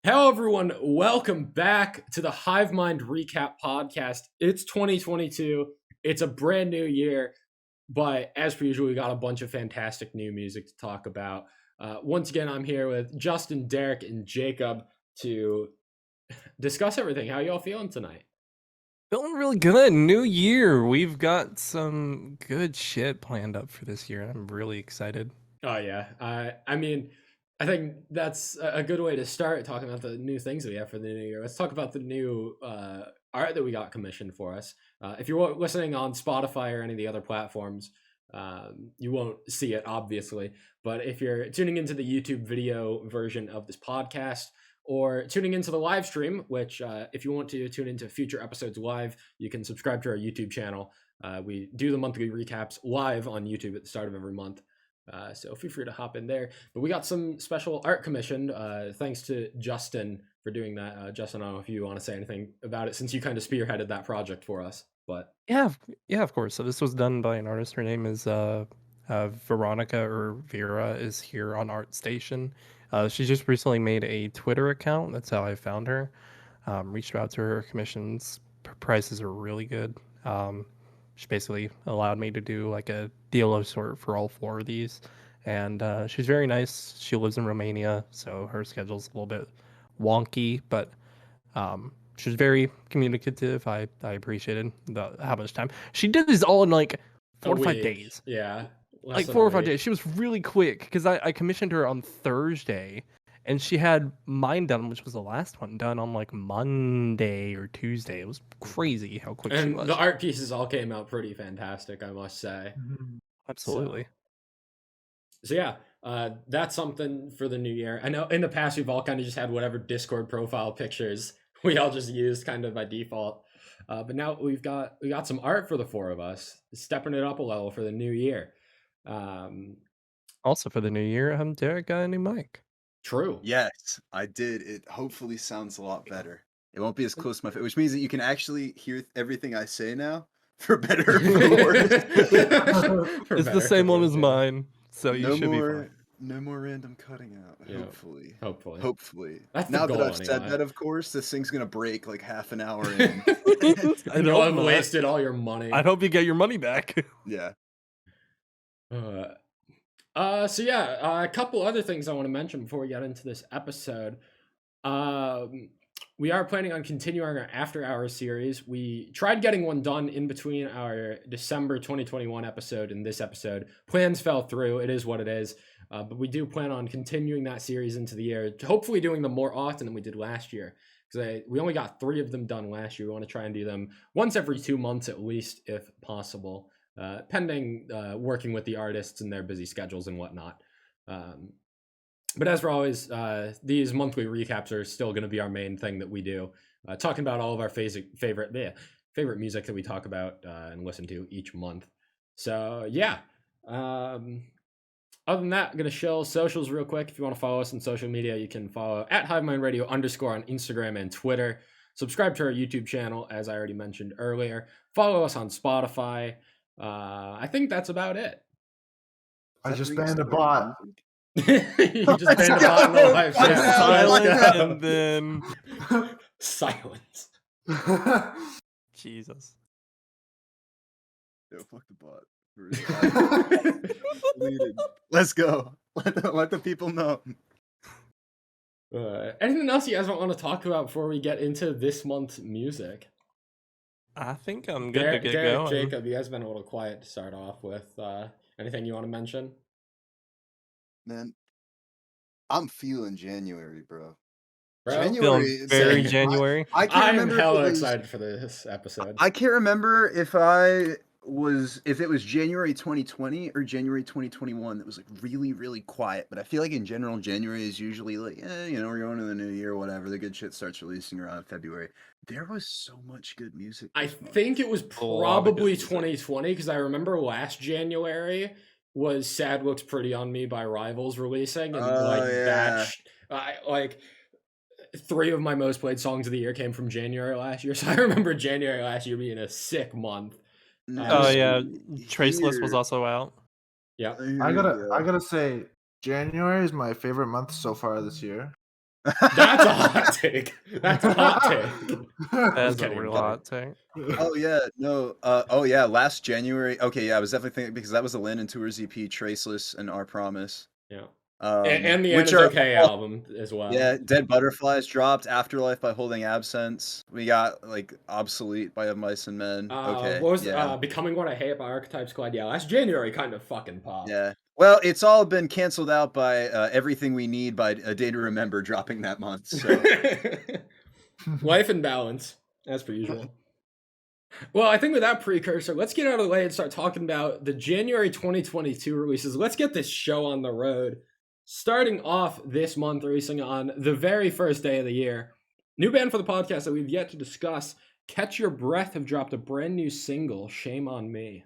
Hello, everyone. Welcome back to the Hivemind Recap Podcast. It's 2022. It's a brand new year, but as per usual, we got a bunch of fantastic new music to talk about. Once again, I'm here with Justin, Derek, and Jacob to discuss everything. How y'all feeling tonight? Feeling really good. New year. We've got some good shit planned up for this year. I'm really excited. Oh yeah. I think that's a good way to start talking about the new things that we have for the new year. Let's talk about the new art that we got commissioned for us. If you're listening on Spotify or any of the other platforms, you won't see it obviously. But if you're tuning into the YouTube video version of this podcast or tuning into the live stream, which if you want to tune into future episodes live, you can subscribe to our YouTube channel. We do the monthly recaps live on YouTube at the start of every month. So feel free to hop in there. But we got some special art commissioned. Thanks to Justin for doing that. Justin, I don't know if you want to say anything about it since you kind of spearheaded that project for us. But Yeah, of course. So this was done by an artist. Her name is Veronica or Vera is here on ArtStation. She just recently made a Twitter account. That's how I found her. Reached out to her. Commissions prices are really good. She basically allowed me to do like a deal of sort for all four of these, and she's very nice. She lives in Romania, so her schedule's a little bit wonky, but she was very communicative. I appreciated how much time she did this all in like 4 to 5 days. Yeah, like 4 or 5 days. She was really quick because I commissioned her on Thursday, and she had mine done, which was the last one, done on like Monday or Tuesday. It was crazy how quick she was. The art pieces all came out pretty fantastic, I must say. Absolutely. So yeah, that's something for the new year. I know in the past we've all kind of just had whatever Discord profile pictures we all just used kind of by default. But now we got some art for the four of us, stepping it up a level for the new year. Also for the new year, Derek got a new mic. True. Yes, I did. It hopefully sounds a lot better. It won't be as close to my face, which means that you can actually hear everything I say now, for better or for worse. It's the same one as mine, so you should be fine. No more random cutting out. Yeah, Hopefully. That's now the that goal, I've said anyway. that, of course, this thing's gonna break like half an hour in. I know I've wasted all your money. I hope you get your money back. Yeah. So yeah, a couple other things I want to mention before we get into this episode. We are planning on continuing our After Hours series. We tried getting one done in between our December 2021 episode and this episode. Plans fell through. It is what it is. But we do plan on continuing that series into the year, hopefully doing them more often than we did last year. Because we only got 3 of them done last year. We want to try and do them once every 2 months at least, if possible. Pending working with the artists and their busy schedules and whatnot. But as for always, these monthly recaps are still going to be our main thing that we do, talking about all of our favorite music that we talk about and listen to each month. So yeah, other than that, I'm going to show socials real quick. If you want to follow us on social media, you can follow at HiveMindRadio_ on Instagram and Twitter. Subscribe to our YouTube channel, as I already mentioned earlier. Follow us on Spotify. I think that's about it. I just banned a bot. You just banned a bot in the live chat. Silence and then silence. Jesus. Yo, fuck the bot. Let's go. Let the people know. Anything else you guys want to talk about before we get into this month's music? I think I'm good to get going. Jacob, you guys have been a little quiet to start off with. Anything you want to mention? Man, I'm feeling January, bro. January, very January. I'm hella excited for this episode. I can't remember if it was January 2020 or January 2021 that was like really, really quiet. But I feel like in general, January is usually like, we're going to the new year, whatever. The good shit starts releasing around February. There was so much good music. I think it was probably 2020 because I remember last January was Sad Looks Pretty on Me by Rivals releasing, and like 3 of my most played songs of the year came from January last year. So I remember January last year being a sick month. Traceless was also out. Yeah, I gotta say, January is my favorite month so far this year. That's a hot take. That's a hot take. That's a kidding, real I'm hot take. Oh yeah, no. Oh yeah, last January. Okay, yeah, I was definitely thinking because that was the LANDMVRKS EP, Traceless and Our Promise. Yeah. And the End Which Is are Okay all, album as well. yeah, Dead Butterflies dropped, Afterlife by Holding Absence. We got like Obsolete by Of Mice and Men. Okay, What was yeah, Becoming What I Hate by Archetype Squad? Yeah, last January kind of fucking popped. yeah. Well, it's all been canceled out by Everything We Need by A Day to Remember dropping that month. So Life and balance, as per usual. Well, I think with that precursor, let's get out of the way and start talking about the January 2022 releases. Let's get this show on the road. Starting off this month, releasing on the very first day of the year. New band for the podcast that we've yet to discuss. Catch Your Breath have dropped a brand new single, Shame on Me.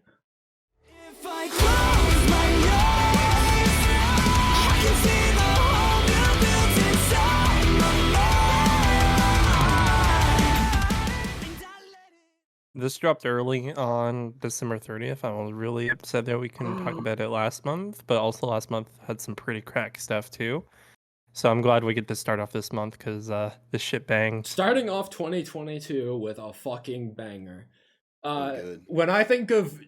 If I close my eyes, I can see the home you built inside my mind. And I let it. This dropped early on December 30th. I was really upset that we couldn't talk about it last month, but also last month had some pretty crack stuff too. So I'm glad we get to start off this month because this shit banged. Starting off 2022 with a fucking banger. good. When I think of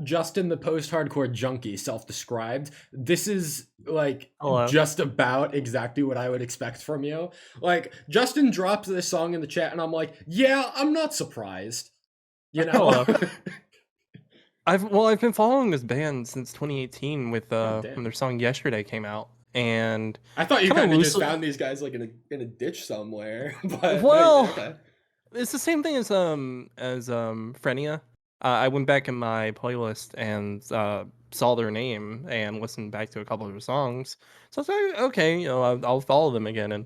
Justin the post-hardcore junkie, self-described, this is like Hello. just about exactly what I would expect from you. Like, Justin drops this song in the chat and I'm like, yeah, I'm not surprised. You know? Hello. I've been following this band since 2018 with Oh, damn. when their song Yesterday came out, and I thought you Kinda kind of just loosely- found these guys like in a ditch somewhere. But Well, okay. it's the same thing as Frenia. I went back in my playlist and saw their name and listened back to a couple of their songs. So I was like, okay, I'll follow them again. And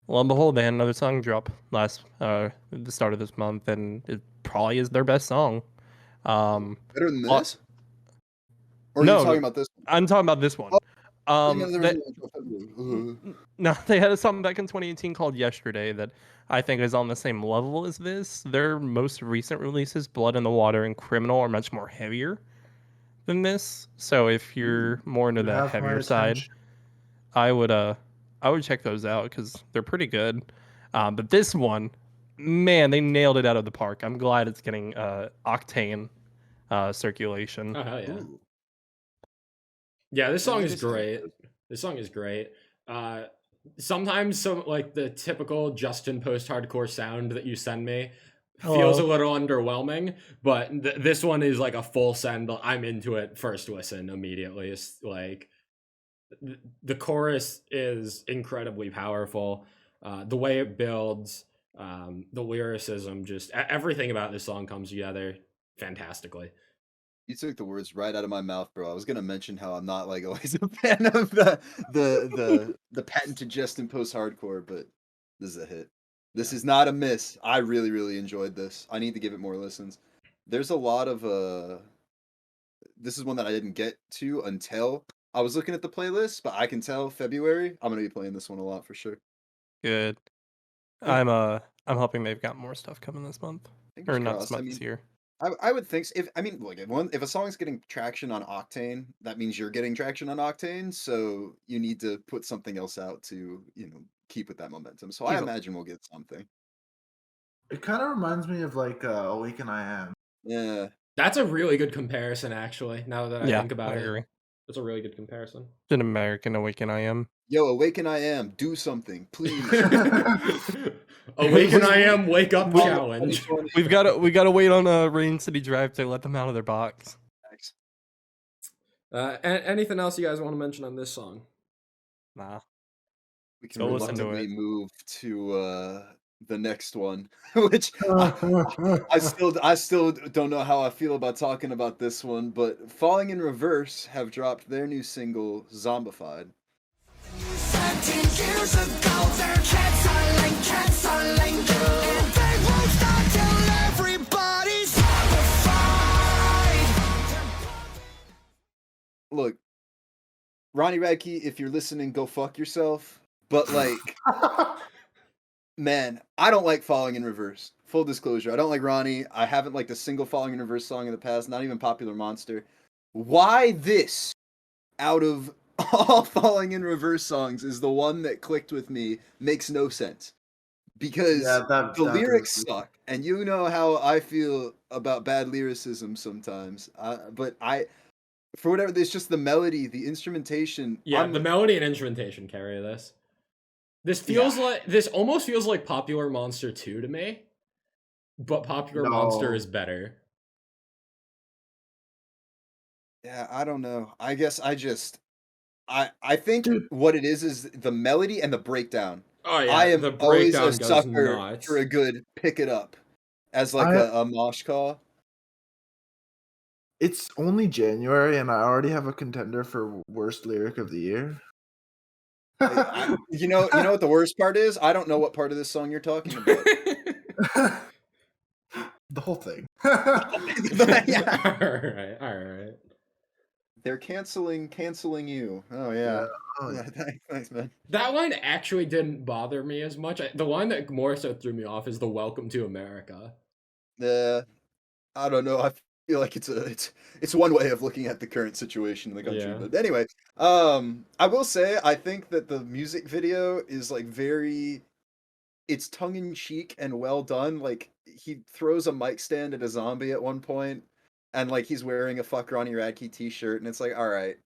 lo and behold, they had another song drop last the start of this month, and it probably is their best song. Better than Uh, this? Or are no, you talking about this? I'm talking about this one. Oh, yeah, there was They- no- No, they had a song back in 2018 called Yesterday that I think is on the same level as this. Their most recent releases, Blood in the Water and Criminal, are much more heavier than this. So if you're more into You that have my heavier side, attention. I would check those out because they're pretty good. But this one, man, they nailed it out of the park. I'm glad it's getting Octane circulation. Oh, hell yeah. Ooh. Yeah, this song Yeah, is this sounds great. good. This song is great. Sometimes some like the typical Justin post-hardcore sound that you send me feels a Hello. little underwhelming, but this one is like a full send. I'm into it first listen immediately. It's like the chorus is incredibly powerful. The way it builds, the lyricism, just everything about this song comes together fantastically. You took the words right out of my mouth, bro. I was gonna mention how I'm not like always a fan of the patented Justin post hardcore, but this is a hit. This is not a miss. I really, really enjoyed this. I need to give it more listens. There's a lot of this is one that I didn't get to until I was looking at the playlist, but I can tell February I'm gonna be playing this one a lot for sure. Good. I'm hoping they've got more stuff coming this month. Fingers Or not crossed. this month, this year. I would think if look if a song's getting traction on Octane, that means you're getting traction on Octane, so you need to put something else out to keep with that momentum. So I Easily. imagine we'll get something. It kind of reminds me of like Awaken I Am. Yeah, That's a really good comparison, actually. Now that I Yeah, think about I it, agree. that's a really good comparison. It's an American Awaken I Am. yo, Awaken I Am, do something, please. Awaken I Am, wake up We- challenge. We gotta wait on Rain City Drive to let them out of their box. Anything else you guys want to mention on this song? Nah. We can Go listen to reluctantly it. move to the next one, which I still don't know how I feel about talking about this one, but Falling in Reverse have dropped their new single Zombified. 17 years ago, their cats are linked, and they won't stop till everybody's zombified. Look, Ronnie Radke, if you're listening, go fuck yourself. But like, man, I don't like Falling in Reverse. Full disclosure, I don't like Ronnie. I haven't liked a single Falling in Reverse song in the past, not even Popular Monster. Why this out of all Falling in Reverse songs is the one that clicked with me. Makes no sense because Yeah, that the that lyrics is. suck, and you know how I feel about bad lyricism sometimes. But for whatever, it's just the melody, the instrumentation. Yeah, the melody and instrumentation carry this. Yeah. This almost feels like Popular Monster 2 to me, but Popular Monster No. is better. Yeah, I don't know. I guess I think Dude. what it is the melody and the breakdown. Oh I yeah, am the always a breakdown goes sucker nuts. for a good pick it up as like I a mosh call. It's only January, and I already have a contender for worst lyric of the year. You know what the worst part is? I don't know what part of this song you're talking about. The whole thing. Yeah. All right. They're canceling you. Oh yeah. Oh, yeah. Thanks, man. That line actually didn't bother me as much. The line that more so threw me off is the "Welcome to America." I don't know. I feel like it's one way of looking at the current situation in the country. Yeah. But anyway, I will say I think that the music video is like it's tongue in cheek and well done. Like he throws a mic stand at a zombie at one point, and like he's wearing a "Fuck Ronnie Radke" t-shirt, and it's like, all right,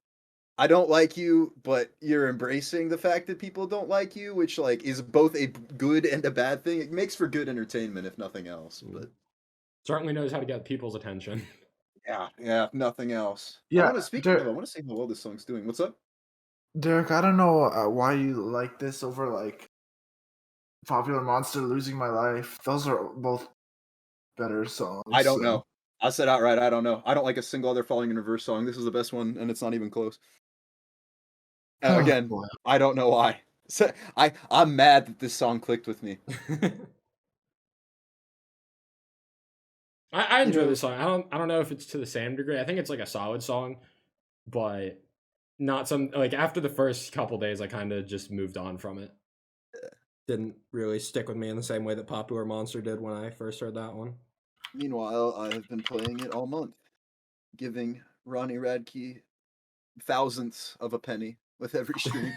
I don't like you, but you're embracing the fact that people don't like you, which like is both a good and a bad thing. It makes for good entertainment, if nothing else. But Certainly knows how to get people's attention. yeah, if nothing else. Yeah, I want to see how well this song's doing. What's up? Derek, I don't know why you like this over like Popular Monster, Losing My Life. Those are both better songs. I don't so- know. I said outright, I don't know. I don't like a single other Falling in Reverse song. This is the best one, and it's not even close. Oh, Again, boy. I don't know why. So, I'm mad that this song clicked with me. I enjoy know- this song. I don't know if it's to the same degree. I think it's like a solid song, but not some like after the first couple days I kind of just moved on from it. Didn't really stick with me in the same way that Popular Monster did when I first heard that one. Meanwhile, I have been playing it all month, giving Ronnie Radke thousandths of a penny with every stream.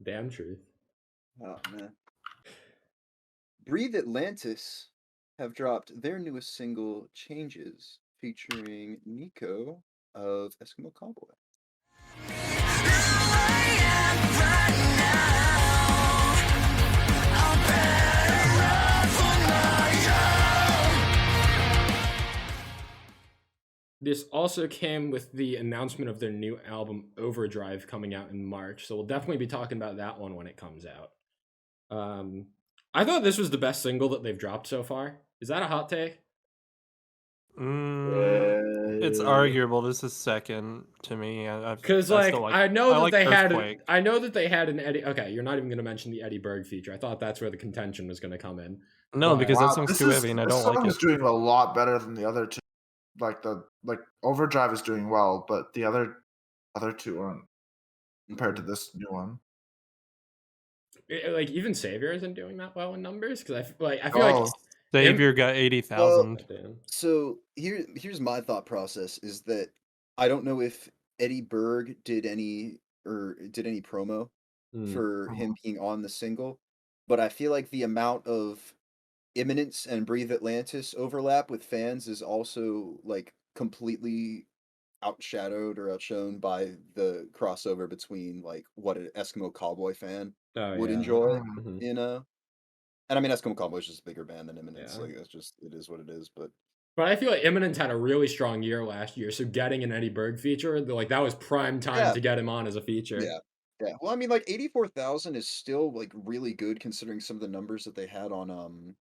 Damn truth. Oh man. Breathe Atlantis have dropped their newest single, Changes, featuring Nico of Eskimo Cowboy. This also came with the announcement of their new album Overdrive coming out in March, so we'll definitely be talking about that one when it comes out. I thought this was the best single that they've dropped so far. Is that a hot take? It's arguable. This is second to me. Because I like still I know that like they had Earthquake. I know that they had an Eddie. Okay, you're not even going to mention the Eddie Berg feature. I thought that's where the contention was going to come in. No, But- because that song's too heavy and I this don't like song it. is doing a lot better than the other two. Like Overdrive is doing well, but the other two aren't compared to this new one. like even Savior isn't doing that well in numbers because I feel Oh. like Xavier got 80,000. Damn. So here's my thought process is that I don't know if Eddie Berg did any promo for him being on the single, but I feel like the amount of Imminence and Breathe Atlantis overlap with fans is also like completely outshadowed or outshone by the crossover between like what an Eskimo Cowboy fan would enjoy, Mhm. you know. And I mean, Eskimo Cowboy is just a bigger band than Imminence. Yeah. Like that's just it is what it is. But But I feel like Eminence had a really strong year last year, so getting an Eddie Berg feature, like that was prime time Yeah. to get him on as a feature. yeah. Well, I mean, like 84,000 is still like really good considering some of the numbers that they had on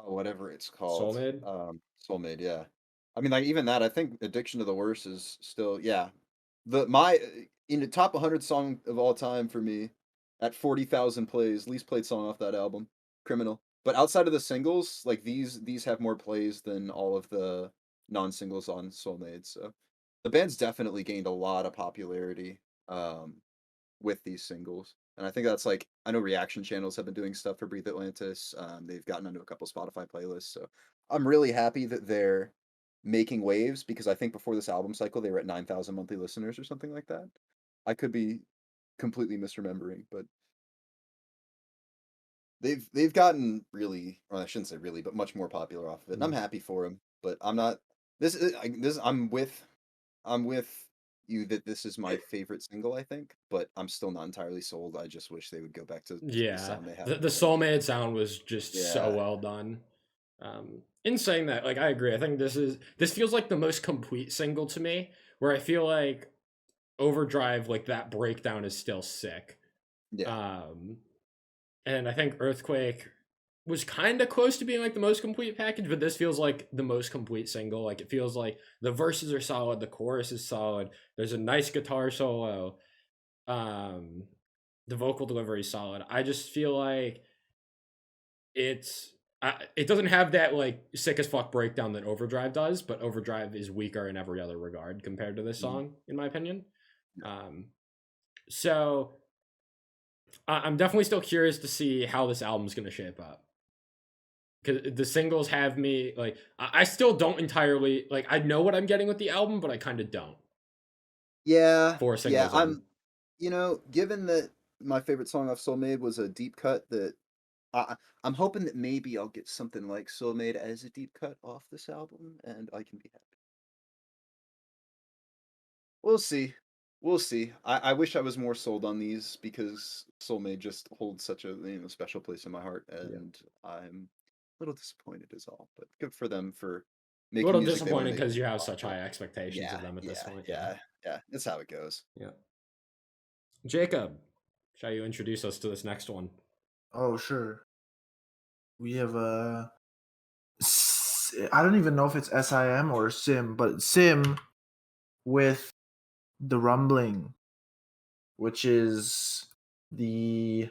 whatever it's called. Soulmade? Soulmade, yeah. I mean, like even that, I think Addiction to the Worst is still, yeah. In the top 100 song of all time for me, at 40,000 plays, least played song off that album, Criminal. But outside of the singles, like these have more plays than all of the non-singles on Soulmade. So the band's definitely gained a lot of popularity with these singles. And I think that's like, I know reaction channels have been doing stuff for Breathe Atlantis. They've gotten onto a couple Spotify playlists. So I'm really happy that they're making waves, because I think before this album cycle they were at 9,000 monthly listeners or something like that. I could be completely misremembering, but they've gotten really, or I shouldn't say really, but much more popular off of it. And I'm happy for them, but I'm not. I'm with you that this is my favorite single, I think, but I'm still not entirely sold. I just wish they would go back to the Yeah, sound they had. the Soulmate sound was just so Yeah. well done. In saying that, like, I agree. I think this feels like the most complete single to me, where I feel like Overdrive, like that breakdown is still sick. Yeah. And I think Earthquake was kind of close to being like the most complete package, but this feels like the most complete single. Like, it feels like the verses are solid, the chorus is solid, there's a nice guitar solo, the vocal delivery is solid. I just feel like it doesn't have that like sick as fuck breakdown that Overdrive does, but Overdrive is weaker in every other regard compared to this song, in my opinion. So I'm definitely still curious to see how this album's going to shape up. Because the singles have me, like, I still don't entirely, like, I know what I'm getting with the album, but I kind of don't. Yeah. Four singles in. Given that my favorite song off Soulmate was a deep cut, that I'm hoping that maybe I'll get something like Soulmate as a deep cut off this album, and I can be happy. We'll see. We'll see. I wish I was more sold on these, because Soulmate just holds such a special place in my heart, and I'm a little disappointed is all. But good for them for A making little music they wanna disappointed make. because you have such high expectations of them at this point. Yeah. That's how it goes. Yeah. Jacob, shall you introduce us to this next one? Oh, sure. We have I don't even know if it's SIM or Sim, but Sim with The Rumbling, which is the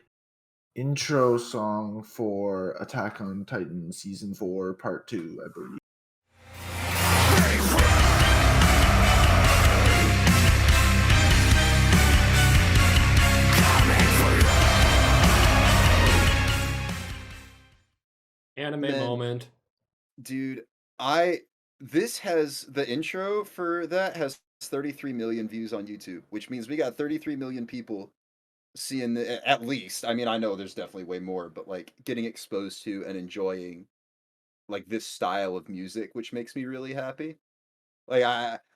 intro song for Attack on Titan Season 4, Part 2, I believe. Anime Man. moment. Dude, this has the intro for that has 33 million views on YouTube, which means we got 33 million people seeing at least. I mean, I know there's definitely way more, but like getting exposed to and enjoying like this style of music, which makes me really happy. Like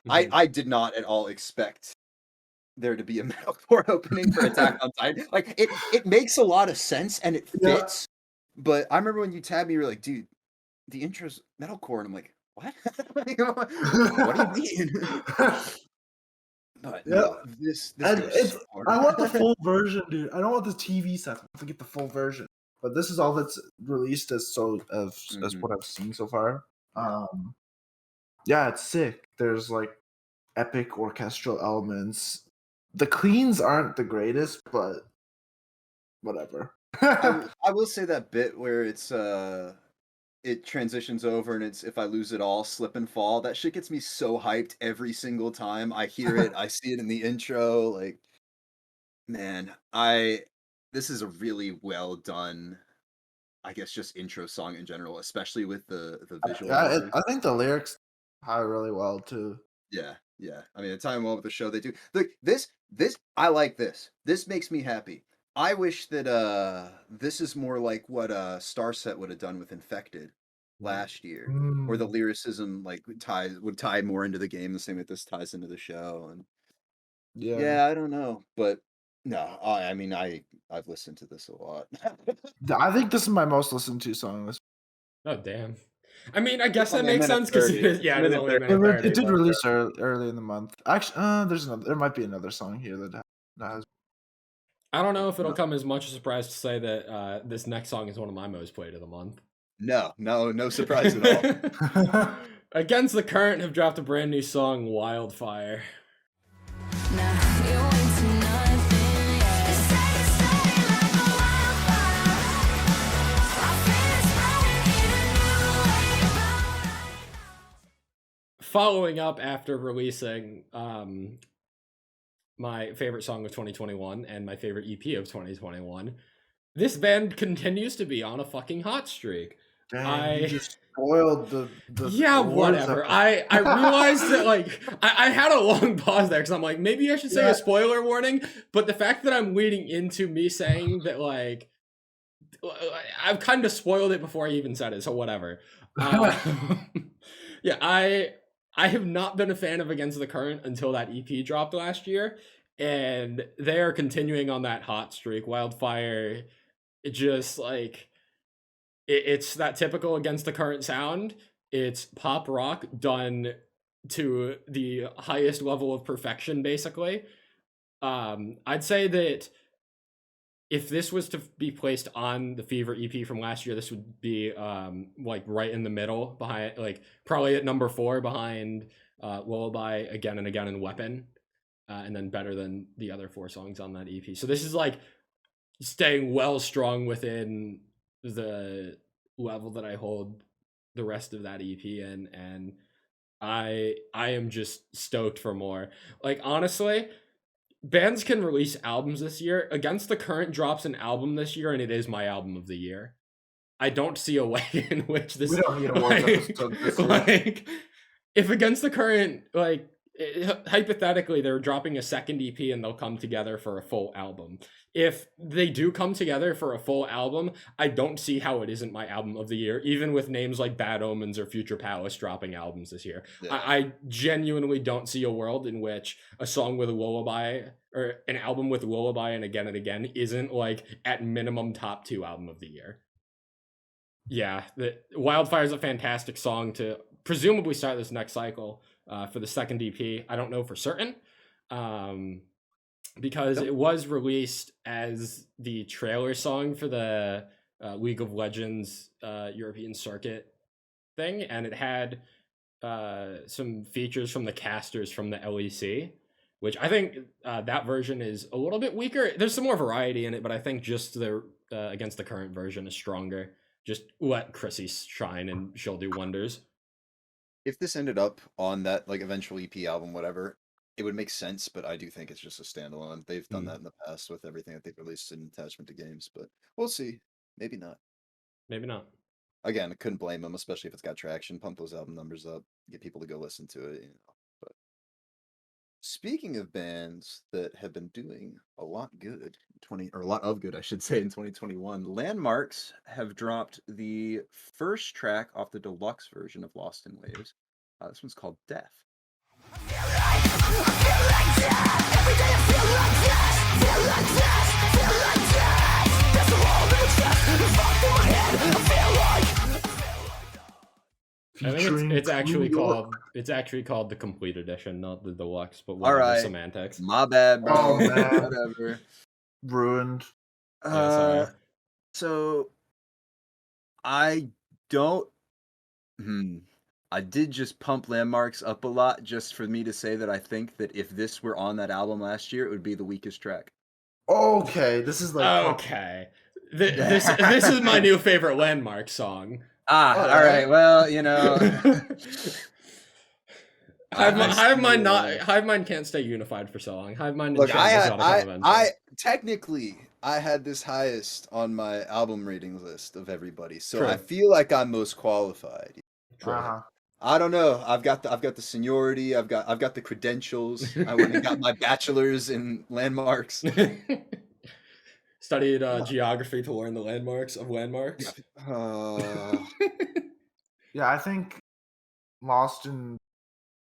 I did not at all expect there to be a metalcore opening for Attack on Titan. Like it makes a lot of sense and it fits. But I remember when you tagged me, you were like, dude, the intro's metalcore, and I'm like, what? What do you mean? But no, this goes so hard. I want the full version, dude. I don't want the TV set. I want to get the full version. But this is all that's released as what I've seen so far. Yeah, it's sick. There's like epic orchestral elements. The cleans aren't the greatest, but whatever. I will say that bit where it's it transitions over and it's if I lose it all, slip and fall. That shit gets me so hyped every single time I hear it. I see it in the intro. Like, man, this is a really well done, I guess, just intro song in general, especially with the visual. I think the lyrics tie really well too. Yeah. I mean, the time well with the show they do. Look, this I like this. This makes me happy. I wish that this is more like what Starset would have done with Infected last year, where the lyricism like would tie more into the game the same way this ties into the show. And yeah, I don't know, but no, I mean I've listened to this a lot. I think this is my most listened to song. Oh damn. I mean, I guess that only a makes minute sense because 30. it is only a minute It 30. did but- release early in the month. Actually, there might be another song here that has. I don't know if it'll come as much a surprise to say that this next song is one of my most played of the month. No surprise at all. Against the Current have dropped a brand new song, Wildfire. Following up after releasing my favorite song of 2021 and my favorite EP of 2021, this band continues to be on a fucking hot streak. Dang, you just spoiled the Yeah, awards whatever. episode. I realized that like I had a long pause there because I'm like, maybe I should say Yeah. a spoiler warning, but the fact that I'm leading into me saying that like I've kind of spoiled it before I even said it, so whatever. Yeah, I have not been a fan of Against the Current until that EP dropped last year, and they are continuing on that hot streak. Wildfire, it just like it's that typical Against the Current sound. It's pop rock done to the highest level of perfection, basically. I'd say that if this was to be placed on the Fever EP from last year, this would be like right in the middle, behind like probably at number 4 behind Lullaby, Again and Again, and Weapon, and then better than the other 4 songs on that EP. So this is like staying well strong within the level that I hold the rest of that EP in, and I am just stoked for more. Like honestly, bands can release albums this year. Against the Current drops an album this year, and it is my album of the year. I don't see a way in which this. We don't need awards episode this year. Like, if Against the Current, like hypothetically, they're dropping a second EP and they'll come together for a full album. If they do come together for a full album, I don't see how it isn't my album of the year, even with names like Bad Omens or Future Palace dropping albums this year. Yeah. I genuinely don't see a world in which a song with a lullaby or an album with Lullaby and Again isn't like at minimum top 2 album of the year. Yeah, the Wildfire is a fantastic song to presumably start this next cycle for the second EP. I don't know for certain. Because it was released as the trailer song for the League of Legends European Circuit thing, and it had some features from the casters from the LEC, which I think that version is a little bit weaker. There's some more variety in it, but I think just the Against the Current version is stronger. Just let Chrissy shine and she'll do wonders. If this ended up on that like eventual EP album, whatever, it would make sense, but I do think it's just a standalone. They've done that in the past with everything that they've released in attachment to games, but we'll see. Maybe not. Maybe not. Again, I couldn't blame them, especially if it's got traction. Pump those album numbers up, get people to go listen to it. You know. But speaking of bands that have been doing a lot good, a lot of good, I should say, in 2021, Landmarks have dropped the first track off the deluxe version of Lost in Waves. This one's called Death. I think it's actually called the complete edition, not the deluxe. But all right, semantics. My bad, bro. Oh, man. Whatever. Ruined. So I don't. I did just pump Landmarks up a lot just for me to say that I think that if this were on that album last year, it would be the weakest track. Okay, this is like Okay. This is my new favorite Landmark song. All right. Well, you know, Hivemind can't stay unified for so long. Hivemind. Look, I technically I had this highest on my album ratings list of everybody, so True. I feel like I'm most qualified. Uh-huh. I don't know. I've got the seniority. I've got the credentials. I went and got my bachelor's in landmarks. Studied geography to learn the landmarks of landmarks. Yeah, I think Lost in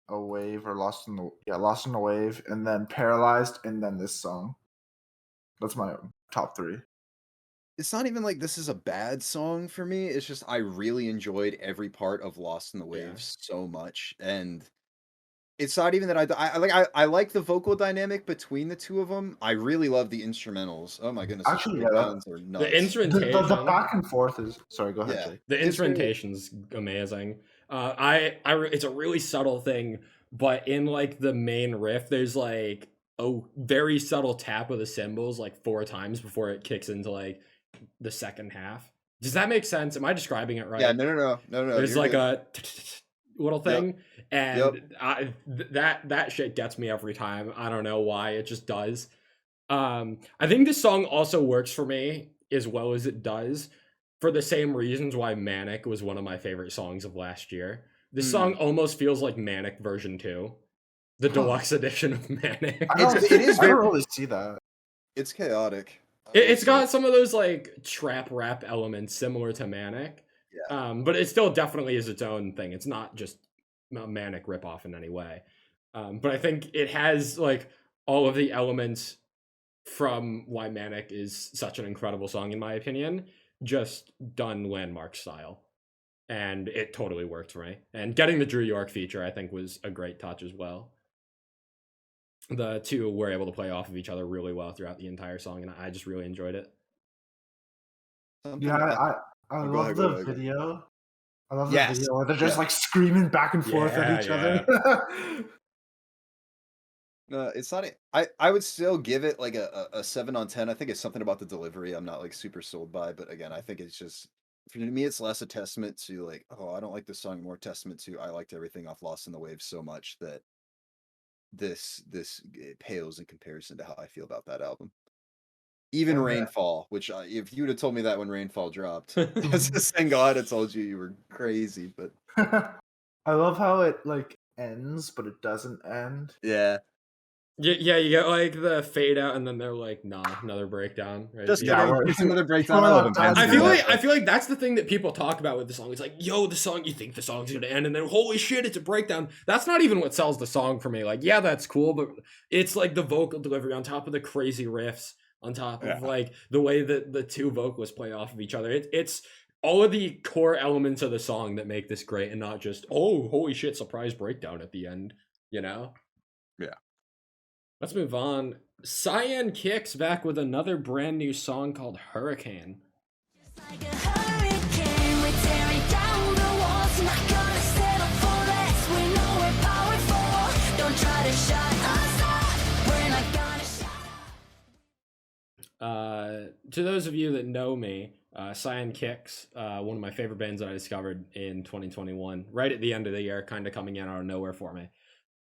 a Wave or Lost in a Wave, and then Paralyzed, and then this song. That's my top 3. It's not even like this is a bad song for me. It's just I really enjoyed every part of Lost in the Waves so much, and it's not even that I like the vocal dynamic between the two of them. I really love the instrumentals. Oh my goodness! Actually, the instrumentation, the back and forth is. Sorry, go ahead. Yeah. Jake. The instrumentation's amazing. It's a really subtle thing, but in like the main riff, there's like a very subtle tap of the cymbals like 4 times before it kicks into like the second half. Does that make sense? Am I describing it right? Yeah, no. There's like a little thing, and that shit gets me every time. I don't know why, it just does. I think this song also works for me as well as it does for the same reasons why Manic was one of my favorite songs of last year. This Mm. song almost feels like Manic version 2, the Huh. deluxe edition of Manic. I don't, It is I don't very- really see that. It's chaotic. It's got some of those like trap rap elements similar to Manic, but it still definitely is its own thing. It's not just a Manic ripoff in any way. But I think it has like all of the elements from why Manic is such an incredible song, in my opinion, just done landmark style. And it totally worked for me. And getting the Drew York feature, I think, was a great touch as well. The two were able to play off of each other really well throughout the entire song, and I just really enjoyed it. Yeah, I Go love ahead, the go ahead. video. I love Yes. the video where they're just Yeah. like screaming back and forth Yeah, at each other. It's not. I would still give it like a 7 on 10. I think it's something about the delivery I'm not like super sold by, but again, I think it's just for me it's less a testament to like, oh, I don't like this song, more testament to I liked everything off Lost in the Waves so much that this it pales in comparison to how I feel about that album. Even Okay. Rainfall, which if you would have told me that when Rainfall dropped, as a single, I'd have told you were crazy. But I love how it like ends, but it doesn't end. yeah, Yeah, you get like the fade out, and then they're like, "Nah, another breakdown." Right? just Yeah, kidding. we're- Here's another breakdown. we're I love not him. done I Yeah. feel like that's the thing that people talk about with the song. It's like, yo, the song, you think the song's gonna end, and then holy shit, it's a breakdown. That's not even what sells the song for me. Like, yeah, that's cool, but it's like the vocal delivery on top of the crazy riffs, on top of Yeah. like the way that the two vocalists play off of each other. It's all of the core elements of the song that make this great, and not just, oh, holy shit, surprise breakdown at the end. You know? Yeah. Let's move on. Cyan Kicks back with another brand new song called Hurricane. Like a hurricane, we're tearing down the walls. Not gonna settle for less. We know we're powerful. Don't try to shut us up. We're not gonna shut up. To those of you that know me, Cyan Kicks, one of my favorite bands that I discovered in 2021, right at the end of the year, kind of coming in out of nowhere for me.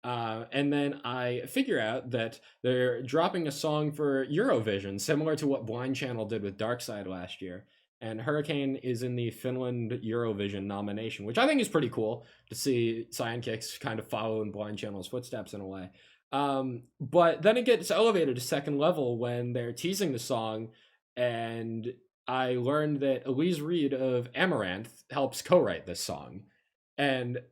And then I figure out that they're dropping a song for Eurovision, similar to what Blind Channel did with Dark Side last year. And Hurricane is in the Finland Eurovision nomination, which I think is pretty cool to see Cyan Kicks kind of follow in Blind Channel's footsteps in a way. But then it gets elevated to second level when they're teasing the song, and I learned that Elise Reed of Amaranth helps co-write this song. And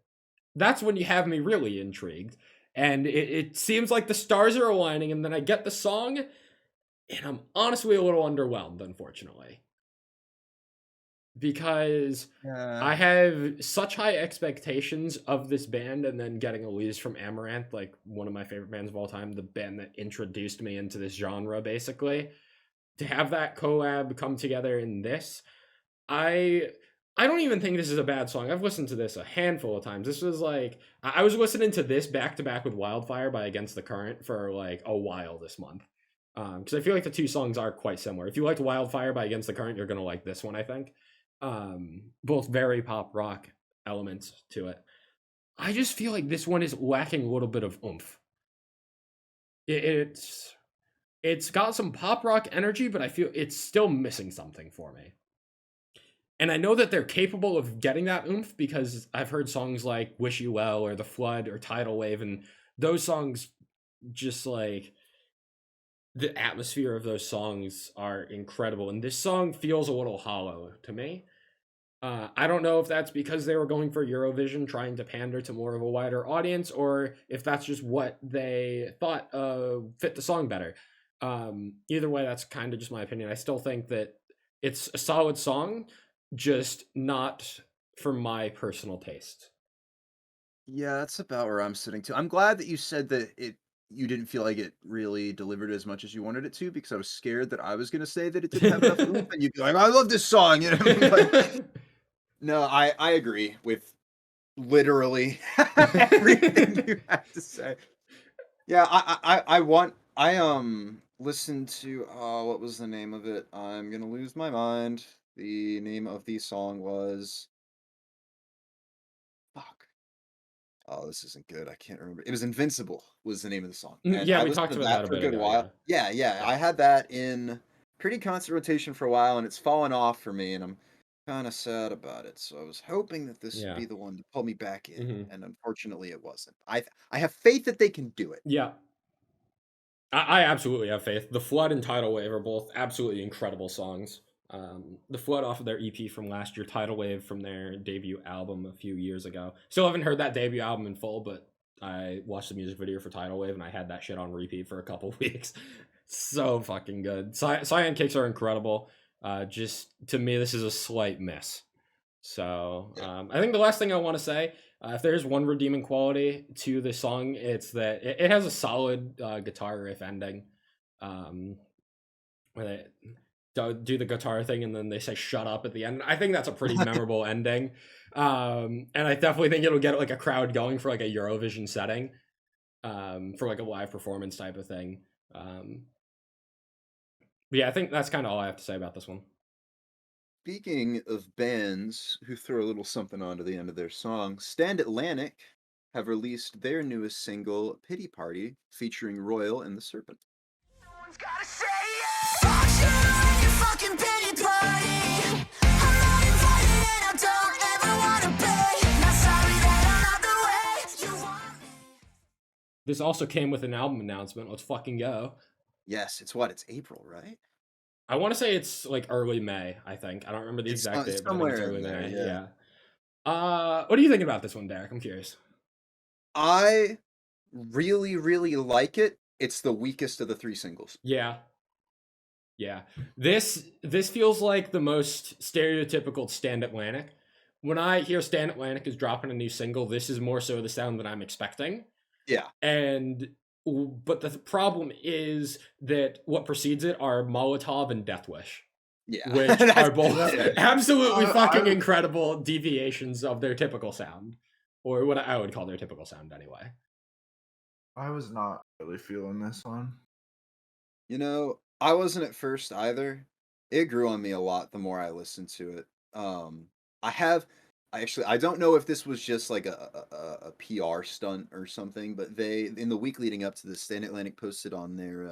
that's when you have me really intrigued. And it seems like the stars are aligning, and then I get the song, and I'm honestly a little underwhelmed, unfortunately. Because I have such high expectations of this band, and then getting Elise from Amaranth, like one of my favorite bands of all time, the band that introduced me into this genre, basically. To have that collab come together in this, I don't even think this is a bad song. I've listened to this a handful of times. This was like, I was listening to this back to back with Wildfire by Against the Current for like a while this month. Because I feel like the two songs are quite similar. If you liked Wildfire by Against the Current, you're going to like this one, I think. Both very pop rock elements to it. I just feel like this one is lacking a little bit of oomph. It's got some pop rock energy, but I feel it's still missing something for me. And I know that they're capable of getting that oomph because I've heard songs like Wish You Well or The Flood or Tidal Wave, and those songs, just like the atmosphere of those songs are incredible. And this song feels a little hollow to me. I don't know if that's because they were going for Eurovision, trying to pander to more of a wider audience, or if that's just what they thought fit the song better. Either way, that's kind of just my opinion. I still think that it's a solid song, just not for my personal taste. Yeah, that's about where I'm sitting too. I'm glad that you said that you didn't feel like it really delivered as much as you wanted it to, because I was scared that I was going to say that it didn't have enough oomph, and you'd be like, I love this song, you know what I mean? Like, no, I agree with literally everything you have to say. Yeah, I listened to what was the name of it? I'm gonna lose my mind. The name of the song was fuck. Oh, this isn't good. I can't remember. It was Invincible was the name of the song. And Yeah, I we listened talked to about that a for a bit good ago, while. Yeah. I had that in pretty constant rotation for a while, and it's fallen off for me, and I'm kind of sad about it. So I was hoping that this Yeah. would be the one to pull me back in, Mhm. and unfortunately, it wasn't. I have faith that they can do it. Yeah. I absolutely have faith. The Flood and Tidal Wave are both absolutely incredible songs. The Flood off of their EP from last year, Tidal Wave from their debut album a few years ago. Still haven't heard that debut album in full, but I watched the music video for Tidal Wave and I had that shit on repeat for a couple weeks. So fucking good. Cyan Kicks are incredible. Just to me, this is a slight miss. So I think the last thing I want to say, if there's one redeeming quality to this song, it's that it has a solid guitar riff ending, where they do the guitar thing and then they say "shut up" at the end. I think that's a pretty memorable ending, and I definitely think it'll get like a crowd going for like a Eurovision setting, for like a live performance type of thing. But yeah, I think that's kind of all I have to say about this one. Speaking of bands who throw a little something onto the end of their song, Stand Atlantic have released their newest single, Pity Party, featuring Royal and the Serpent. No one's gotta say it. Fuck you and your fucking pity party. I'm not invited and I don't ever wanna pay. Not sorry that I'm not the way you want me. This also came with an album announcement. Let's fucking go. Yes, it's April, right? I want to say it's like early May, I think. I don't remember the It's exact date, but I think somewhere it's in early there, May. yeah. Yeah. What do you think about this one, Derek? I'm curious. I really, really like it. It's the weakest of the three singles. Yeah. Yeah. This feels like the most stereotypical Stand Atlantic. When I hear Stand Atlantic is dropping a new single, this is more so the sound that I'm expecting. Yeah. But the problem is that what precedes it are Molotov and Death Wish, Yeah. which are both absolutely fucking I- incredible deviations of their typical sound, or what I would call their typical sound anyway. I was not really feeling this one. You know, I wasn't at first either. It grew on me a lot the more I listened to it. I don't know if this was just like a PR stunt or something, but they, in the week leading up to this, Stand Atlantic posted on their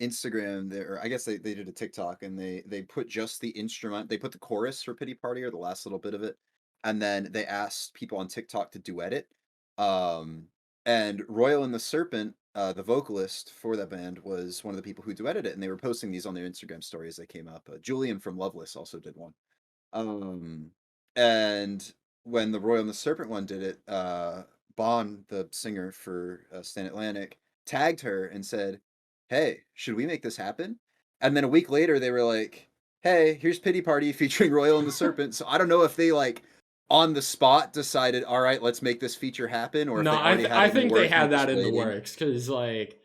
Instagram there, I guess they did a TikTok, and they put just the instrument, they put the chorus for Pity Party, or the last little bit of it, and then they asked people on TikTok to duet it. And Royal and the Serpent, the vocalist for that band, was one of the people who duetted it, and they were posting these on their Instagram stories that came up. Julian from Loveless also did one. And when the Royal and the Serpent one did it, Bon, the singer for Stand Atlantic, tagged her and said, "Hey, should we make this happen?" And then a week later, they were like, "Hey, here's Pity Party featuring Royal and the Serpent." So I don't know if they like on the spot decided, all right, let's make this feature happen, or if No, they already I had it in think the they works had and were that just in the waiting. works, because like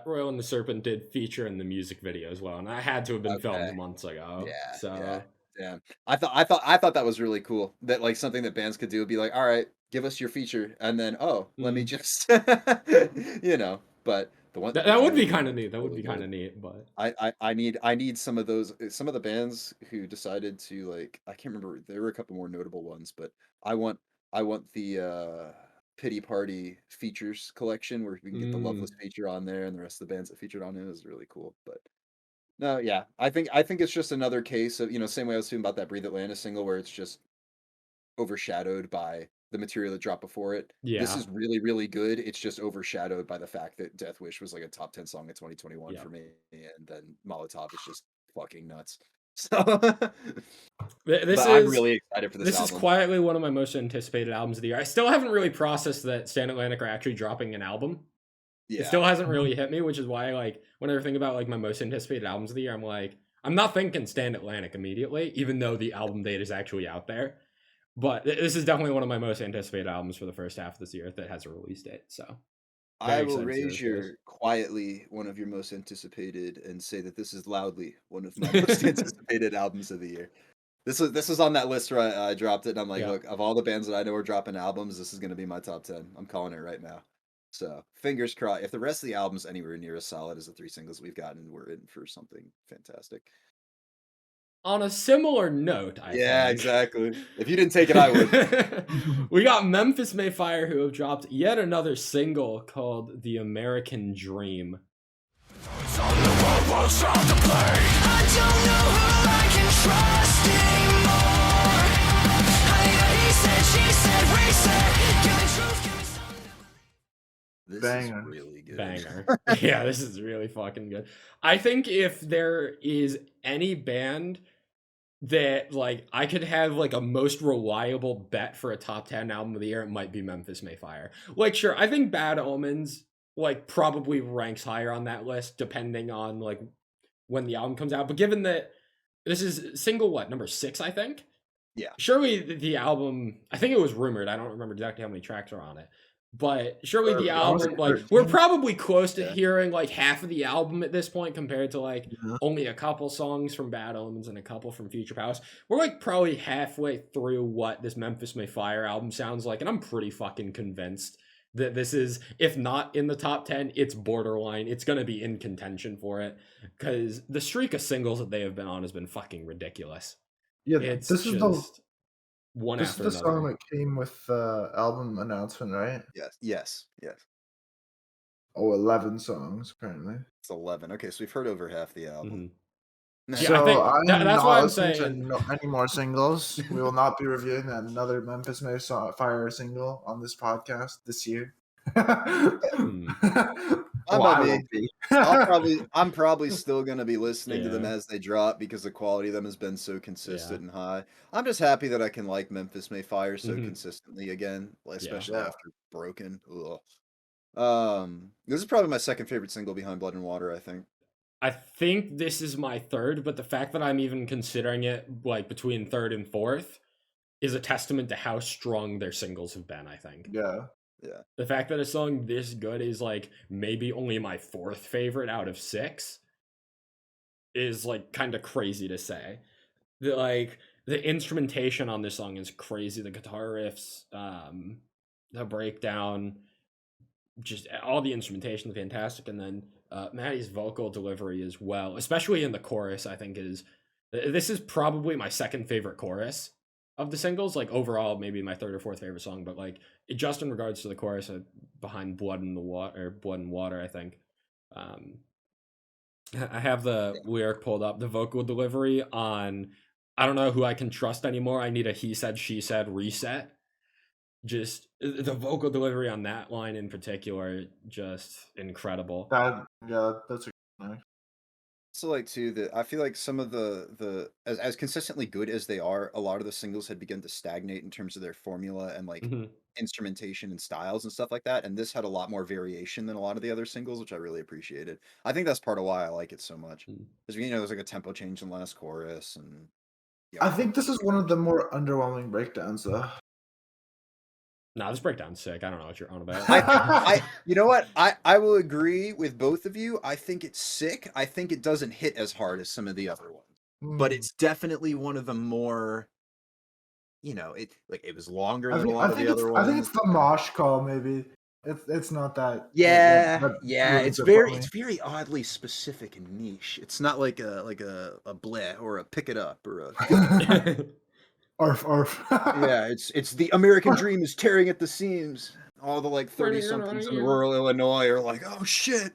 Royal and the Serpent did feature in the music video as well, and that had to have been Okay. filmed months ago. Yeah, So yeah. Yeah, I thought that was really cool. That like something that bands could do would be like, all right, give us your feature, and then let me just, But the one that would be kind of neat. That would really be kind of good. neat. But I need some of those. Some of the bands who decided to like, I can't remember. There were a couple more notable ones, but I want the Pity Party features collection where we can get the Loveless feature on there, and the rest of the bands that featured on it is really cool. But no, yeah, I think it's just another case of, same way I was feeling about that Breathe Atlantis single, where it's just overshadowed by the material that dropped before it. yeah, This is really, really good. It's just overshadowed by the fact that Death Wish was like a top 10 song in 2021 Yeah. for me, and then Molotov is just fucking nuts. So I'm really excited for this This album. is quietly one of my most anticipated albums of the year. I still haven't really processed that Stand Atlantic are actually dropping an album. Yeah. It still hasn't really hit me, which is why, like, whenever I think about like my most anticipated albums of the year, I'm like, I'm not thinking Stand Atlantic immediately, even though the album date is actually out there. But this is definitely one of my most anticipated albums for the first half of this year that has a release date. So I will excited to see raise where this your goes. quietly one of your most anticipated and say that this is loudly one of my most anticipated albums of the year. This was on that list where I dropped it, and I'm like, Yeah. look, of all the bands that I know are dropping albums, this is going to be my top 10. I'm calling it right now. So fingers crossed. If the rest of the album's anywhere near as solid as the three singles we've gotten, we're in for something fantastic. On a similar note, I think. Exactly. If you didn't take it, I would. We got Memphis May Fire, who have dropped yet another single called The American Dream. I don't know who I can trust. This Banger. is really good. Banger. Yeah, this is really fucking good. I think if there is any band that like I could have like a most reliable bet for a top 10 album of the year, it might be Memphis May Fire. Like, sure, I think Bad Omens like probably ranks higher on that list depending on like when the album comes out. But given that this is single what, number 6, I think? Yeah. Surely the album, I think it was rumored. I don't remember exactly how many tracks are on it. But surely the album, like, we're probably close to hearing like half of the album at this point compared to like only a couple songs from Bad Omens and a couple from Future Palace. We're like probably halfway through what this Memphis May Fire album sounds like, and I'm pretty fucking convinced that this is, if not in the top 10, it's borderline. It's going to be in contention for it because the streak of singles that they have been on has been fucking ridiculous. Yeah, It's this is just one this is after the another. song that came with the album announcement, right? Yes. Oh, 11 songs apparently. It's 11. Okay, so we've heard over half the album. Mhm. Nice. Yeah, So I think I'm that's not why I'm listening saying. to any more singles. We will not be reviewing another Memphis May Fire single on this podcast this year. Hmm. I'm Well, I about won't me. be. I'm probably still gonna be listening to them Yeah. as they drop because the quality of them has been so consistent and high. I'm just happy that I can like Memphis May Fire so Mhm. consistently again, especially Yeah. after Broken. Ugh. This is probably my second favorite single behind Blood and Water, I think. I think this is my third, but the fact that I'm even considering it like between third and fourth is a testament to how strong their singles have been, I think. Yeah. The fact that a song this good is like maybe only my fourth favorite out of 6 is like kind of crazy to say. The instrumentation on this song is crazy. The guitar riffs, the breakdown, just all the instrumentation is fantastic, and then Maddie's vocal delivery as well, especially in the chorus. I think this is probably my second favorite chorus of the singles. Like overall, maybe my third or fourth favorite song, but like just in regards to the chorus, behind Blood and Water, I think. I have the lyric pulled up. The vocal delivery on I don't know who I can trust anymore. I need a he said, she said reset. Just the vocal delivery on that line in particular, just incredible. That's a Also like too that I feel like some of the as consistently good as they are, a lot of the singles had begun to stagnate in terms of their formula and like Mhm. instrumentation and styles and stuff like that. And this had a lot more variation than a lot of the other singles, which I really appreciated. I think that's part of why I like it so much. Mm. Because there's like a tempo change in the last chorus, and I think this is one of the more underwhelming breakdowns though. Nah, this breakdown's sick. I don't know what you're on about. I you know what? I will agree with both of you. I think it's sick. I think it doesn't hit as hard as some of the other ones. But it's definitely one of the more, it was longer than a lot of the other ones. I think it's the mosh call maybe. It's not that. Yeah, that it's very oddly specific and niche. It's not like a bleh or a pick it up or a Arf. yeah. It's the American dream is tearing at the seams. All the like 30 somethings in rural Illinois are like, oh shit.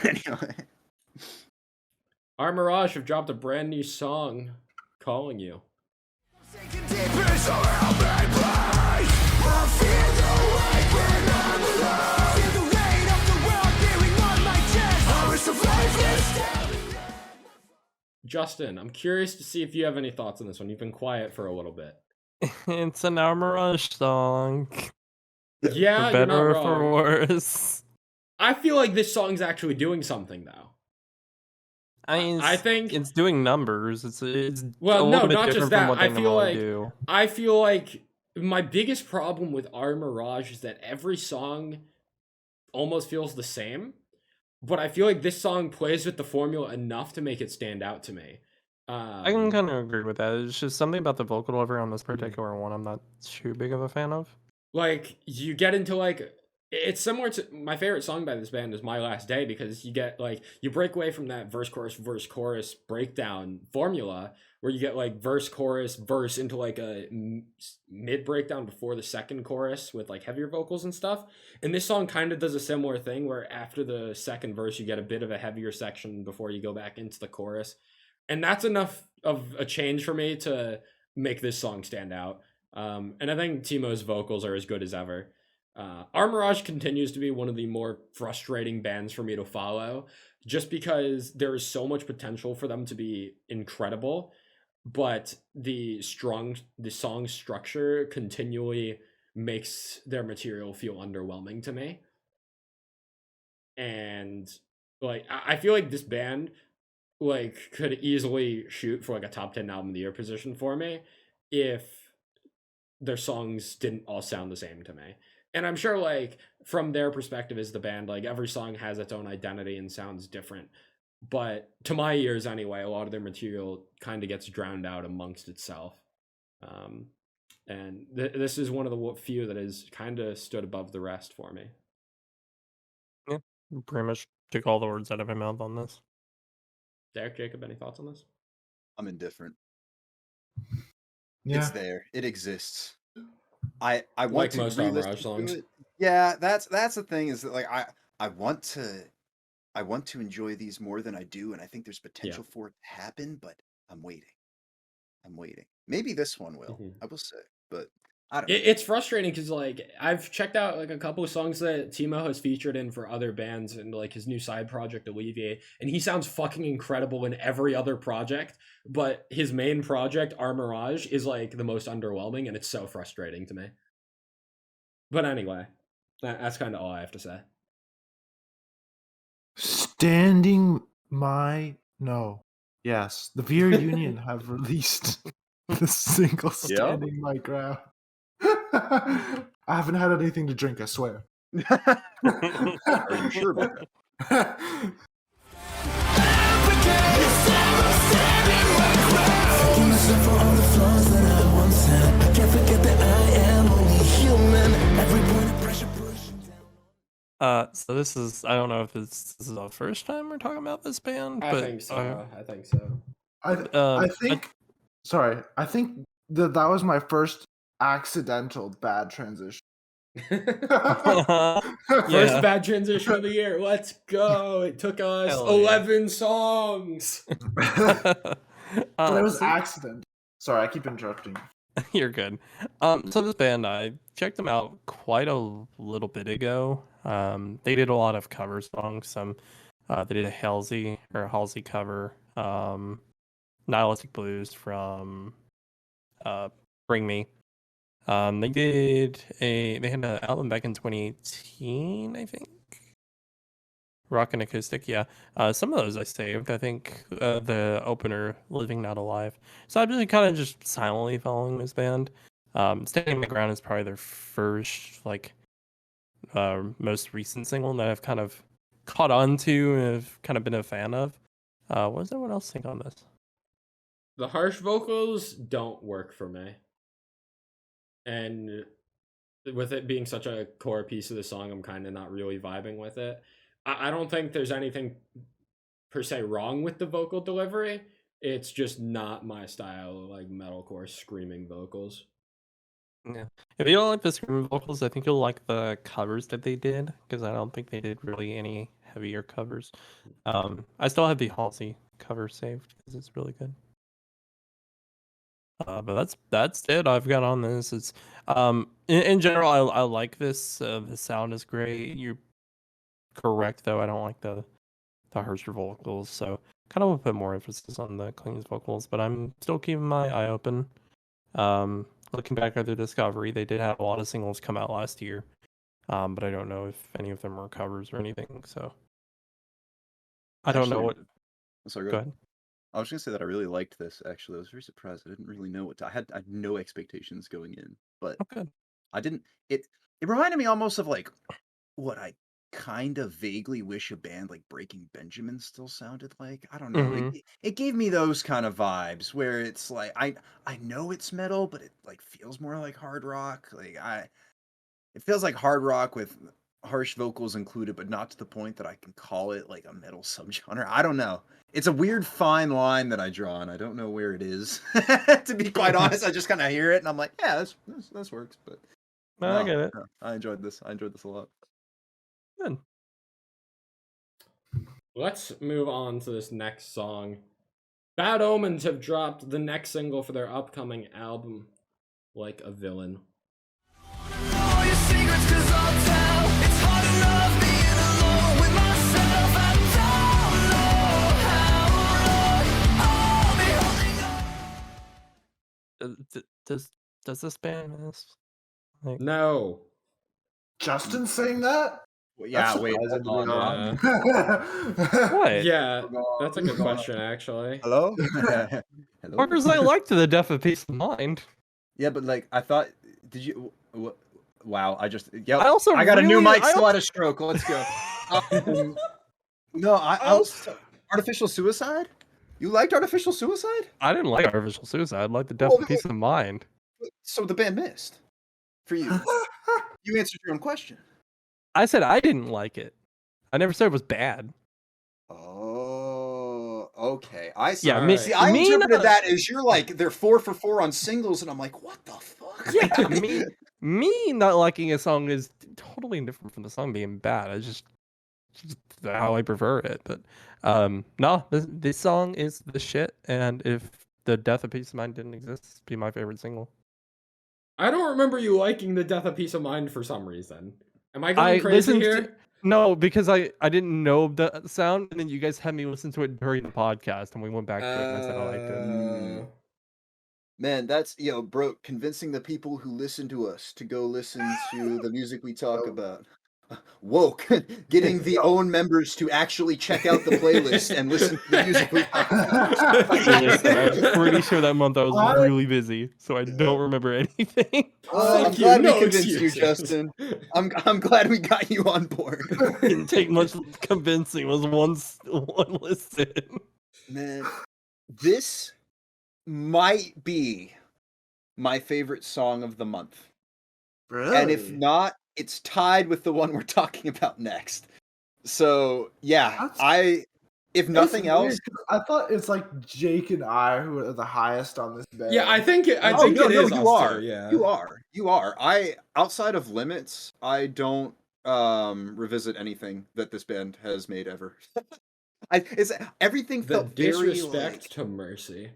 Anyway. Our Mirage have dropped a brand new song, Calling You. Justin, I'm curious to see if you have any thoughts on this one. You've been quiet for a little bit. It's an Our Mirage song. Yeah, For you're not better or wrong. for worse. I feel like this song's actually doing something though. I mean, I think it's doing numbers. It's well, a no, little bit not just different that. from what they I feel normally like do. I feel like my biggest problem with Our Mirage is that every song almost feels the same, but I feel like this song plays with the formula enough to make it stand out to me. I can kind of agree with that. It's just something about the vocal delivery on this particular one I'm not too big of a fan of. Like you get into like it's similar to my favorite song by this band is My Last Day, because you get like you break away from that verse chorus breakdown formula where you get like verse into like a mid breakdown before the second chorus with like heavier vocals and stuff. And this song kind of does a similar thing where after the second verse you get a bit of a heavier section before you go back into the chorus. And that's enough of a change for me to make this song stand out. And I think Timo's vocals are as good as ever. Armirage continues to be one of the more frustrating bands for me to follow, just because there is so much potential for them to be incredible, but the song structure continually makes their material feel underwhelming to me. And like I feel like this band like could easily shoot for like a top 10 album of the year position for me if their songs didn't all sound the same to me. And I'm sure like from their perspective as the band, like every song has its own identity and sounds different. But to my ears anyway, a lot of their material kind of gets drowned out amongst itself. And this is one of the few that has kind of stood above the rest for me. Yeah, pretty much took all the words out of my mouth on this. Derek, Jacob, any thoughts on this? I'm indifferent. Yeah. It's there. It exists. I want Like to most re-listen Armirage to songs. it. Yeah, that's the thing is that like I want to enjoy these more than I do, and I think there's potential for it to happen, but I'm waiting. Maybe this one will. I will say, but I don't know. It's frustrating because like I've checked out like a couple of songs that Timo has featured in for other bands and like his new side project Alleviate, and he sounds fucking incredible in every other project, but his main project Armirage is like the most underwhelming, and it's so frustrating to me. But anyway, that's kind of all I have to say. Yes, the VR Union have released the single Standing My Ground. I haven't had anything to drink, I swear. Are you sure about that? So this is, I don't know if this is the first time we're talking about this band, I but think so. I think so. I think that was my first accidental bad transition. First Yeah. bad transition of the year. Let's go. It took us Hell yeah. 11 songs. But it was accident. Sorry, I keep interrupting. You're good. So this band, I checked them out quite a little bit ago. They did a lot of cover songs. They did a Halsey cover. Nihilistic Blues from Bring Me. They had an album back in 2018, I think. Rock and Acoustic, yeah. Some of those I saved. I think the opener, Living Not Alive. So I've been kind of just silently following this band. Standing My Ground is probably their first, like, most recent single that I've kind of caught on to and have kind of been a fan of. What does everyone else think on this? The harsh vocals don't work for me. And with it being such a core piece of the song, I'm kind of not really vibing with it. I don't think there's anything per se wrong with the vocal delivery. It's just not my style of like metalcore screaming vocals. Yeah. If you don't like the screaming vocals, I think you'll like the covers that they did, because I don't think they did really any heavier covers. I still have the Halsey cover saved because it's really good. But that's it I've got on this. It's in general I like this. The sound is great. You're correct though. I don't like the harsher vocals, so kind of will put more emphasis on the clean vocals. But I'm still keeping my eye open. Looking back at their discovery, they did have a lot of singles come out last year, but I don't know if any of them were covers or anything. So I don't know what. Sorry, Go ahead. I was gonna say that I really liked this. Actually, I was very surprised. I didn't really know I had no expectations going in, but Okay. I didn't. It reminded me almost of like what I kind of vaguely wish a band like Breaking Benjamin still sounded like. I don't know. Mhm. It gave me those kind of vibes where it's like I know it's metal, but it like feels more like hard rock. It feels like hard rock with harsh vocals included, but not to the point that I can call it like a metal subgenre. I don't know. It's a weird fine line that I draw, and I don't know where it is. To be quite honest, I just kind of hear it, and I'm like, yeah, this works. But I get it. no, I enjoyed this. I enjoyed this a lot. Good. Let's move on to this next song. Bad Omens have dropped the next single for their upcoming album, Like a Villain. Know you're secrets 'cause I'll tell. It's hard enough being alone with myself. I don't know how long I'll be holding on. Does this band this? Like, No. Justin saying that? Well, That's yeah, wait, surprising to hold me, on. what? Yeah, Hold on, that's a good hold on. question, actually. Hello? Hello? Fuckers, I liked the Death of Peace of Mind. Yeah, but like, I thought, did you, wow, I just, yep. I also I got a new really- mic, I still al- had a stroke, let's go. No, I was, Artificial Suicide? You liked Artificial Suicide? I didn't like Artificial Suicide. I liked the Death of Peace of Mind. So the band missed. For you. You answered your own question. I said I didn't like it. I never said it was bad. Oh, okay. I see. Yeah, me- See, I me interpreted not- that as you're like, they're 4 for 4 on singles, and I'm like, what the fuck? Yeah, me not liking a song is totally different from the song being bad. It's just how I prefer it. But no, this song is the shit. And if the Death of Peace of Mind didn't exist, it'd be my favorite single. I don't remember you liking the Death of Peace of Mind for some reason. Am I going I crazy listened here? to- No, because I didn't know the sound, and then you guys had me listen to it during the podcast, and we went back to it, and I said I liked it. Man, that's, bro, convincing the people who listen to us to go listen to the music we talk about. Woke. Getting the own members to actually check out the playlist and listen to the music we talk Listen, I'm about. pretty sure that month I was I- really busy, so I don't remember anything. Well, I'm Thank you, glad no we convinced excuses. you, Justin. I'm glad we got you on board. Didn't take much convincing. It was one listen. Man, this might be my favorite song of the month. Really? And if not, it's tied with the one we're talking about next. So, yeah, That's- if nothing It's else, weird, 'cause I thought it's like Jake and I who are the highest on this band. Yeah, I think it no, is. you us are. too, yeah. You are. Outside of Limits, I don't revisit anything that this band has made ever. Everything The felt very disrespect like, to Mercy.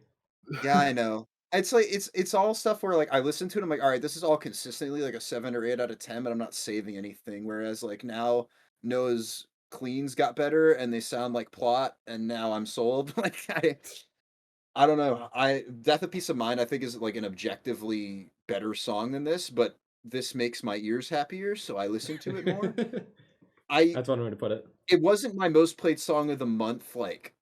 yeah, I know. It's like it's all stuff where like I listen to it, I'm like, all right, this is all consistently like a 7 or 8 out of 10, but I'm not saving anything. Whereas like now Noah's cleans got better and they sound like Plot, and now I'm sold. Like I don't know. Death of Peace of Mind I think is like an objectively better song than this, but this makes my ears happier, so I listen to it more. That's one way to put it. It wasn't my most played song of the month, like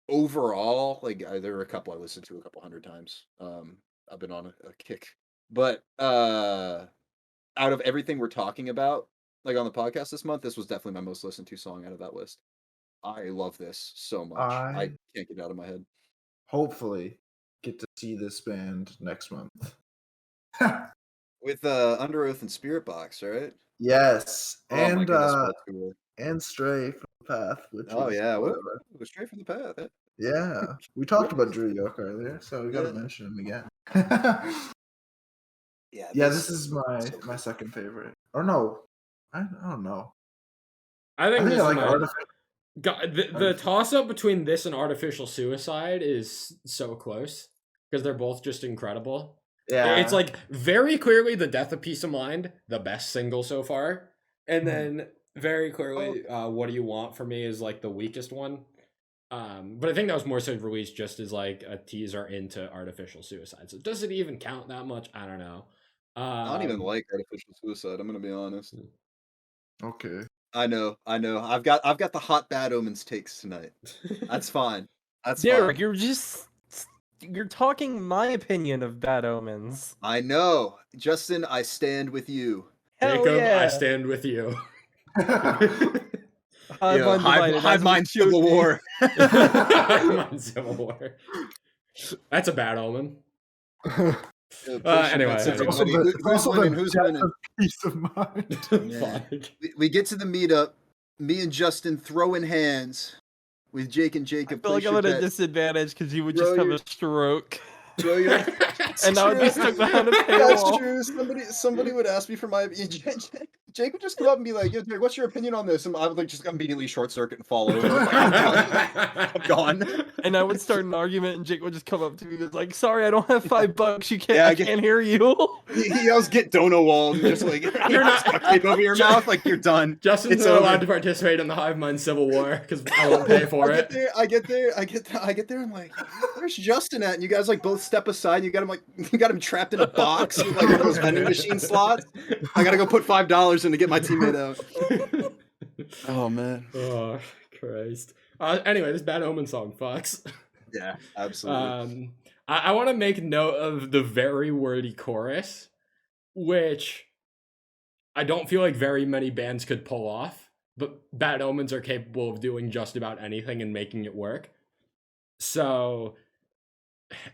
overall. Like there were a couple I listened to a couple hundred times. I've been on a kick, but out of everything we're talking about, like on the podcast this month, this was definitely my most listened to song out of that list. I love this so much. I can't get it out of my head. Hopefully get to see this band next month. With Underoath and Spirit Box, right? Yes, Oh my goodness, what a tour. and Stray from the Path. Which Oh was yeah, whatever. it was straight from the path. eh? Yeah, we talked about Drew Yoke earlier, so we got to Yeah. mention him again. Yeah, Yeah, this is my second favorite. Or no, I don't know. I I think think this I is like my... Artificial. God, the toss up between this and Artificial Suicide is so close because they're both just incredible. Yeah, It's like very clearly the Death of Peace of Mind, the best single so far, and then very clearly What Do You Want For Me is like the weakest one. But I think that was more so released just as like a teaser into Artificial Suicide. So does it even count that much? I don't know. I don't even like Artificial Suicide. I'm gonna be honest. okay. I know. I've got the hot bad omens takes tonight. That's fine. That's Derek, fine. you're talking my opinion of Bad Omens. I know, Justin. I stand with you. Hell Jacob, yeah. I stand with you. Hive mind Civil War. Mind Civil War. That's a bad omen. Anyway. Who's winning? Peace of mind. Yeah. Fuck. We get to the meetup. Me and Justin throwing hands with Jake and I Jacob. feel like place I'm your at a bet. disadvantage because you would Throw just have your- a stroke. Yo, you're And now it just took behind a That's paywall. true. Somebody would ask me for my Jake would just come up and be like, "Yo, Jake, what's your opinion on this?" And I would like just immediately short circuit and fall over. Like, I'm done. I'm gone. And I would start an argument, and Jake would just come up to me and was like, "Sorry, I don't have $5. You can't. Yeah, I can't hear you." He yells, "Get Dono wall!" and just like You're not- duct tape over your mouth, like you're done. Justin's It's not over. allowed to participate in the Hivemind Civil War because I won't pay for I it. get there. I'm like, "Where's Justin at?" And you guys like both step aside. You got him trapped in a box with like one of those vending machine slots. I gotta go put $5 in to get my teammate out. Oh man. Oh Christ. Anyway, this Bad Omen song fucks. Yeah, absolutely. I want to make note of the very wordy chorus, which I don't feel like very many bands could pull off, but Bad Omens are capable of doing just about anything and making it work. So,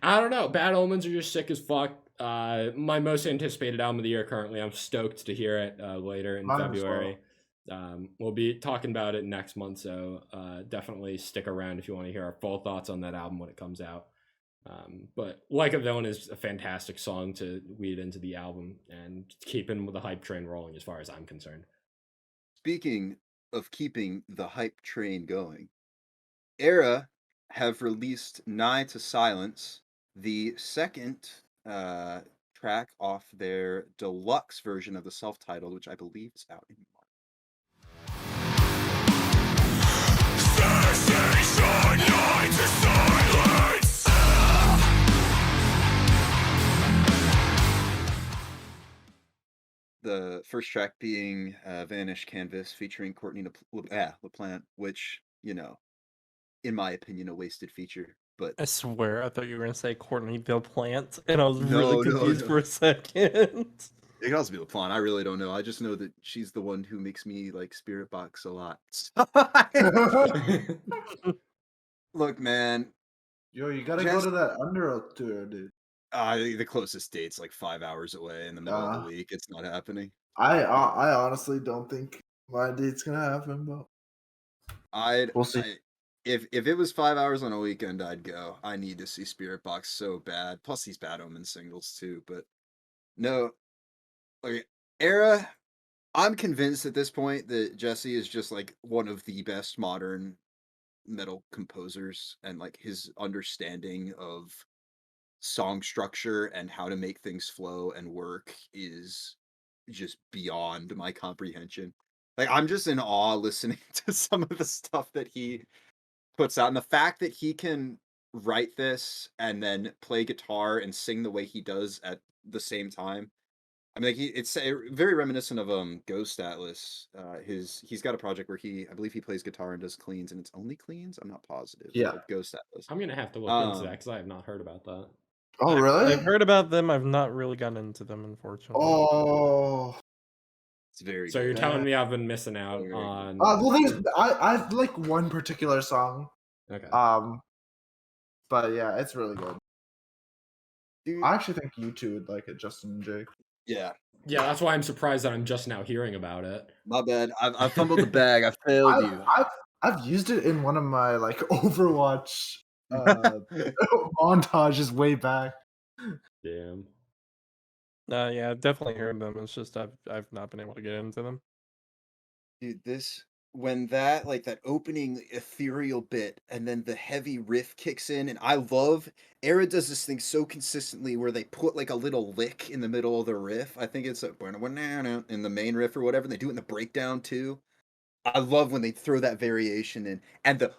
I don't know. Bad Omens are just sick as fuck. My most anticipated album of the year currently. I'm stoked to hear it later in Mine as February. We'll be talking about it next month, so definitely stick around if you want to hear our full thoughts on that album when it comes out. But Like a Villain is a fantastic song to weed into the album and keeping the hype train rolling as far as I'm concerned. Speaking of keeping the hype train going, ERRA have released Nigh to Silence, the second track off their deluxe version of the self-titled, which I believe is out in March. The first track being Vanish Canvas featuring Courtney LaPlante, which, you know, in my opinion, a wasted feature. But I swear, I thought you were gonna say Courtney LaPlante, and I was No, really no, confused no. for a second. it could also be LaPlante. I really don't know. I just know that she's the one who makes me like Spirit Box a lot. Look, man, Yo, you gotta Just- go to that Underoath tour, dude. the closest date's like 5 hours away in the middle of the week. It's not happening. I honestly don't think my date's gonna happen, but We'll see. If it was 5 hours on a weekend, I'd go. I need to see Spirit Box so bad. Plus these Bad Omen singles too. But no, like ERRA, I'm convinced at this point that Jesse is just like one of the best modern metal composers, and like his understanding of song structure and how to make things flow and work is just beyond my comprehension. Like I'm just in awe listening to some of the stuff that he puts out, and the fact that he can write this and then play guitar and sing the way he does at the same time. I mean, like it's very reminiscent of Ghost Atlas. He's got a project where I believe he plays guitar and does cleans, and it's only cleans. I'm not positive. Yeah. called Ghost Atlas. I'm gonna have to look into that because I have not heard about that. Oh really? I've heard about them. I've not really gotten into them, unfortunately. Oh. It's very So good. you're telling me I've been missing out Very good. on? Well, I've like one particular song. Okay. But yeah, it's really good. Dude, I actually think you two would like it, Justin and Jake. yeah, Yeah, that's why I'm surprised that I'm just now hearing about it. my bad. I fumbled the bag. I failed you. I've used it in one of my like Overwatch montages way back. Damn. Yeah, I've definitely heard them. It's just I've not been able to get into them. Dude, when that opening ethereal bit and then the heavy riff kicks in, and I love ERRA does this thing so consistently where they put like a little lick in the middle of the riff. I think it's in the main riff or whatever, and they do it in the breakdown too. I love when they throw that variation in, and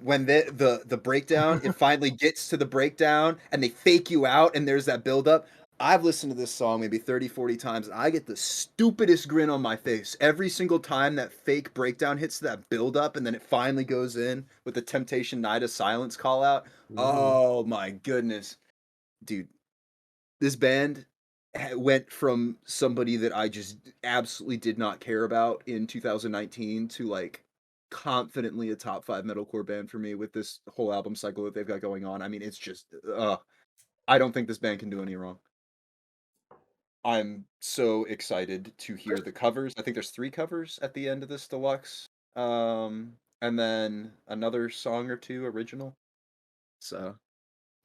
when the breakdown, it finally gets to the breakdown and they fake you out and there's that build up. I've listened to this song maybe 30, 40 times, and I get the stupidest grin on my face every single time that fake breakdown hits that build up, and then it finally goes in with the Temptation Night of Silence call out. Oh my goodness. Dude, this band went from somebody that I just absolutely did not care about in 2019 to like confidently a top 5 metalcore band for me with this whole album cycle that they've got going on. I mean, it's just I don't think this band can do any wrong. I'm so excited to hear the covers. I think there's 3 covers at the end of this deluxe. And then another song or 2 original. So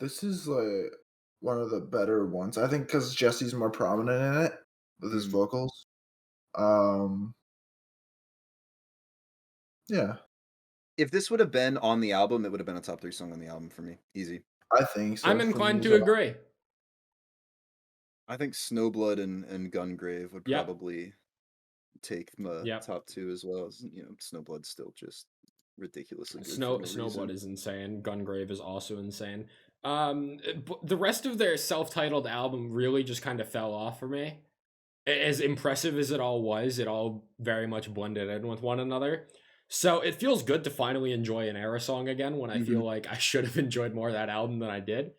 This is like one of the better ones, I think, because Jesse's more prominent in it with his vocals. Yeah, If this would have been on the album, it would have been a top 3 song on the album for me. Easy. I think so. I'm for me inclined as to well. agree. I think Snowblood and Gungrave would Yep. probably take the Yep. top 2 as well. Snowblood's still just ridiculously good. Snowblood is insane. Gungrave is also insane. The rest of their self-titled album really just kind of fell off for me. As impressive as it all was, it all very much blended in with one another. So it feels good to finally enjoy an ERRA song again when I feel like I should have enjoyed more of that album than I did.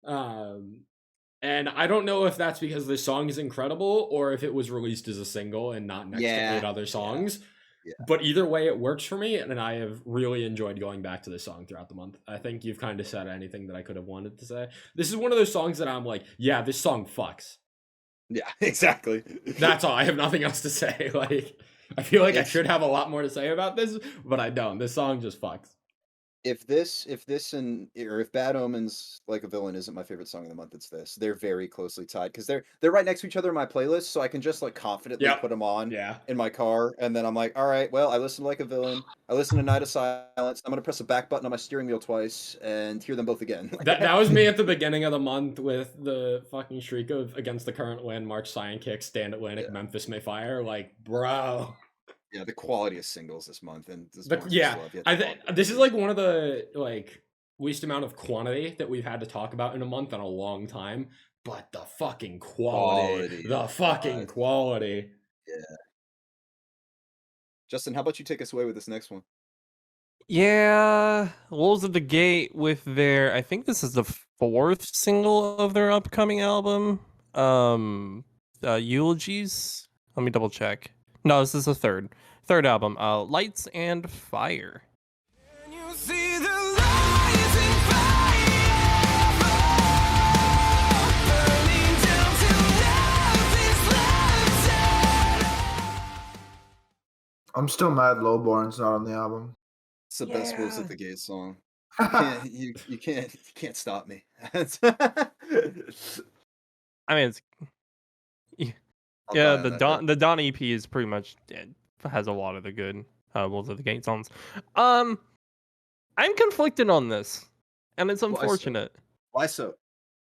And I don't know if that's because this song is incredible or if it was released as a single and not next to 8 other songs. Yeah. But either way, it works for me, and I have really enjoyed going back to this song throughout the month. I think you've kind of said anything that I could have wanted to say. This is one of those songs that I'm like, yeah, this song fucks. Yeah, exactly. That's all. I have nothing else to say. Like, I feel like I should have a lot more to say about this, but I don't. This song just fucks. If Bad Omens Like a Villain isn't my favorite song of the month, it's this. They're very closely tied because they're right next to each other in my playlist, so I can just like confidently put them on in my car, and then I'm like, all right, well, I listened to Like a Villain, I listened to Night of Silence, I'm gonna press the back button on my steering wheel twice and hear them both again. That was me at the beginning of the month with the fucking shriek of Against the Current Wind, March Cyan Kick, Stand Atlantic, Memphis May Fire. Like, bro. Yeah, the quality of singles this month, and this this is like one of the like least amount of quantity that we've had to talk about in a month in a long time. But the fucking quality. Yeah. Justin, how about you take us away with this next one? Yeah, Wolves at the Gate with their, I think this is the 4th single of their upcoming album. Eulogies. Let me double check. No, this is the third album. Lights and Fire. Can you see the rising fire burning down to nothing's left? I'm still mad Lowborn's not on the album. It's the best Wolves at the Gate song. You can't stop me. I mean, it's the Dawn EP is pretty much has a lot of the good Wolves at the Gate songs. I'm conflicted on this, and it's unfortunate. Why so?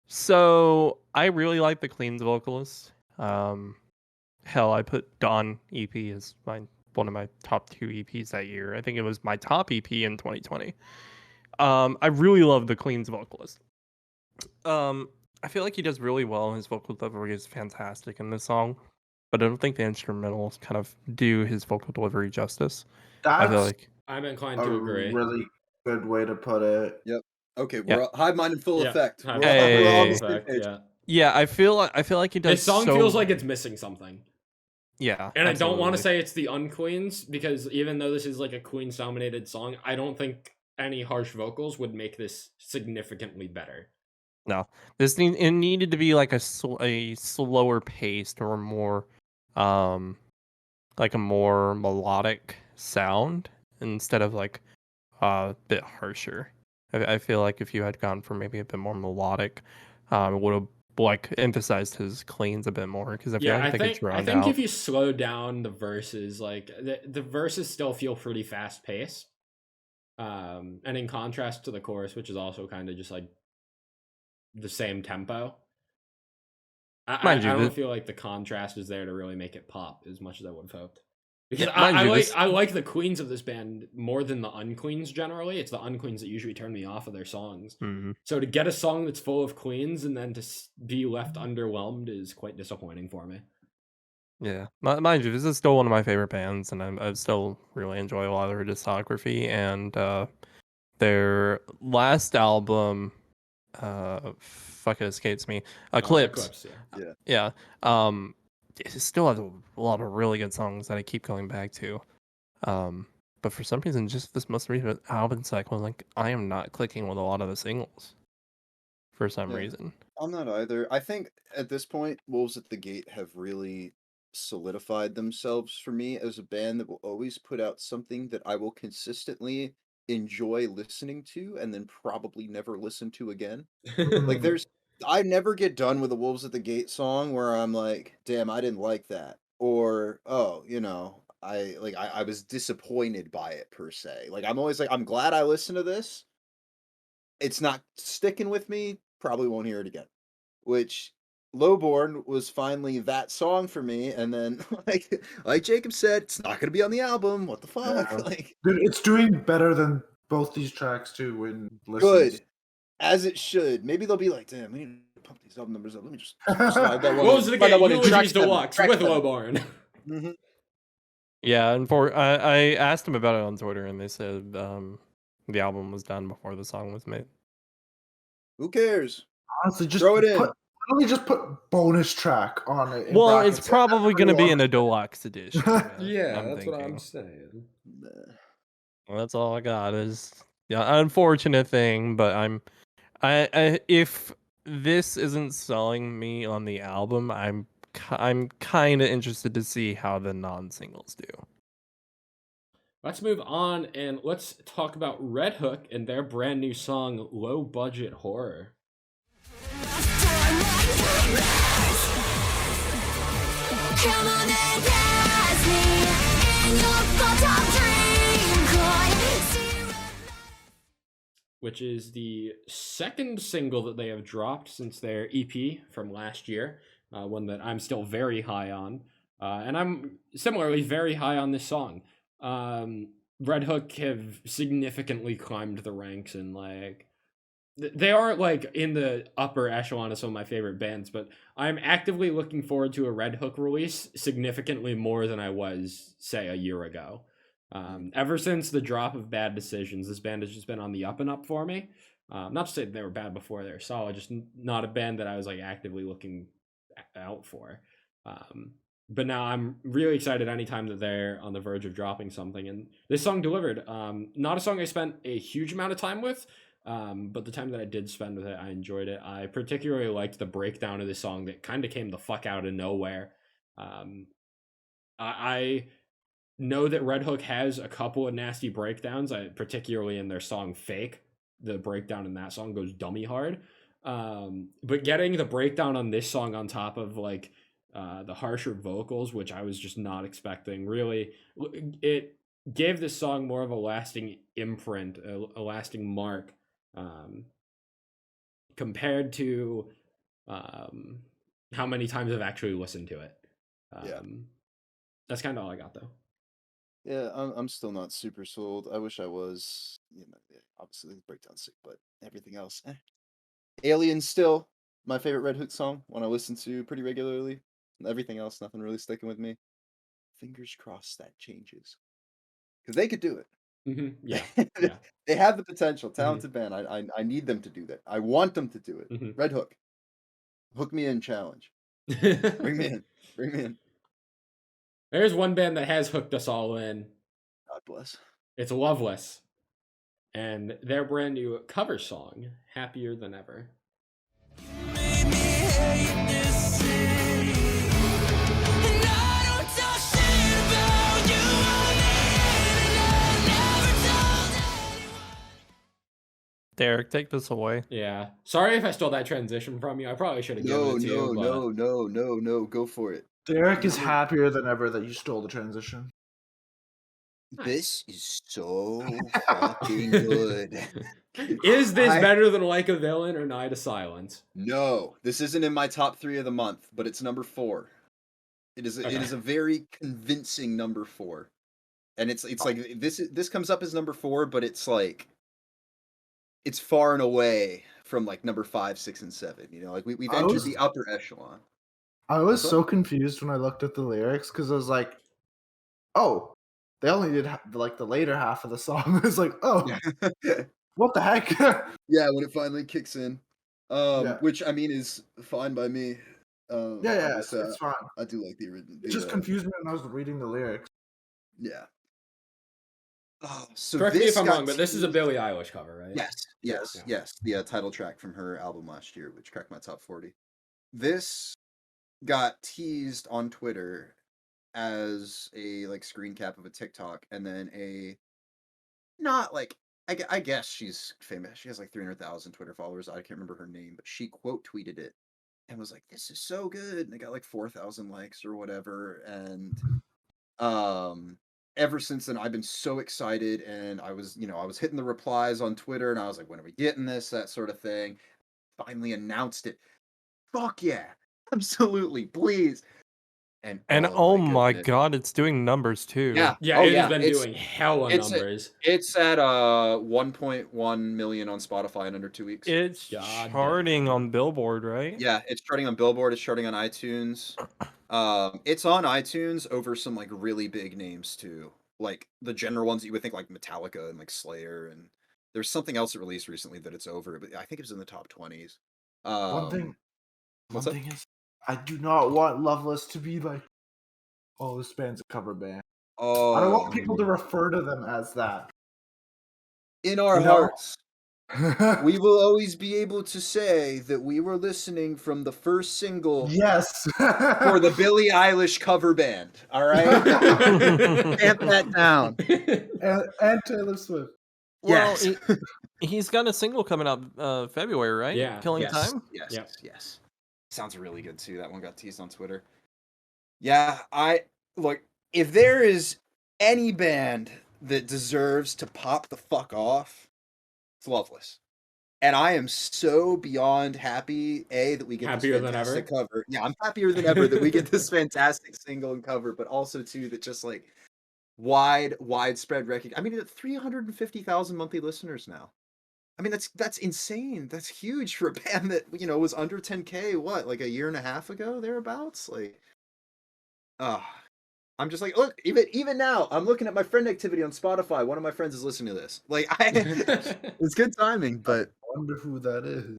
So I really like the Clean's vocalist. Hell, I put Dawn EP as one of my top 2 EPs that year. I think it was my top EP in 2020. I really love the Clean's vocalist. I feel like he does really well. His vocal delivery is fantastic in this song, but I don't think the instrumentals kind of do his vocal delivery justice. I feel like I'm inclined to agree. Really good way to put it. Yep. Okay, we're Hivemind in full effect. I feel like he does. This song feels like it's missing something. Yeah, and I don't want to say it's the Unqueens, because even though this is like a Queens dominated song, I don't think any harsh vocals would make this significantly better. No, it needed to be like a slower paced or more, like a more melodic sound instead of like a bit harsher. I feel like if you had gone for maybe a bit more melodic, it would have like emphasized his cleans a bit more, because I think if you slow down the verses, like the verses still feel pretty fast paced, and in contrast to the chorus, which is also kind of just like the same tempo. I don't feel like the contrast is there to really make it pop as much as I would have hoped. Because I like the Queens of this band more than the Unqueens generally. It's the Unqueens that usually turn me off of their songs. Mm-hmm. So to get a song that's full of Queens and then to be left underwhelmed is quite disappointing for me. Yeah, mind you, this is still one of my favorite bands, and I still really enjoy a lot of their discography. And their last album, fuck, it escapes me. Eclipse. Yeah. It still has a lot of really good songs that I keep going back to. But for some reason, just this most recent album cycle, like I am not clicking with a lot of the singles for some reason. I'm not either. I think at this point, Wolves at the Gate have really solidified themselves for me as a band that will always put out something that I will consistently enjoy listening to and then probably never listen to again. Mm. Like I never get done with the Wolves at the Gate song where I'm like, damn, I didn't like that. Or, oh, I was disappointed by it per se. Like I'm always like, I'm glad I listened to this. It's not sticking with me, probably won't hear it again. Which Lowborn was finally that song for me, and then like Jacob said, it's not gonna be on the album. What the fuck? Yeah. Like Dude, it's doing better than both these tracks too when listens. good. As it should. Maybe they'll be like, damn, we need to pump these album numbers up. Let me just slide that one. Wolves of the slide that Gate, one in. Track Eulogies 7, Deluxe track with 7. Lowborn. Mhm. Yeah, and I asked them about it on Twitter, and they said the album was done before the song was made. Who cares? Honestly, just Throw it in. Why don't we just put bonus track on it? in Well, it's brackets? probably going to be in Everyone- a deluxe edition. Yeah, I'm that's what I'm thinking. saying. Well, that's all I got. Is unfortunate thing, but I if this isn't selling me on the album, I'm kind of interested to see how the non-singles do. Let's move on and let's talk about Red Hook and their brand new song, Low Budget Horror. Come on and dance me in your photo dream coin. Which is the second single that they have dropped since their EP from last year, one that I'm still very high on. And I'm similarly very high on this song. Red Hook have significantly climbed the ranks and like they are like in the upper echelon of some of my favorite bands, but I'm actively looking forward to a Red Hook release significantly more than I was, say, a year ago. Ever since the drop of Bad Decisions, this band has just been on the up and up for me. Not to say they were bad before, they were solid, just not a band that I was like actively looking out for. But now I'm really excited anytime that they're on the verge of dropping something, and this song delivered. Not a song I spent a huge amount of time with, but the time that I did spend with it, I enjoyed it. I particularly liked the breakdown of this song that kind of came the fuck out of nowhere. I know that Red Hook has a couple of nasty breakdowns, particularly in their song Fake. The breakdown in that song goes dummy hard. But getting the breakdown on this song on top of like the harsher vocals, which I was just not expecting, really, it gave this song more of a lasting imprint, a lasting mark, compared to how many times I've actually listened to it. Yeah. That's kind of all I got, though. Yeah, I'm still not super sold. I wish I was. Obviously the breakdown's sick, but everything else, Alien's still my favorite Red Hook song, one I listen to pretty regularly. Everything else, nothing really sticking with me. Fingers crossed that changes, because they could do it. Mm-hmm. Yeah, They have the potential. Talented band. I need them to do that. I want them to do it. Mm-hmm. Red Hook, hook me in challenge. Bring me in. Bring me in. There's one band that has hooked us all in. God bless. It's Loveless, and their brand new cover song, "Happier Than Ever." Derek, take this away. Yeah, sorry if I stole that transition from you. I probably should have given it to you. No. Go for it. Derek is happier than ever that you stole the transition. This is so fucking good. Is this better than Like a Villain or Night of Silence? No, this isn't in my top 3 of the month, but it's number 4. It is a very convincing number 4, and it's like this comes up as number 4, but it's like it's far and away from like number 5, 6, and 7. You know, like we've entered the upper echelon. I was so confused when I looked at the lyrics because I was like, oh, they only did like the later half of the song. It's like, oh, what the heck? Yeah, when it finally kicks in, Yeah. which I mean is fine by me. Yeah, it's fine. I do like the original. It just confused me when I was reading the lyrics. Yeah. Oh, so Correct me this if I'm got wrong, but this is a Billie Eilish cover, right? Yes. Yeah. The title track from her album last year, which cracked my top 40. This got teased on Twitter as a like screen cap of a TikTok, and then a not like I guess she's famous. She has like 300,000 Twitter followers. I can't remember her name, but she quote tweeted it and was like, "This is so good," and it got like 4,000 likes or whatever. And ever since then, I've been so excited, and I was hitting the replies on Twitter, and I was like, "When are we getting this?" That sort of thing. Finally announced it. Fuck yeah, absolutely, please. And oh my goodness. god, it's doing numbers too. Yeah, Yeah, oh it yeah, has been doing hella it's numbers. it's at 1.1 million on Spotify in under 2 weeks. It's God charting damn. on Billboard, right? Yeah, it's charting on Billboard. It's charting on iTunes. It's on iTunes over some like really big names too, like the general ones that you would think like Metallica and like Slayer, and there's something else that released recently that it's over, but I think it's in the top 20s. One thing what's up? is, I do not want Loveless to be like, oh, this band's a cover band. Oh, I don't want people to refer to them as that. in our You know? hearts, we will always be able to say that we were listening from the first single Yes. for the Billie Eilish cover band. All right, stamp that down. and Taylor Swift. Well, Yes. he's got a single coming out February, right? Yeah. Killing Yes, Time. yes, Yep. yes. Sounds really good too. That one got teased on Twitter. Yeah, I look. If there is any band that deserves to pop the fuck off, it's Loveless. And I am so beyond happy, that we get Happier this than fantastic ever? cover. Yeah, I'm happier than ever that we get this fantastic single and cover, but also too that just like widespread recognition. I mean, 350,000 monthly listeners now. I mean, that's insane. That's huge for a band that was under 10K. What, like a year and a half ago, thereabouts? Like, I'm just like, look, even now, I'm looking at my friend activity on Spotify. One of my friends is listening to this. Like, it's good timing, but I wonder who that is.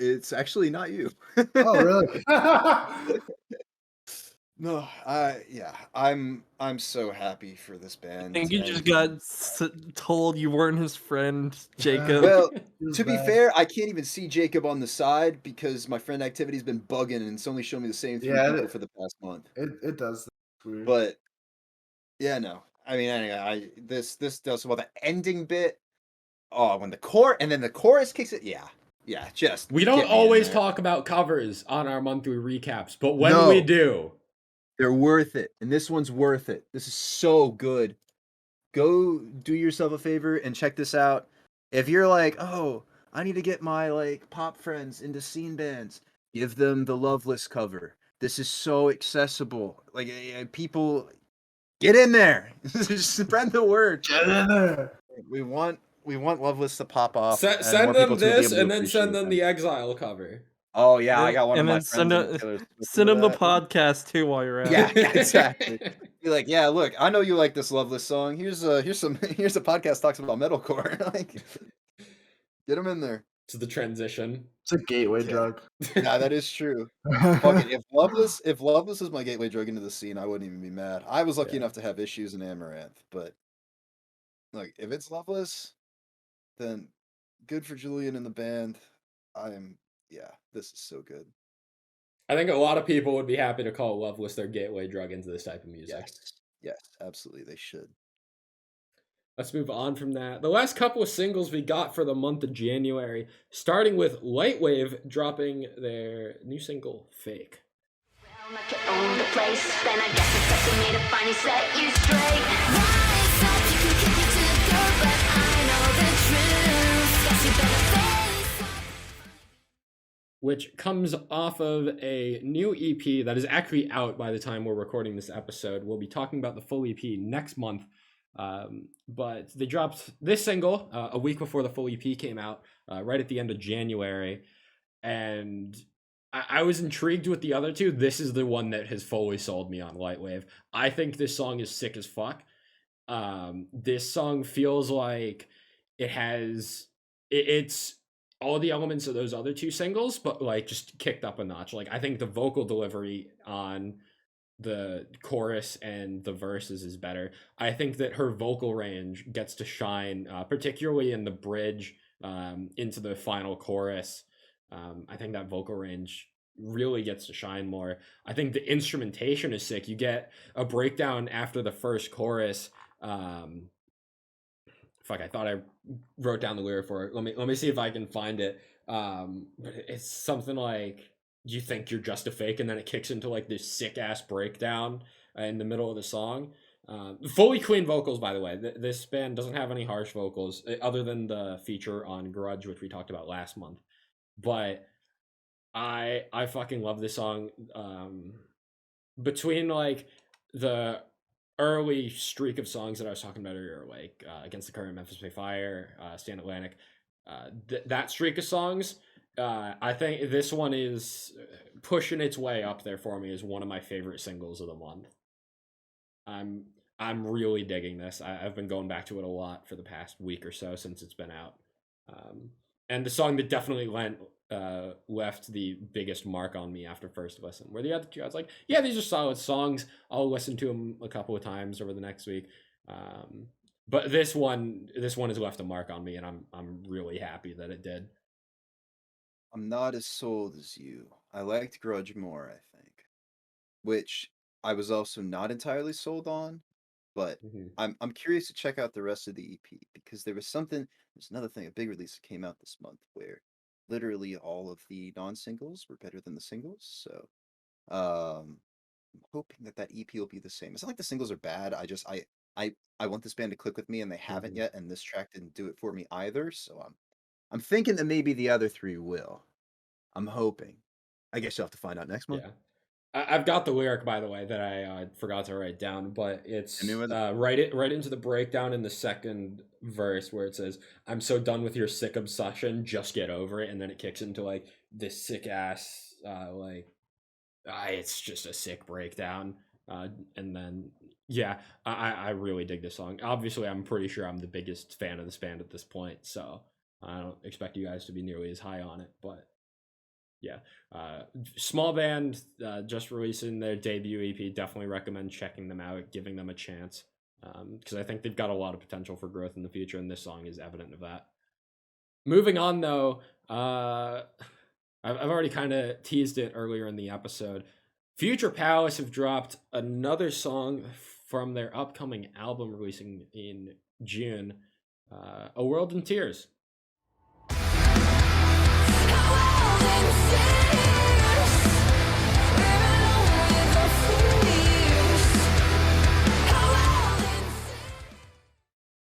it's actually not you. Oh, really? No, I'm so happy for this I band. think you and- just got told you weren't his friend, Jacob. Well, Feels to be bad. fair, I can't even see Jacob on the side because my friend activity's been bugging and it's only shown me the same three Yeah, people for the past month. It does. That's weird. But yeah, no. I mean, anyway, this does well. The ending bit, when the chorus kicks it, yeah, just We don't get me in always there. talk about covers on our monthly recaps, but when No. we do, They're worth it, and this one's worth it. This is so good. Go do yourself a favor and check this out. If you're like, oh, I need to get my like pop friends into scene bands, give them the Loveless cover. This is so accessible. Like people, get in there. Spread the word. Get in there. We want Loveless to pop off. and send more people them to be this able to and then send appreciate them them. the Exile cover. Oh yeah, I got one And of my then friends. send in a- Taylor Swift Send for him the that. podcast too while you're at Yeah, it. yeah, exactly. Be like, yeah, look, I know you like this Loveless song. Here's a podcast talks about metalcore. Like, get them in there. To the transition. It's a gateway Yeah. drug. Yeah, that is true. Fuck it. If Loveless is my gateway drug into the scene, I wouldn't even be mad. I was lucky Yeah. enough to have issues in Amaranth, but like, if it's Loveless, then good for Julian and the band. This is so good. I think a lot of people would be happy to call Loveless their gateway drug into this type of music. Yes, absolutely, they should. Let's move on from that. The last couple of singles we got for the month of January, starting with Lightwave dropping their new single, Fake. Well, like you own the place, then I guess it's up to me to finally set you straight. Rise up, you can kick it to the curb, but I know the truth. Guess you better face up. Which comes off of a new EP that is actually out by the time we're recording this episode. We'll be talking about the full EP next month. But they dropped this single a week before the full EP came out, right at the end of January. And I was intrigued with the other two. This is the one that has fully sold me on Lightwave. I think this song is sick as fuck. This song feels like it's all the elements of those other two singles, but like just kicked up a notch. Like I think the vocal delivery on the chorus and the verses is better. I think that her vocal range gets to shine, particularly in the bridge into the final chorus. I think that vocal range really gets to shine more. I think the instrumentation is sick. You get a breakdown after the first chorus fuck, I thought I wrote down the lyric for it. Let me see if I can find it. But it's something like, you think you're just a fake, and then it kicks into like this sick ass breakdown in the middle of the song. Fully clean vocals, by the way. This band doesn't have any harsh vocals other than the feature on Grudge, which we talked about last month. But I fucking love this song. Between like the early streak of songs that I was talking about earlier, like Against the Current, Memphis May Fire, Stand Atlantic, that streak of songs, I think this one is pushing its way up there for me as one of my favorite singles of the month. I'm really digging this. I've been going back to it a lot for the past week or so since it's been out. And the song that definitely left the biggest mark on me after first listen. Where the other two, I was like, yeah, these are solid songs. I'll listen to them a couple of times over the next week. But this one has left a mark on me, and I'm really happy that it did. I'm not as sold as you. I liked Grudge more, I think, which I was also not entirely sold on. But I'm curious to check out the rest of the EP, because there's another thing, a big release that came out this month where literally all of the non-singles were better than the singles. So I'm hoping that EP will be the same. It's not like the singles are bad. I want this band to click with me, and they haven't yet, and this track didn't do it for me either. So I'm thinking that maybe the other three will. I'm hoping. I guess you'll have to find out next month. Yeah. I've got the lyric, by the way, that I forgot to write down, but it's right into the breakdown in the second verse where it says, "I'm so done with your sick obsession, just get over it," and then it kicks into like this sick ass it's just a sick breakdown, and then yeah, I really dig this song. Obviously, I'm pretty sure I'm the biggest fan of this band at this point, so I don't expect you guys to be nearly as high on it, but. Yeah, small band, just releasing their debut EP. Definitely recommend checking them out, giving them a chance, because I think they've got a lot of potential for growth in the future, and this song is evident of that. Moving on, though, I've already kind of teased it earlier in the episode. Future Palace have dropped another song from their upcoming album releasing in June, A World in Tears.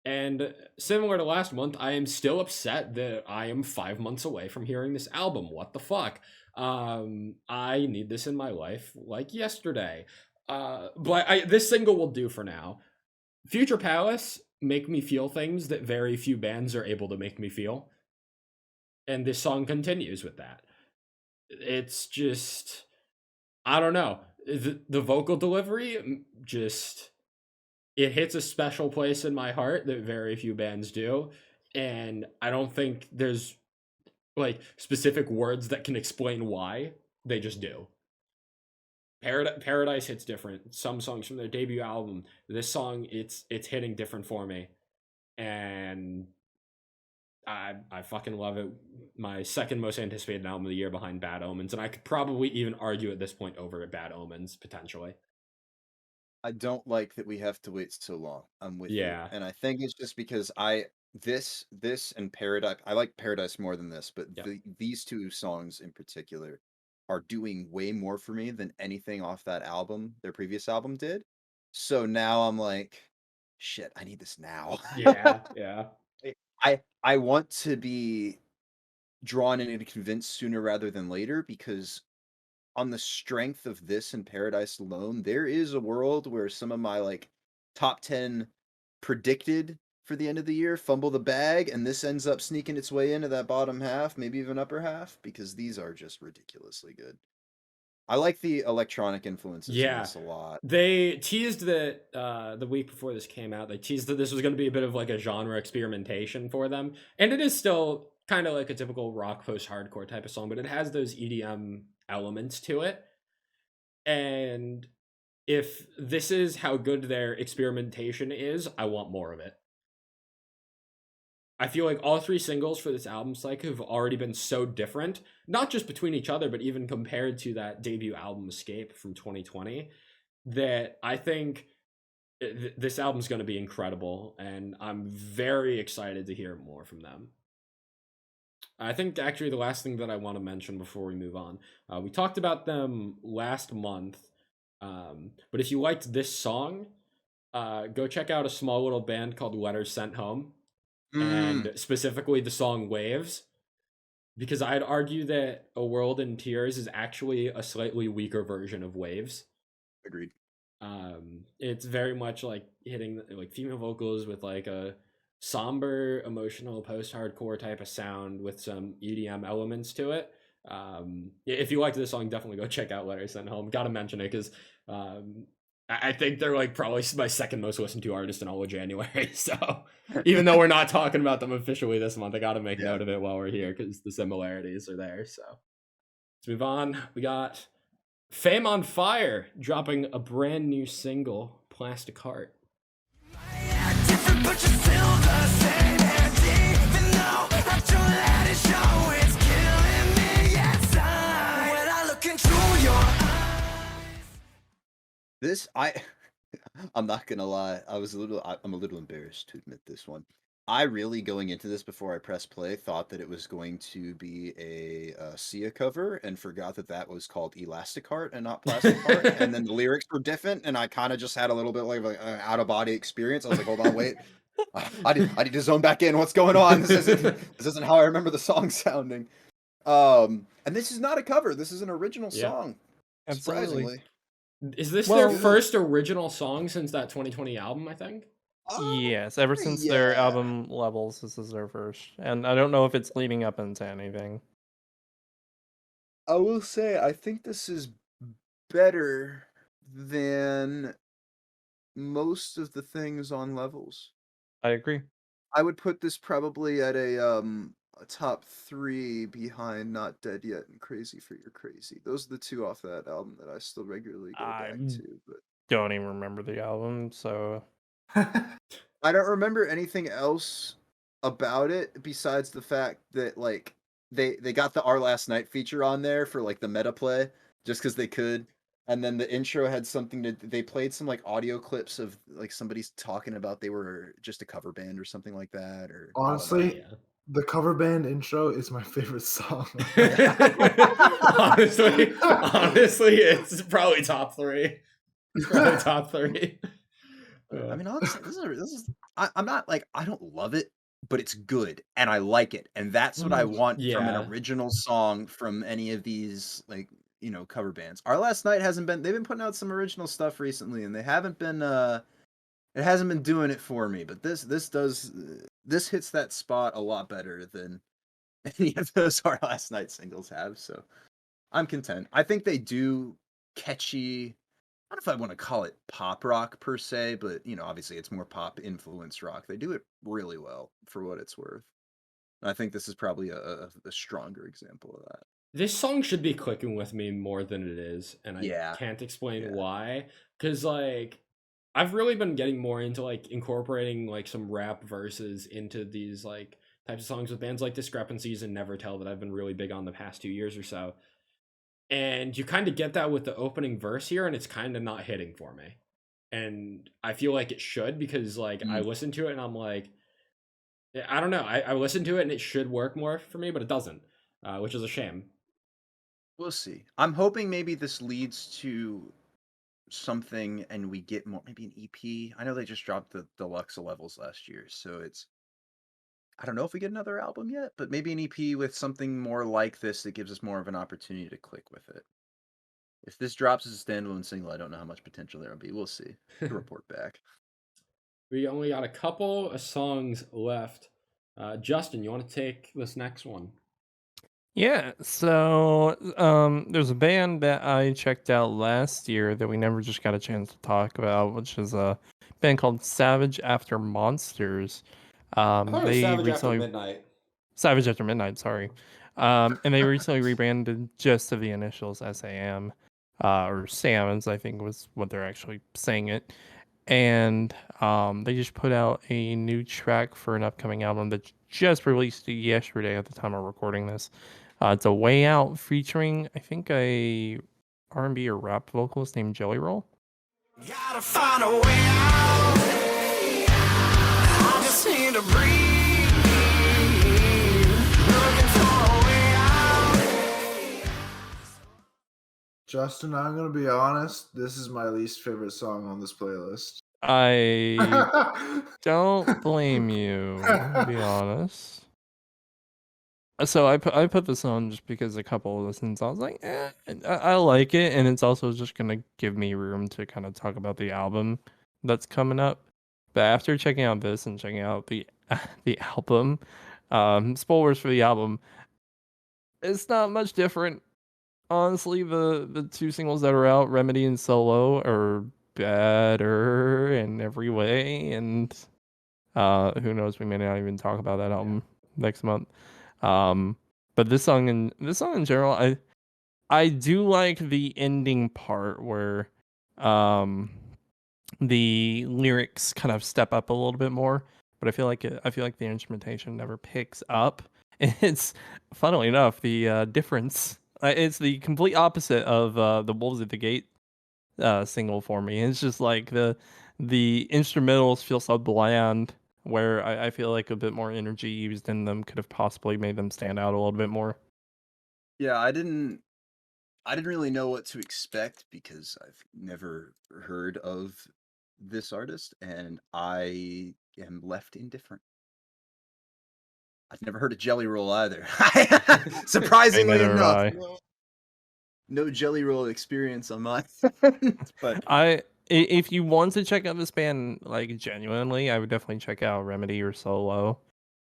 And similar to last month, I am still upset that I am 5 months away from hearing this album. What the fuck? I need this in my life like yesterday. But this single will do for now. Future Palace make me feel things that very few bands are able to make me feel. And this song continues with that. It's just, I don't know. The vocal delivery just, it hits a special place in my heart that very few bands do. And I don't think there's like specific words that can explain why. They just do. Paradise hits different. Some songs from their debut album, this song, it's hitting different for me. And I fucking love it. My second most anticipated album of the year behind Bad Omens, and I could probably even argue at this point over Bad Omens, potentially. I don't like that we have to wait so long. I'm with you. And I think it's just because this and Paradise, I like Paradise more than this, but these two songs in particular are doing way more for me than anything off that album, their previous album did. So now I'm like, shit, I need this now. Yeah. I want to be drawn in and convinced sooner rather than later, because on the strength of this and Paradise alone, there is a world where some of my like top 10 predicted for the end of the year fumble the bag, and this ends up sneaking its way into that bottom half, maybe even upper half, because these are just ridiculously good. I like the electronic influences in this a lot. They teased that the week before this came out, they teased that this was going to be a bit of like a genre experimentation for them. And it is still kind of like a typical rock post-hardcore type of song, but it has those EDM elements to it. And if this is how good their experimentation is, I want more of it. I feel like all three singles for this album cycle have already been so different, not just between each other, but even compared to that debut album Escape from 2020, that I think this album's going to be incredible, and I'm very excited to hear more from them. I think actually the last thing that I want to mention before we move on, we talked about them last month, but if you liked this song, go check out a small little band called Letters Sent Home, and specifically the song Waves, because I'd argue that A World in Tears is actually a slightly weaker version of Waves. Agreed. It's very much like hitting like female vocals with like a somber, emotional, post-hardcore type of sound with some EDM elements to it. If you liked this song, definitely go check out Letters Sent Home. Gotta mention it because I think they're like probably my second most listened to artist in all of January. So even though we're not talking about them officially this month, I gotta make note of it while we're here because the similarities are there. So let's move on. We got Fame on Fire dropping a brand new single, Plastic Heart. Different, but you're still the same. And even though I don't let it show, it's killing me inside. When I look into your eyes. I'm not gonna lie. I'm a little embarrassed to admit this one. I really, going into this before I pressed play, thought that it was going to be a Sia cover and forgot that was called Elastic Heart and not Plastic Heart. And then the lyrics were different, and I kind of just had a little bit like an out of body experience. I was like, hold on, wait. I need to zone back in. What's going on? This isn't how I remember the song sounding. And this is not a cover. This is an original song. Absolutely. Surprisingly. Is this their first original song since that 2020 album, I think? Yes, ever since their album Levels, this is their first. And I don't know if it's leading up into anything. I will say, I think this is better than most of the things on Levels. I agree. I would put this probably at a top 3 behind Not Dead Yet and Crazy for Your Crazy. Those are the two off that album that I still regularly go back to. But don't even remember the album, so I don't remember anything else about it besides the fact that like they got the Our Last Night feature on there for like the meta play just because they could. And then the intro had they played some like audio clips of like somebody's talking about they were just a cover band or something like that. Or honestly, the cover band intro is my favorite song. honestly, it's probably top 3. It's probably top 3. I mean, honestly, this is. I'm not like I don't love it, but it's good and I like it, and that's what I want from an original song from any of these like cover bands. Our Last Night hasn't been. They've been putting out some original stuff recently, and they haven't been. It hasn't been doing it for me, but this hits that spot a lot better than any of those Our Last Night singles have. So I'm content. I think they do catchy. I don't know if I want to call it pop rock per se, but obviously it's more pop influenced rock. They do it really well for what it's worth. And I think this is probably a stronger example of that. This song should be clicking with me more than it is, and I can't explain why. Because like I've really been getting more into like incorporating like some rap verses into these like types of songs with bands like Discrepancies and Never Tell that I've been really big on the past 2 years or so. And you kind of get that with the opening verse here, and it's kind of not hitting for me. And I feel like it should, because like I listen to it and I'm like, I don't know. I listen to it and it should work more for me, but it doesn't, which is a shame. We'll see. I'm hoping maybe this leads to something and we get more, maybe an EP. I know they just dropped the deluxe Levels last year, so I don't know if we get another album yet, but maybe an EP with something more like this that gives us more of an opportunity to click with it. If this drops as a standalone single, I don't know how much potential there will be. We'll see. We'll report back. We only got a couple of songs left. Justin, you want to take this next one? Yeah, so there's a band that I checked out last year that we never just got a chance to talk about, which is a band called Savage After Monsters. They Savage recently After Midnight. Savage After Midnight, sorry. And they recently rebranded just to the initials SAM, or Sam's, I think was what they're actually saying it. And they just put out a new track for an upcoming album that just released yesterday at the time of recording this. It's a Way Out featuring, I think, a R&B or rap vocalist named Jelly Roll. Gotta find a way out. I just need to breathe. Looking for a way out. Justin, I'm gonna be honest. This is my least favorite song on this playlist. I don't blame you, to be honest. So I put this on just because a couple of listens, I was like, I like it, and it's also just gonna give me room to kind of talk about the album that's coming up. But after checking out this and checking out the the album, spoilers for the album, it's not much different. Honestly, the two singles that are out, Remedy and Solo, are better in every way, and who knows, we may not even talk about that album next month. But this song in general, I do like the ending part where the lyrics kind of step up a little bit more, but I feel like the instrumentation never picks up. It's funnily enough the difference. It's the complete opposite of the Wolves at the Gate single for me. It's just like the instrumentals feel so bland, where I feel like a bit more energy used in them could have possibly made them stand out a little bit more. Yeah, I didn't really know what to expect because I've never heard of this artist, and I am left indifferent. I've never heard of Jelly Roll either. Surprisingly neither have enough, I. no Jelly Roll experience on my but If you want to check out this band like genuinely, I would definitely check out Remedy or Solo.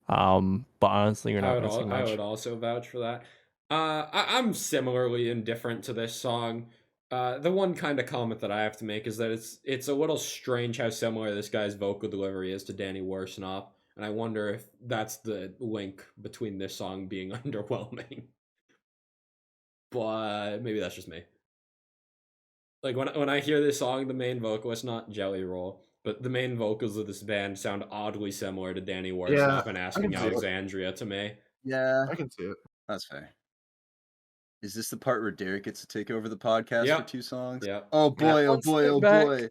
But honestly, you're not missing I much. would also vouch for that. I'm similarly indifferent to this song. The one kind of comment that I have to make is that it's a little strange how similar this guy's vocal delivery is to Danny Worsnop, and I wonder if that's the link between this song being underwhelming. But maybe that's just me. Like when I hear this song, the main vocalist, not Jelly Roll, but the main vocals of this band sound oddly similar to Danny Worsnop and Asking see it. Alexandria to me. yeah, I can see it. that's fair. Is this the part where Derek gets to take over the podcast Yep. for 2 songs? Yep. Oh boy, oh Let's boy, sit oh back. boy.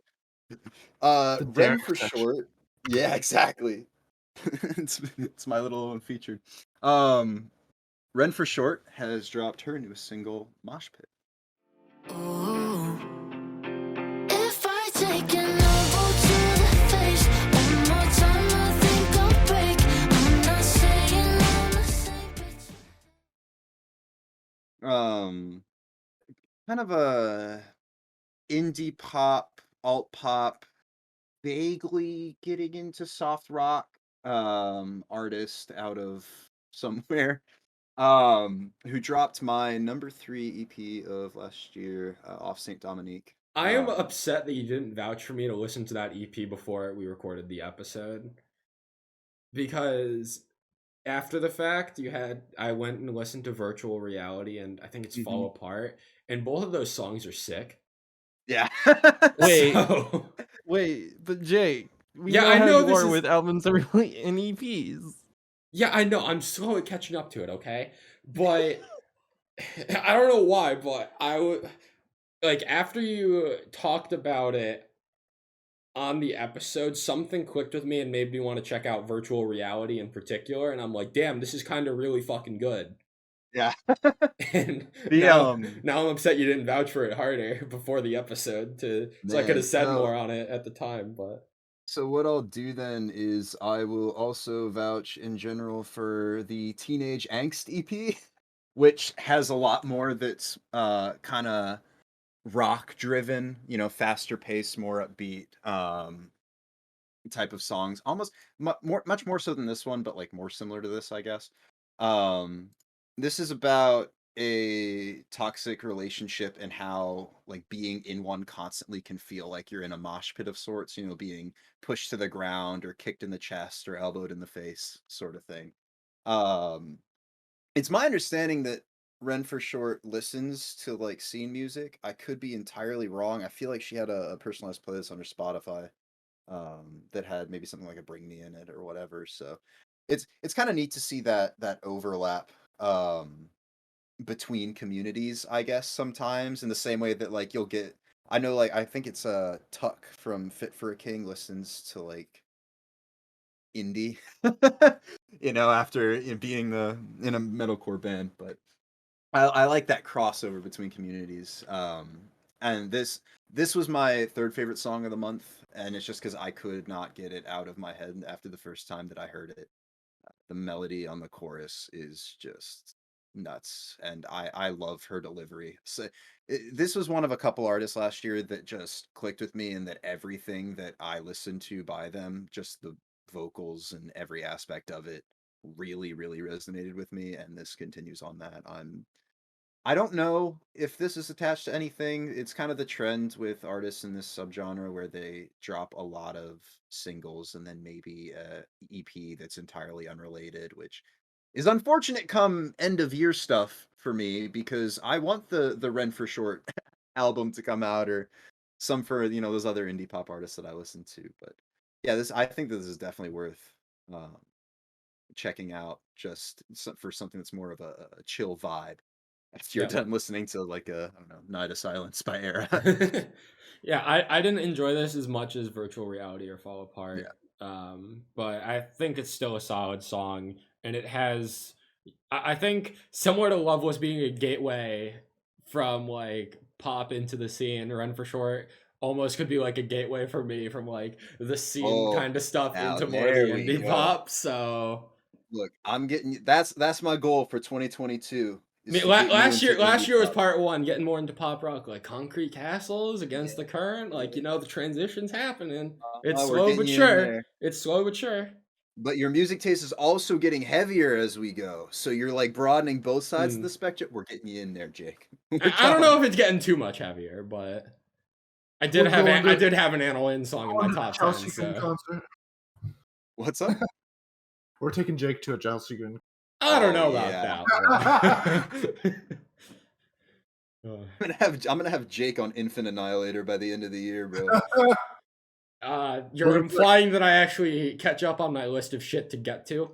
The Ren Derek for section. short. Yeah, exactly. it's my little featured. Ren for short has dropped her newest single, Mosh Pit. Ooh. If I take an elbow to the face one more time, I think I'll break. I'm not saying I'm the same, but Kind of a indie pop, alt pop, vaguely getting into soft rock artist out of somewhere who dropped my number 3 EP of last year off St. Dominique. I am upset that you didn't vouch for me to listen to that EP before we recorded the episode. Because after the fact, I went and listened to Virtual Reality, and I think it's Fall Apart, and both of those songs are sick. Yeah. Wait. So, Wait, but Jake, we Yeah, know I how know you this are is- with albums early in EPs. yeah, I know. I'm slowly catching up to it, okay? But I don't know why, but I would like after you talked about it on the episode, something clicked with me and made me want to check out Virtual Reality in particular, and I'm like, damn, this is kind of really fucking good. Yeah. And The, now I'm upset you didn't vouch for it harder before the episode so I could Man, have said no. more on it at the time, but So what I'll do then is I will also vouch in general for the Teenage Angst EP, which has a lot more that's kind of rock driven, faster paced, more upbeat type of songs. Almost much more so than this one, but like more similar to this, I guess. This is about a toxic relationship and how like being in one constantly can feel like you're in a mosh pit of sorts, being pushed to the ground or kicked in the chest or elbowed in the face sort of thing. It's my understanding that Ren for short listens to like scene music. I could be entirely wrong. I feel like she had a personalized playlist on her Spotify that had maybe something like a Bring Me in it or whatever. So it's kind of neat to see that overlap between communities, I guess, sometimes, in the same way that like you'll get I know, like, I think it's Tuck from Fit for a King listens to like indie, after being in a metalcore band. But I like that crossover between communities. And this was my third favorite song of the month, and it's just because I could not get it out of my head after the first time that I heard it. The melody on the chorus is just nuts, and I love her delivery. So this was one of a couple artists last year that just clicked with me, and that everything that I listened to by them, just the vocals and every aspect of it, really really resonated with me, and this continues on that. I don't know if this is attached to anything. It's kind of the trend with artists in this subgenre where they drop a lot of singles and then maybe a EP that's entirely unrelated, which is unfortunate come end of year stuff for me, because I want the Ren for Short album to come out, or some for those other indie pop artists that I listen to. But yeah, I think this is definitely worth checking out, just for something that's more of a chill vibe after you're Yeah. done listening to like I don't know, Night of Silence by ERRA. Yeah, I didn't enjoy this as much as Virtual Reality or Fall Apart. But I think it's still a solid song, and it has, I think, similar to Loveless being a gateway from like pop into the scene, Run for Short almost could be like a gateway for me from like the scene kind of stuff now into more of the there we indie go. pop. So Look, I'm getting that's my goal for 2022. I mean, last year was part one, getting more into pop rock, like Concrete Castles, Against the Current, like the transition's happening. It's we're slow getting but you in sure. there. It's slow but sure. But your music taste is also getting heavier as we go. So you're like broadening both sides of the spectrum. We're getting you in there, Jake. I don't know if it's getting too much heavier, but I did have an Anna Lynn song in my top 10. So. Concert. What's up? We're taking Jake to a Chelsea Green. I don't know about that. I'm gonna have Jake on Infant Annihilator by the end of the year, bro. You're implying that I actually catch up on my list of shit to get to?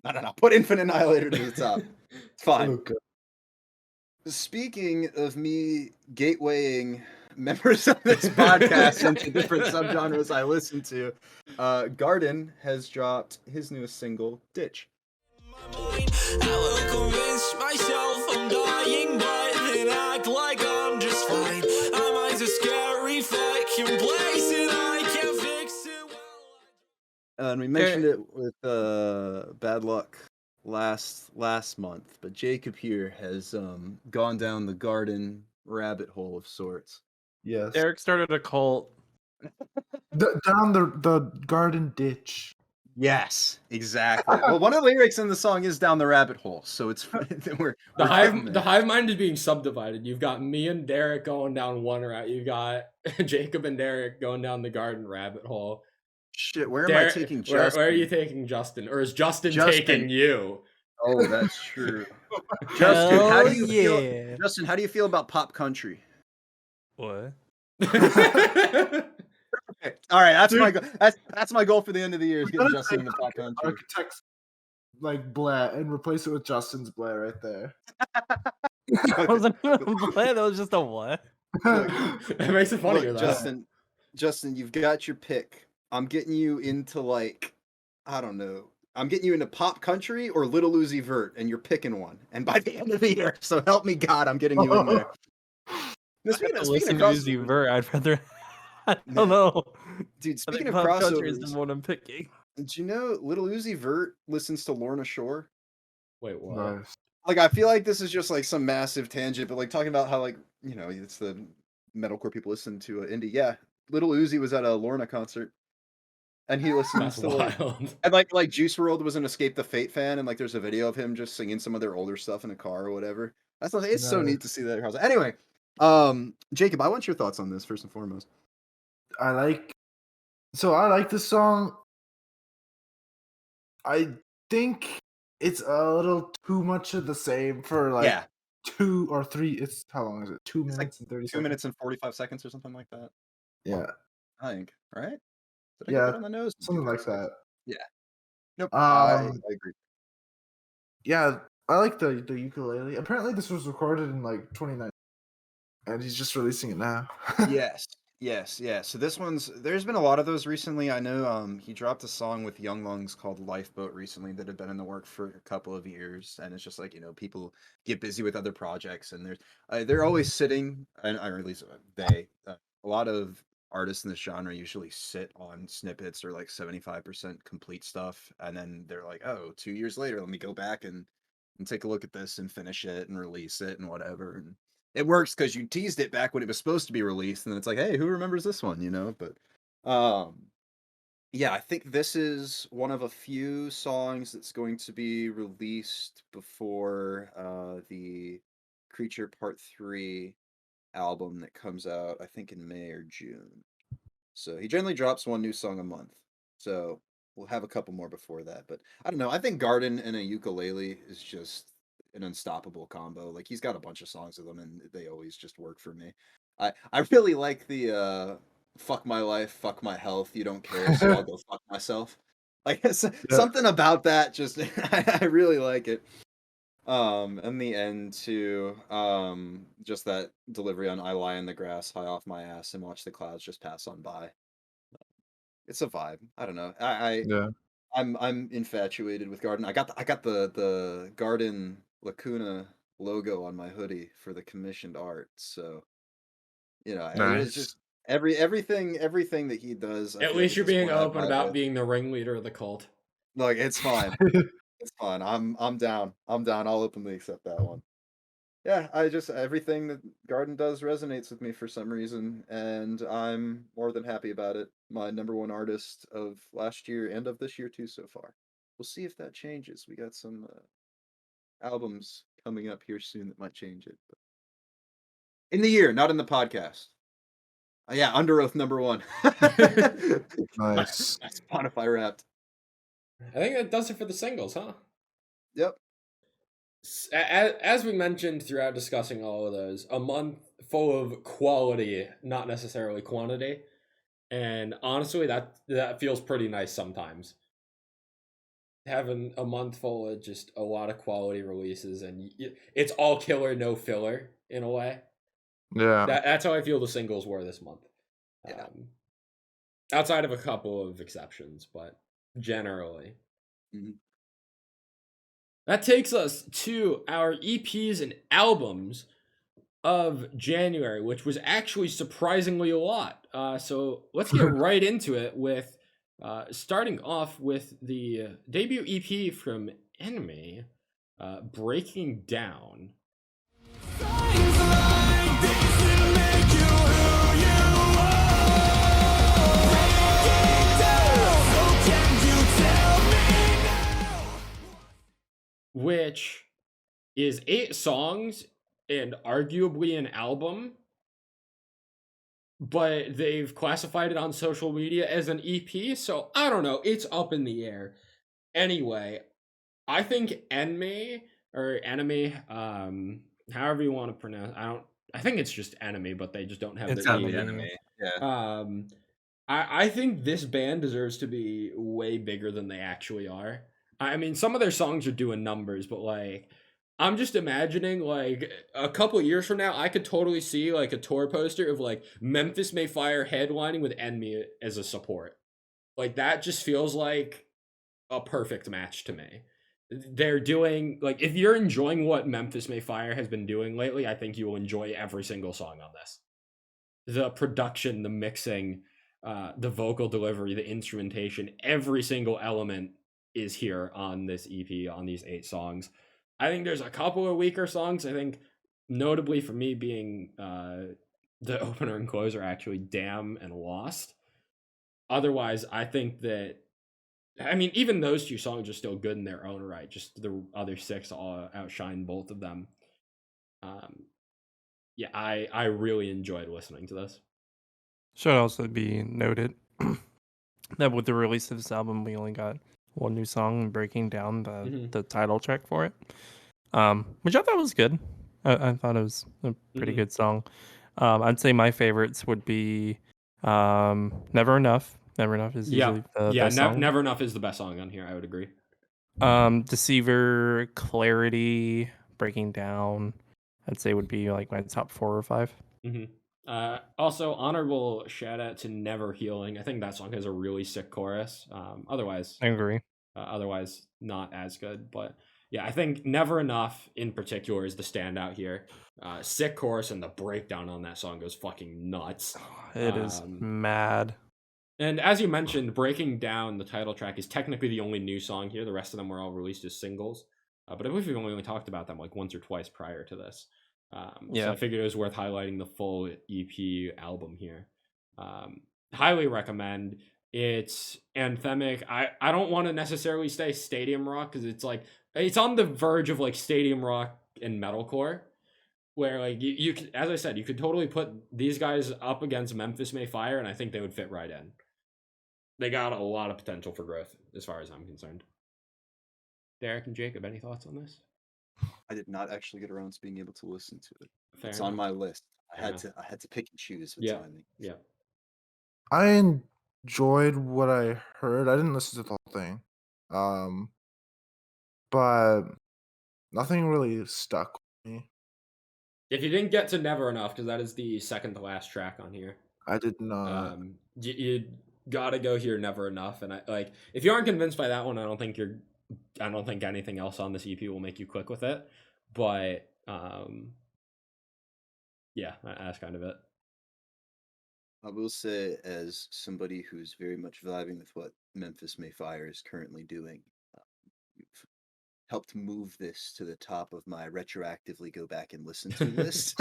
No. Put Infant Annihilator to the top. It's fine. Okay. Speaking of me gatewaying members of this podcast into different subgenres I listen to, Garden has dropped his newest single, Ditch. I will convince myself I'm dying, but then act like I'm just fine. My mind's a scary fucking place, and I can't fix it. And we mentioned it with Bad Luck last month, but Jacob here has gone down the Garden rabbit hole of sorts. Yes. Eric started a cult. Down the garden ditch. Yes, exactly. Well, one of the lyrics in the song is "down the rabbit hole," so it's the Hivemind is being subdivided. You've got me and Derek going down one route. You got Jacob and Derek going down the Garden rabbit hole. Shit, where am I taking Justin? Where are you taking Justin? Or is Justin taking you? Oh, that's true. Justin, how do you feel? Justin, how do you feel about pop country? What? All right, that's my goal. That's my goal for the end of the year is getting Justin in the pop country. Architects like Blair and replace it with Justin's Blair right there. That wasn't even a Blair, that was just a what? It makes it funnier. Justin, you've got your pick. I'm getting you into like, I don't know. I'm getting you into pop country or Little Uzi Vert, and you're picking one. And by the end of the year, so help me God, I'm getting you in there. Speaking of Uzi Vert, I'd rather. I don't know, dude. Speaking of pop country crossovers, is the one I'm picking. Did you know Little Uzi Vert listens to Lorna Shore? Wait, what? Nice. Like, I feel like this is just like some massive tangent, but like talking about how like it's the metalcore people listen to indie. Yeah, Little Uzi was at a Lorna concert, and he listens to wild. And like Juice WRLD was an Escape the Fate fan, and like there's a video of him just singing some of their older stuff in a car or whatever. It's so neat to see that. Anyway, Jacob, I want your thoughts on this first and foremost. I like this song. I think it's a little too much of the same for like 2 or 3. It's how long is it? 2 minutes and 30 seconds. 2 minutes and 45 seconds or something like that. Yeah, I think, right? Did I yeah, get that on the nose? something like that. Yeah. Nope. I agree. Yeah, I like the ukulele. Apparently, this was recorded in like 2019. And he's just releasing it now. Yes. Yeah. So there's been a lot of those recently. I know he dropped a song with Young Lungs called Lifeboat recently that had been in the work for a couple of years, and it's just like, people get busy with other projects, and they're always sitting, and or at least a lot of artists in this genre usually sit on snippets or like 75% complete stuff, and then they're like, oh, 2 years later, let me go back and take a look at this and finish it and release it and whatever. And it works because you teased it back when it was supposed to be released, and then it's like, hey, who remembers this one? But yeah, I think this is one of a few songs that's going to be released before the Creature Part 3 album that comes out, I think, in May or June. So he generally drops one new song a month. So we'll have a couple more before that. But I don't know. I think Garden and a ukulele is just an unstoppable combo. Like, he's got a bunch of songs with them, and they always just work for me. I really like the fuck my life, fuck my health, you don't care, so I'll go fuck myself. Like, something about that just I really like it. And the end too, just that delivery on I lie in the grass, high off my ass, and watch the clouds just pass on by. It's a vibe. I don't know. Yeah. I'm infatuated with Garden. I got the Garden Lacuna logo on my hoodie for the commissioned art. So, it's just everything that he does. I At feel least like you're at this being point I open vibe about with. being the ringleader of the cult. Like, it's fine. It's fine. I'm down. I'll openly accept that one. Yeah, everything that Garden does resonates with me for some reason, and I'm more than happy about it. My number one artist of last year and of this year too so far. We'll see if that changes. We got some albums coming up here soon that might change it. But in the year, not in the podcast. Yeah, Underoath number 1. Nice. Spotify Wrapped. I think that does it for the singles, huh? Yep. As we mentioned throughout discussing all of those, a month full of quality, not necessarily quantity. And honestly, that feels pretty nice sometimes. Having a month full of just a lot of quality releases, and it's all killer, no filler in a way. Yeah. That's how I feel the singles were this month. Yeah. Outside of a couple of exceptions, but generally. Mhm. That takes us to our EPs and albums of January, which was actually surprisingly a lot. So let's get right into it with starting off with the debut EP from ENMY, Breaking Down. Which is 8 songs and arguably an album, but they've classified it on social media as an EP, so I don't know, it's up in the air. Anyway, I think ENMY, or ENMY, however you want to pronounce, I think it's just ENMY, but they just don't have It's the ENMY. Enemy. Yeah. I think this band deserves to be way bigger than they actually are. I mean, some of their songs are doing numbers, but like, I'm just imagining like a couple years from now, I could totally see like a tour poster of like Memphis May Fire headlining with ENMY as a support. Like, that just feels like a perfect match to me. They're doing, like, if you're enjoying what Memphis May Fire has been doing lately, I think you will enjoy every single song on this. The production, the mixing, the vocal delivery, the instrumentation, every single element is here on this EP, on these 8 songs. I think there's a couple of weaker songs. I think notably for me being the opener and closer actually Damn and Lost. Otherwise, I think that, I mean, even those 2 songs are still good in their own right. Just the other 6 all outshine both of them. Yeah, I really enjoyed listening to this. Should also be noted that with the release of this album, we only got one new song, Breaking Down, the title track for it, which I thought was good. I thought it was a pretty good song. I'd say my favorites would be Never Enough. Never Enough is usually the best song. Never Enough is the best song on here, I would agree. Deceiver, Clarity, Breaking Down, I'd say would be like my top 4 or 5. Hmm. Also, honorable shout out to Never Healing. I think that song has a really sick chorus. I agree. Otherwise not as good. But yeah, I think Never Enough in particular is the standout here. Sick chorus, and the breakdown on that song goes fucking nuts. It is Um, mad. And as you mentioned, breaking down the title track is technically the only new song here. The rest of them were all released as singles. But I believe we've only talked about them like once or twice prior to this. So Yeah. I figured it was worth highlighting the full EP album here. Highly recommend. It's anthemic. I don't want to necessarily say stadium rock because it's like it's on the verge of like stadium rock and metalcore, where like you could, as I said, you could totally put these guys up against Memphis May Fire, and I think they would fit right in. They got a lot of potential for growth, as far as I'm concerned. Derek and Jacob, any thoughts on this? I did not actually get around to being able to listen to it. Fair It's enough. on my list. I Fair had enough. to pick and choose with Yeah. timing. Yeah. I enjoyed what I heard. I didn't listen to the whole thing. But nothing really stuck with me. If you didn't get to Never Enough, because that is the second to last track on here, I did not. you gotta go hear Never Enough. And I like if you aren't convinced by that one, I don't think anything else on this EP will make you click with it. But yeah, that's kind of it. I will say, as somebody who's very much vibing with what Memphis May Fire is currently doing, you've helped move this to the top of my retroactively go back and listen to list.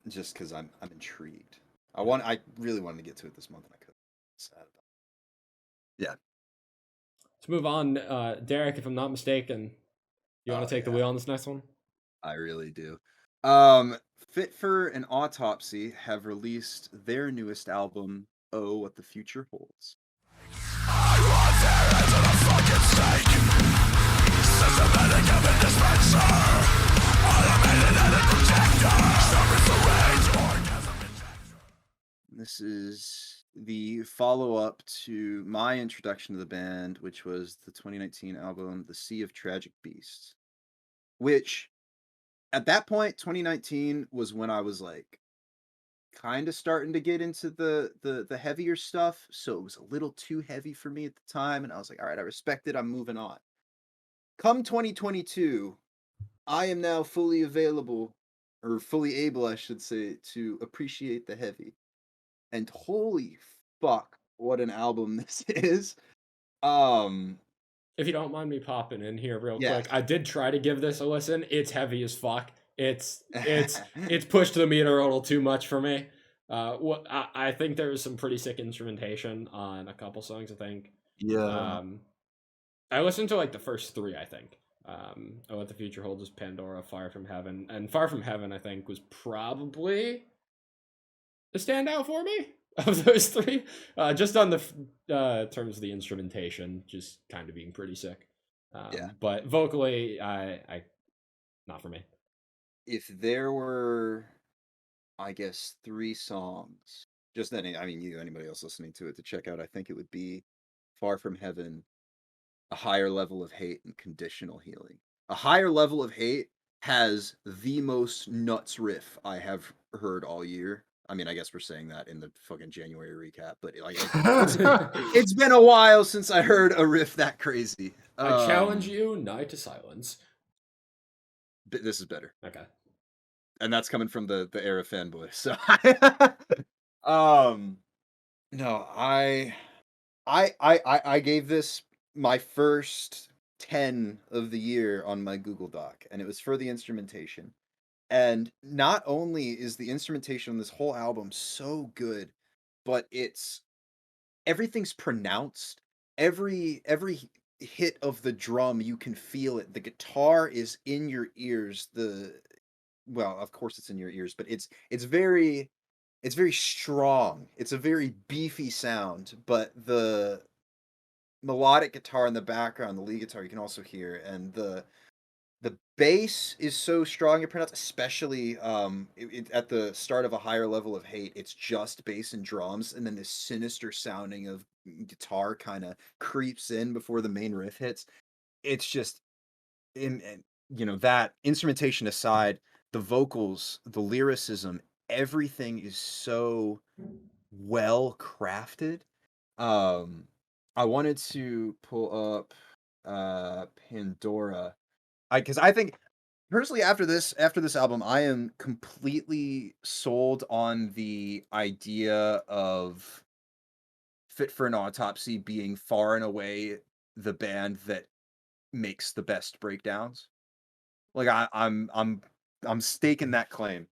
Just because I'm intrigued. I really wanted to get to it this month, and I couldn't. Sad about it. Yeah. Let's move on. Derek, if I'm not mistaken, you want to take the wheel on this next one? I really do. Fit For An Autopsy have released their newest album, Oh, What the Future Holds. This is the follow-up to my introduction to the band, which was the 2019 album, The Sea of Tragic Beasts, which at that point, 2019 was when I was like kind of starting to get into the heavier stuff, so it was a little too heavy for me at the time, and I was like, all right, I respect it, I'm moving on. Come 2022, I am now fully available, or fully able, I should say, to appreciate the heavy. And holy fuck, what an album this is. If you don't mind me popping in here real Yes. quick, I did try to give this a listen. It's heavy as fuck. It's pushed the meter a little too much for me. I think there was some pretty sick instrumentation on a couple songs. I think. Yeah. I listened to like the first three. I think. Oh, What the Future Holds is Pandora, Fire from Heaven, and Far from Heaven. I think was probably the standout for me of those three. Just on the terms of the instrumentation, just kind of being pretty sick. Yeah. But vocally, I not for me. If there were, I guess, 3 songs, just anybody else listening to it to check out, I think it would be Far from Heaven, A Higher Level of Hate, and Conditional Healing. A Higher Level of Hate has the most nuts riff I have heard all year. I mean, I guess we're saying that in the fucking January recap, but like, it's been a while since I heard a riff that crazy. I challenge you, Night to Silence. This is better. Okay. And that's coming from the ERRA fanboy. So no, I gave this my first 10 of the year on my Google Doc, and it was for the instrumentation. And not only is the instrumentation on this whole album so good, but everything's pronounced. Every hit of the drum, you can feel it. The guitar is in your ears. Well, of course it's in your ears, but it's very strong. It's a very beefy sound, but the melodic guitar in the background, the lead guitar, you can also hear, and the bass is so strong and pronounced, especially at the start of A Higher Level of Hate. It's just bass and drums, and then this sinister sounding of guitar kind of creeps in before the main riff hits. It's just, that instrumentation aside, the vocals, the lyricism, everything is so well crafted. I wanted to pull up Pandora. Because I think personally after this album, I am completely sold on the idea of Fit for an Autopsy being far and away the band that makes the best breakdowns. Like I'm staking that claim.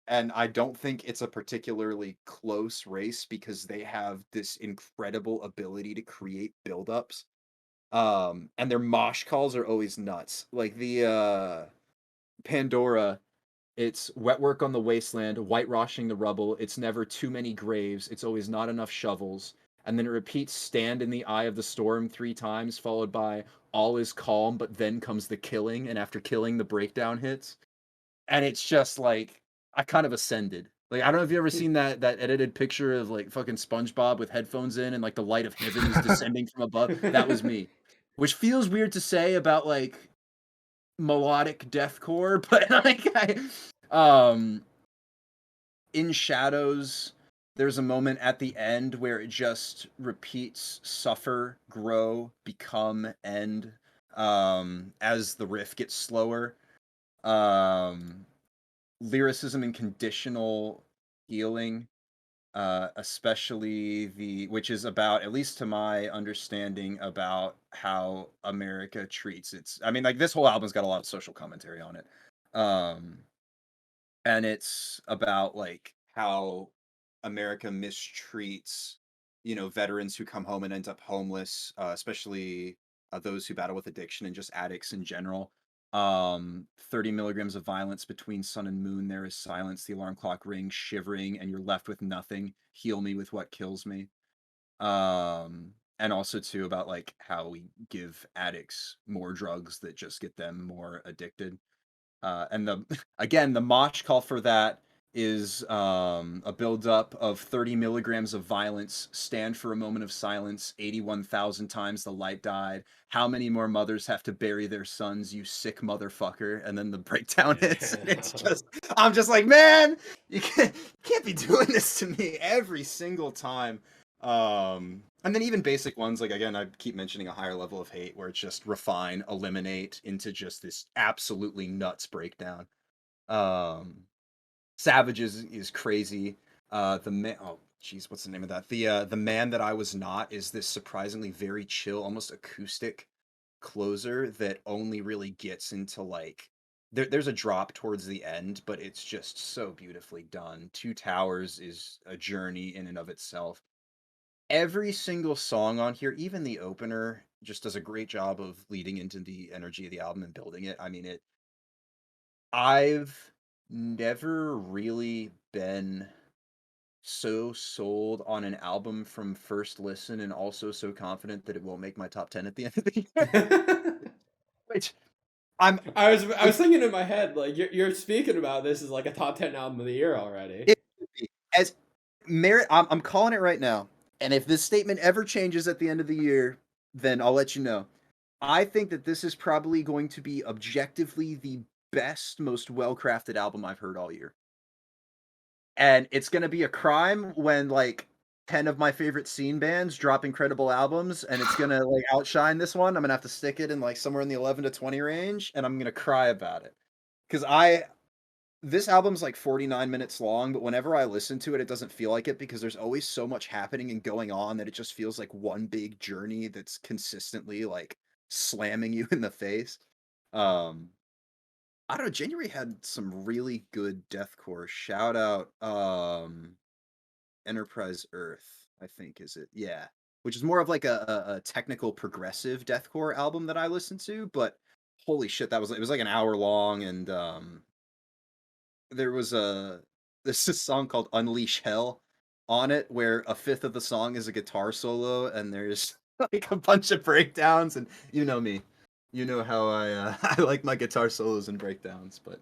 And I don't think it's a particularly close race because they have this incredible ability to create buildups. And their mosh calls are always nuts. Like the Pandora, it's wet work on the wasteland, whitewashing the rubble. It's never too many graves. It's always not enough shovels. And then it repeats stand in the eye of the storm 3 times, followed by all is calm, but then comes the killing. And after killing, the breakdown hits. And it's just like, I kind of ascended. Like, I don't know if you ever seen that edited picture of like fucking SpongeBob with headphones in and like the light of heaven is descending from above. That was me. Which feels weird to say about like melodic deathcore, but like in Shadows, there's a moment at the end where it just repeats suffer, grow, become, end, as the riff gets slower. Lyricism and conditional healing, especially which is about, at least to my understanding, about how America treats its. I mean, like this whole album's got a lot of social commentary on it, and it's about like how America mistreats, veterans who come home and end up homeless, especially those who battle with addiction and just addicts in general. 30 milligrams of violence between sun and moon. There is silence. The alarm clock rings, shivering, and you're left with nothing. Heal me with what kills me. And also too about like how we give addicts more drugs that just get them more addicted. And the mosh call for that is a buildup of 30 milligrams of violence, stand for a moment of silence, 81,000 times the light died. How many more mothers have to bury their sons, you sick motherfucker? And then the breakdown hits. And it's just, I'm just like, man, you can't be doing this to me every single time. And then even basic ones, like again, I keep mentioning a higher level of hate where it's just refine, eliminate into just this absolutely nuts breakdown. Savage is crazy. Oh jeez, what's the name of that? The Man That I Was Not is this surprisingly very chill, almost acoustic closer that only really gets into like there's a drop towards the end, but it's just so beautifully done. Two Towers is a journey in and of itself. Every single song on here, even the opener, just does a great job of leading into the energy of the album and building it. I mean, I've never really been so sold on an album from first listen and also so confident that it won't make my top 10 at the end of the year. Which I was thinking in my head, like you're speaking about this as like a top 10 album of the year already. it should be. As merit, I'm calling it right now. And if this statement ever changes at the end of the year, then I'll let you know. I think that this is probably going to be objectively the best, most well-crafted album I've heard all year. And it's going to be a crime when like 10 of my favorite scene bands drop incredible albums and it's going to like outshine this one. I'm going to have to stick it in like somewhere in the 11 to 20 range and I'm going to cry about it. Cuz this album's like 49 minutes long, but whenever I listen to it, it doesn't feel like it because there's always so much happening and going on that it just feels like one big journey that's consistently like slamming you in the face. I don't know, January had some really good deathcore. Shout out Enterprise Earth, I think is it. Yeah. Which is more of like a technical progressive deathcore album that I listened to, but holy shit, it was like an hour long and there was this song called Unleash Hell on it where a fifth of the song is a guitar solo and there's like a bunch of breakdowns and you know me. You know how I I like my guitar solos and breakdowns, but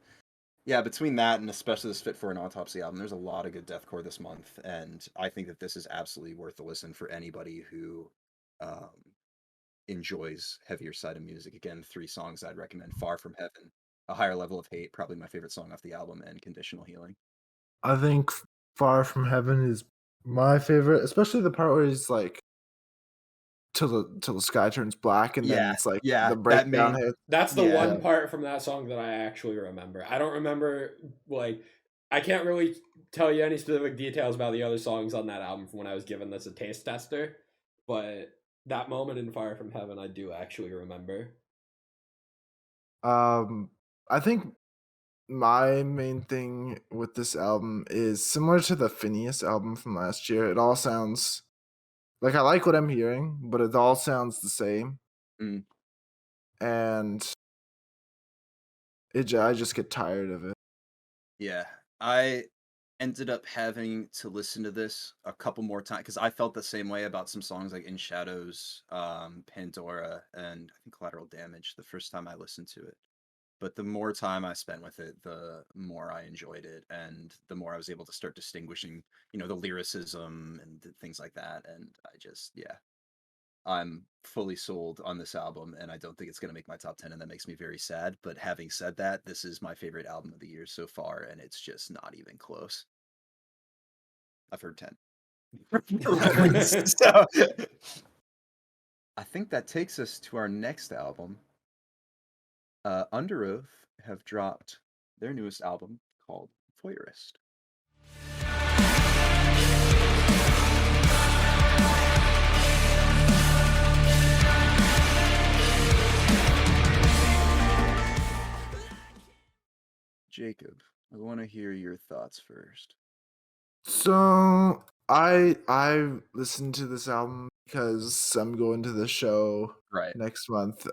yeah, between that and especially this Fit for an Autopsy album, there's a lot of good deathcore this month, and I think that this is absolutely worth a listen for anybody who enjoys heavier side of music. Again, 3 songs I'd recommend: Far From Heaven, A Higher Level of Hate, probably my favorite song off the album, and Conditional Healing. I think Far From Heaven is my favorite, especially the part where he's like till the sky turns black and then it's like the breakdown hit. That's the Yeah. one part from that song that I actually remember. I don't remember, like, I can't really tell you any specific details about the other songs on that album from when I was given this a taste tester, but that moment in Fire From Heaven I do actually remember. I think my main thing with this album is similar to the Phineas album from last year. It all sounds like I like what I'm hearing, but it all sounds the same. Mm. And I just get tired of it. Yeah, I ended up having to listen to this a couple more times because I felt the same way about some songs like In Shadows, Pandora, and I think Collateral Damage the first time I listened to it. But the more time I spent with it, the more I enjoyed it, and the more I was able to start distinguishing, the lyricism and things like that. And I just, I'm fully sold on this album, and I don't think it's going to make my top 10, and that makes me very sad. But having said that, this is my favorite album of the year so far, and it's just not even close. I've heard 10. So, I think that takes us to our next album. Underoath have dropped their newest album called Voyeurist. Jacob, I want to hear your thoughts first. So I listened to this album because I'm going to the show Right. next month.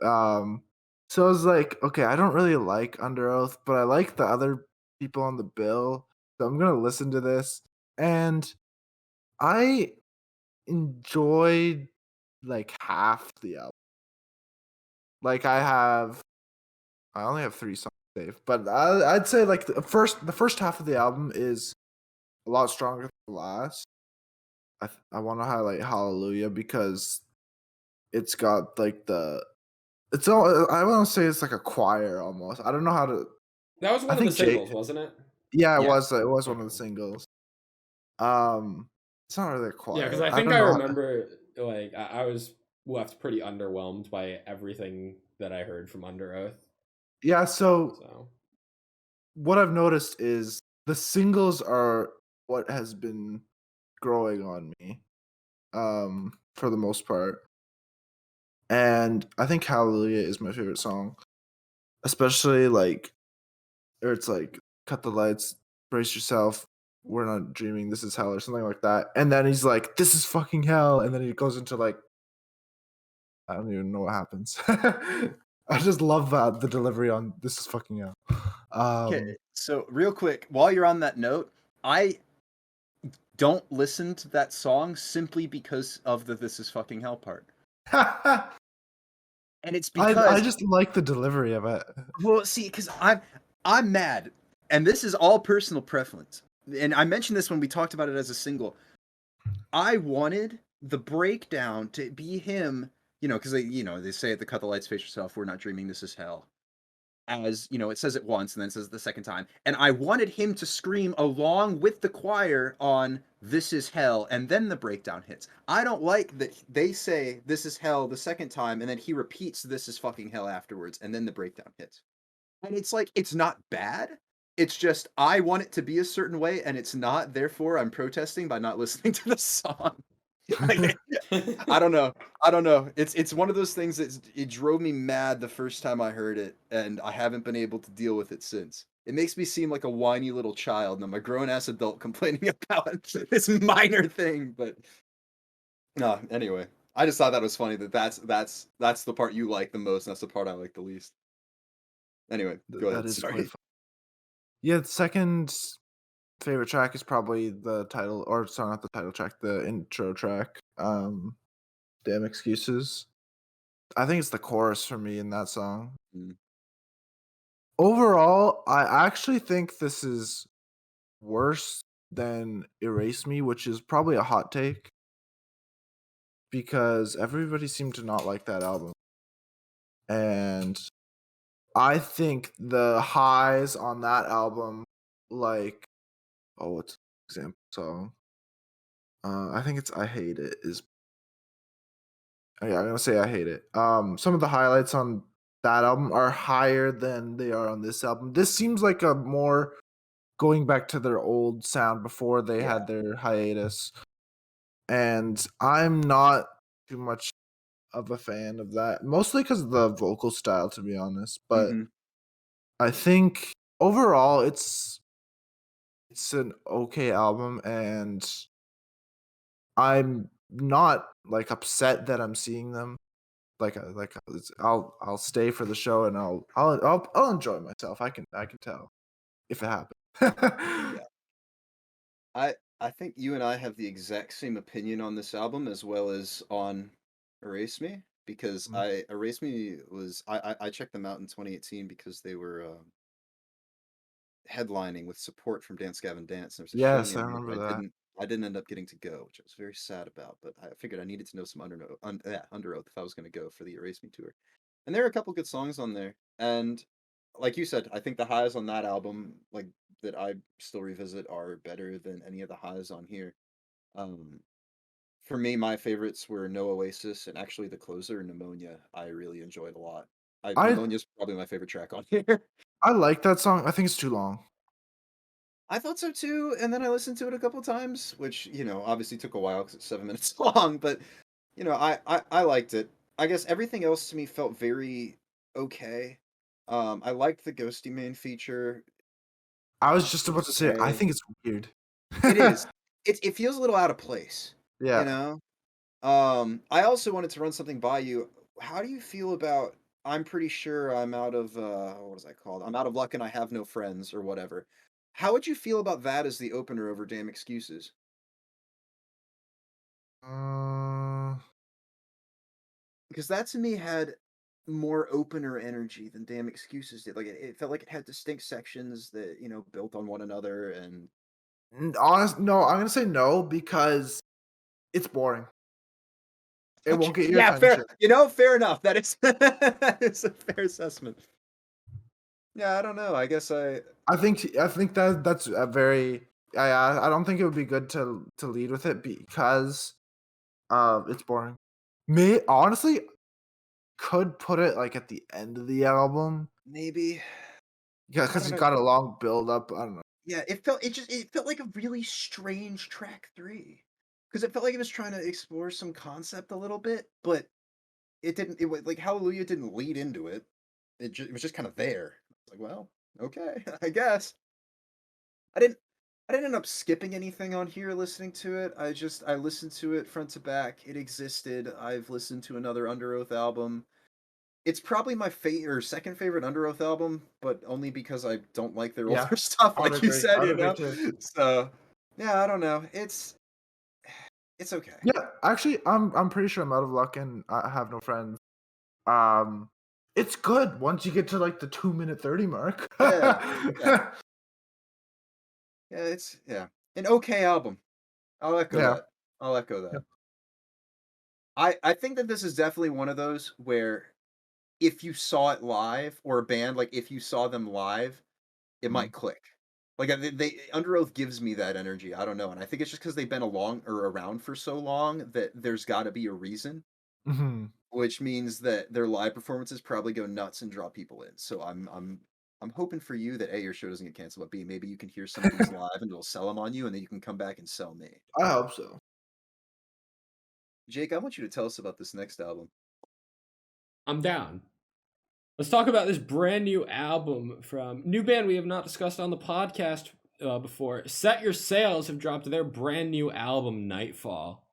So I was like, okay, I don't really like Underoath, but I like the other people on the bill, so I'm gonna listen to this. And I enjoyed like half the album. Like I only have 3 songs saved, but I'd say like the first half of the album is a lot stronger than the last. I want to highlight Hallelujah because it's got like it's all I want to say it's like a choir almost. I don't know how to. That was one of the think singles, wasn't it? Yeah, it Yeah. was. It was one of the singles. It's not really a choir. Yeah, because I think don't I know remember, like, I was left pretty underwhelmed by everything that I heard from Underoath. Yeah, so So what I've noticed is the singles are what has been growing on me, for the most part. And I think Hallelujah is my favorite song, especially like, or it's like cut the lights, brace yourself, we're not dreaming, this is hell, or something like that. And then he's like, this is fucking hell, and then he goes into like, I don't even know what happens. I just love the delivery on this is fucking hell. Okay, so real quick, while you're on that note, I don't listen to that song simply because of the "This Is Fucking Hell" part, and it's because I just like the delivery of it. Well, see, because I'm mad, and this is all personal preference. And I mentioned this when we talked about it as a single. I wanted the breakdown to be him, because they say at the cut the lights, face yourself, we're not dreaming, this is hell. As it says it once and then it says it the second time, and I wanted him to scream along with the choir on "This is hell," and then the breakdown hits. I don't like that they say "This is hell" the second time, and then he repeats "This is fucking hell" afterwards, and then the breakdown hits. And it's like, it's not bad. It's just I want it to be a certain way, and it's not. Therefore, I'm protesting by not listening to the song. Like, I don't know. It's one of those things that it drove me mad the first time I heard it, and I haven't been able to deal with it since. It makes me seem like a whiny little child, and I'm a grown-ass adult complaining about this minor thing. But no, anyway, I just thought that was funny that's the part you like the most, and that's the part I like the least. Anyway, go ahead. That is Sorry. quite fun. Yeah, the second favorite track is probably the title, or sorry, not the title track, the intro track. Damn Excuses. I think it's the chorus for me in that song. Mm. Overall, I actually think this is worse than Erase Me, which is probably a hot take because everybody seemed to not like that album. And I think the highs on that album, like, what's an example song? I think it's "I Hate It" is. Oh, yeah, I'm gonna say "I Hate It." Some of the highlights on that album are higher than they are on this album. This seems like a more going back to their old sound before they Yeah. had their hiatus, and I'm not too much of a fan of that, mostly because of the vocal style, to be honest. But Mhm. I think overall, it's an okay album, and I'm not like upset that I'm seeing them. I'll stay for the show, and I'll enjoy myself. I can tell if it happens. Yeah. I think you and I have the exact same opinion on this album as well as on Erase Me, because Mhm. Erase Me was I checked them out in 2018 because they were headlining with support from Dance Gavin Dance, and there's a show in Yes, the I area, remember but that. I didn't end up getting to go, which I was very sad about. But I figured I needed to know some Underoath if I was going to go for the Erase Me tour. And there are a couple good songs on there, and like you said, I think the highs on that album, like that I still revisit, are better than any of the highs on here. Um, for me, my favorites were No Oasis and actually the closer, Pneumonia. I really enjoyed a lot. I Pneumonia's probably my favorite track on here. I like that song. I think it's too long. I thought so too, and then I listened to it a couple times, which obviously took a while because it's 7 minutes long. But I liked it. I guess everything else to me felt very okay. I liked the Ghosty main feature. I was just It about was to say I okay. think it's weird. It is. It feels a little out of place. You Yeah. know. I also wanted to run something by you. How do you feel about? I'm pretty sure I'm out of what is that called? I'm out of luck and I have no friends or whatever. How would you feel about that as the opener over Damn Excuses? Uh, Because that to me had more opener energy than Damn Excuses did. Like it felt like it had distinct sections that built on one another, and no, I'm gonna say no because it's boring. It okay, won't get your yeah, fair. attention. Fair enough. That is that is a fair assessment. Yeah, I don't know. I guess I think that's a very. I don't think it would be good to lead with it because it's boring. Me honestly could put it like at the end of the album. maybe. Yeah, I because don't it's know. got a long build up. I don't know. Yeah, it felt like a really strange track 3. Because it felt like it was trying to explore some concept a little bit, but it didn't. It was like Hallelujah didn't lead into it. It was just kind of there. It's like, well, okay, I guess. I didn't I didn't end up skipping anything on here listening to it. I listened to it front to back. It existed. I've listened to another Underoath album. It's probably my or second favorite Underoath album, but only because I don't like their Yeah, older stuff, I would like you agree. said, I would agree too. So, yeah, I don't know. It's okay. Yeah, actually, I'm pretty sure I'm out of luck and I have no friends. Um, it's good once you get to like the 2 minute 30 mark. Yeah, yeah, yeah. An okay album. I'll echo Yeah. that. I'll echo that. I think that this is definitely one of those where if you saw it live, or a band, like if you saw them live, it Mhm. might click. Like they Underoath gives me that energy. I don't know, and I think it's just because they've been along or around for so long that there's got to be a reason, Mhm. which means that their live performances probably go nuts and draw people in. So I'm hoping for you that A, your show doesn't get canceled, but B, maybe you can hear some of these live and it'll sell them on you, and then you can come back and sell me. I hope so. Jake, I want you to tell us about this next album. I'm down. Let's talk about this brand new album from new band we have not discussed on the podcast before. Set Your Sails have dropped their brand new album, Nightfall.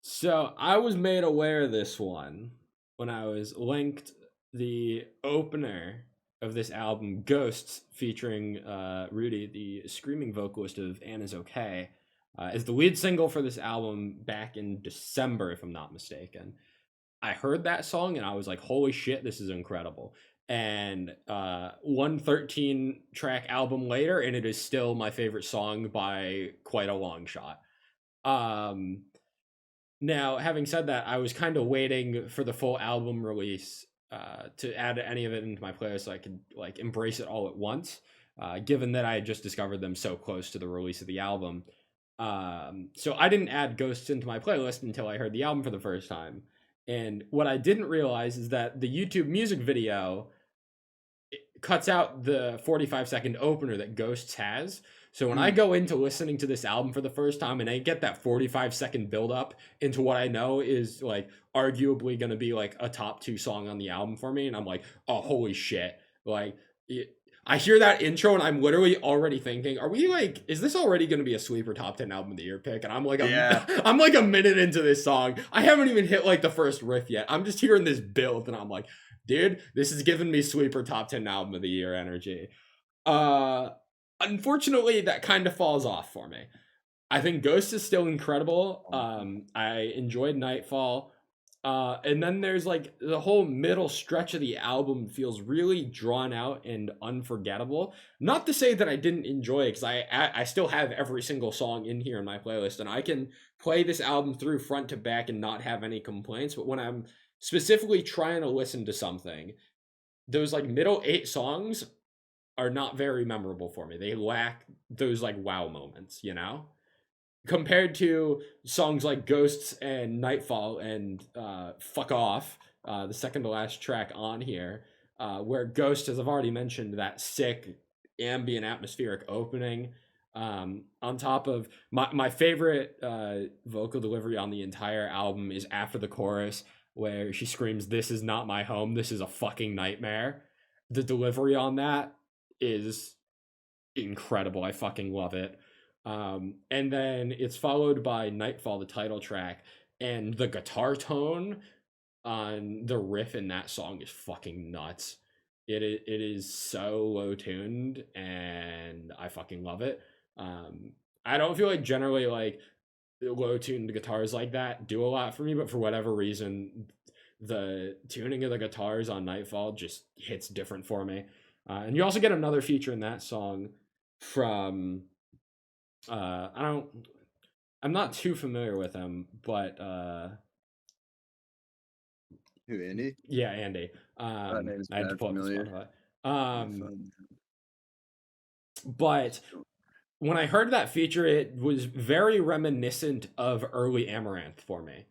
So I was made aware of this one when I was linked the opener of this album, Ghosts, featuring Rudy, the screaming vocalist of Anna's Okay, is the lead single for this album back in December, if I'm not mistaken. I heard that song and I was like, holy shit, this is incredible. and one 13-track album later, and it is still my favorite song by quite a long shot. Now, having said that, I was kind of waiting for the full album release to add any of it into my playlist so I could like embrace it all at once, given that I had just discovered them so close to the release of the album. So I didn't add Ghosts into my playlist until I heard the album for the first time. And what I didn't realize is that the YouTube music video cuts out the 45-second opener that Ghosts has. So when I go into listening to this album for the first time and I get that 45-second build up into what I know is like arguably going to be like a top 2 song on the album for me, and I'm like, oh, holy shit. Like, I hear that intro and I'm literally already thinking, are we like, is this already going to be a sleeper top 10 album of the year pick? And I'm like, I'm like a minute into this song. I haven't even hit like the first riff yet. I'm just hearing this build and I'm like, dude, this is giving me sleeper top 10 album of the year energy. Unfortunately, that kind of falls off for me. I think Ghost is still incredible. I enjoyed Nightfall. And then there's like the whole middle stretch of the album feels really drawn out and unforgettable. Not to say that I didn't enjoy it, because I still have every single song in here in my playlist, and I can play this album through front to back and not have any complaints. But when I'm specifically trying to listen to something, those like middle 8 songs are not very memorable for me. They lack those like wow moments, you know? Compared to songs like Ghosts and Nightfall and Fuck Off, the second to last track on here, where Ghost, as I've already mentioned, that sick ambient atmospheric opening, on top of my favorite vocal delivery on the entire album is after the chorus, where she screams, "This is not my home, this is a fucking nightmare." The delivery on that is incredible. I fucking love it. And then it's followed by Nightfall, the title track, and the guitar tone on the riff in that song is fucking nuts. It is so low tuned, and I fucking love it. I don't feel like generally like low tuned guitars like that do a lot for me, but for whatever reason, the tuning of the guitars on Nightfall just hits different for me. And you also get another feature in that song from I'm not too familiar with him, but Who, Andy? yeah, Andy. That name's I had to bad pull up the familiar. Spotify. But when I heard that feature, it was very reminiscent of early Amaranth for me.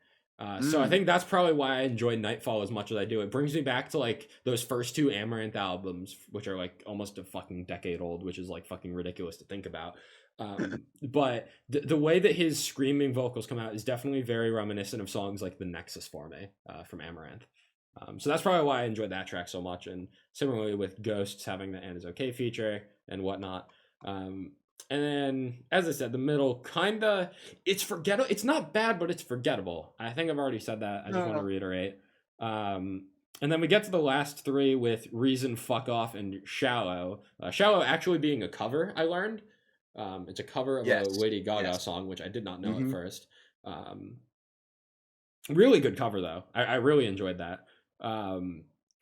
So I think that's probably why I enjoyed Nightfall as much as I do. It brings me back to like those first 2 Amaranth albums, which are like almost a fucking decade old, which is like fucking ridiculous to think about. But the way that his screaming vocals come out is definitely very reminiscent of songs like The Nexus for me, from Amaranth. So that's probably why I enjoyed that track so much. And similarly with Ghosts having the And Is Okay feature and whatnot. And then, as I said, the middle kinda, it's forgettable. It's not bad, but it's forgettable. I think I've already said that. I just want to reiterate. And then we get to the last 3 with Reason, Fuck Off, and Shallow. Shallow actually being a cover, I learned. It's a cover of a Lady Gaga song, which I did not know at first. Really good cover, though. I really enjoyed that.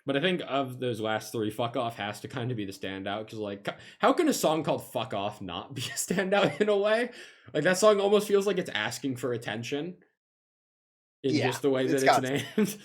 But I think of those last 3, Fuck Off has to kind of be the standout, because like, how can a song called Fuck Off not be a standout in a way? Like, that song almost feels like it's asking for attention in just the way that it's named.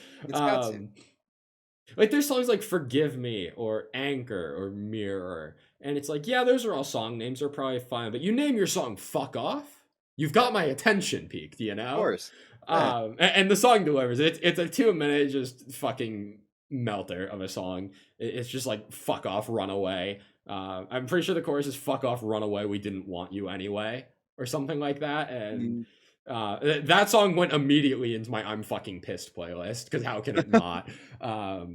Like, there's songs like Forgive Me or Anchor or Mirror, and it's like, yeah, those are all song names, are probably fine, but you name your song Fuck Off, you've got my attention peaked, you know? Of course. And the song delivers. It's a 2-minute just fucking melter of a song. It's just like, fuck off, run away. I'm pretty sure the chorus is fuck off, run away, we didn't want you anyway, or something like that. And that song went immediately into my I'm fucking pissed playlist, because how can it not? But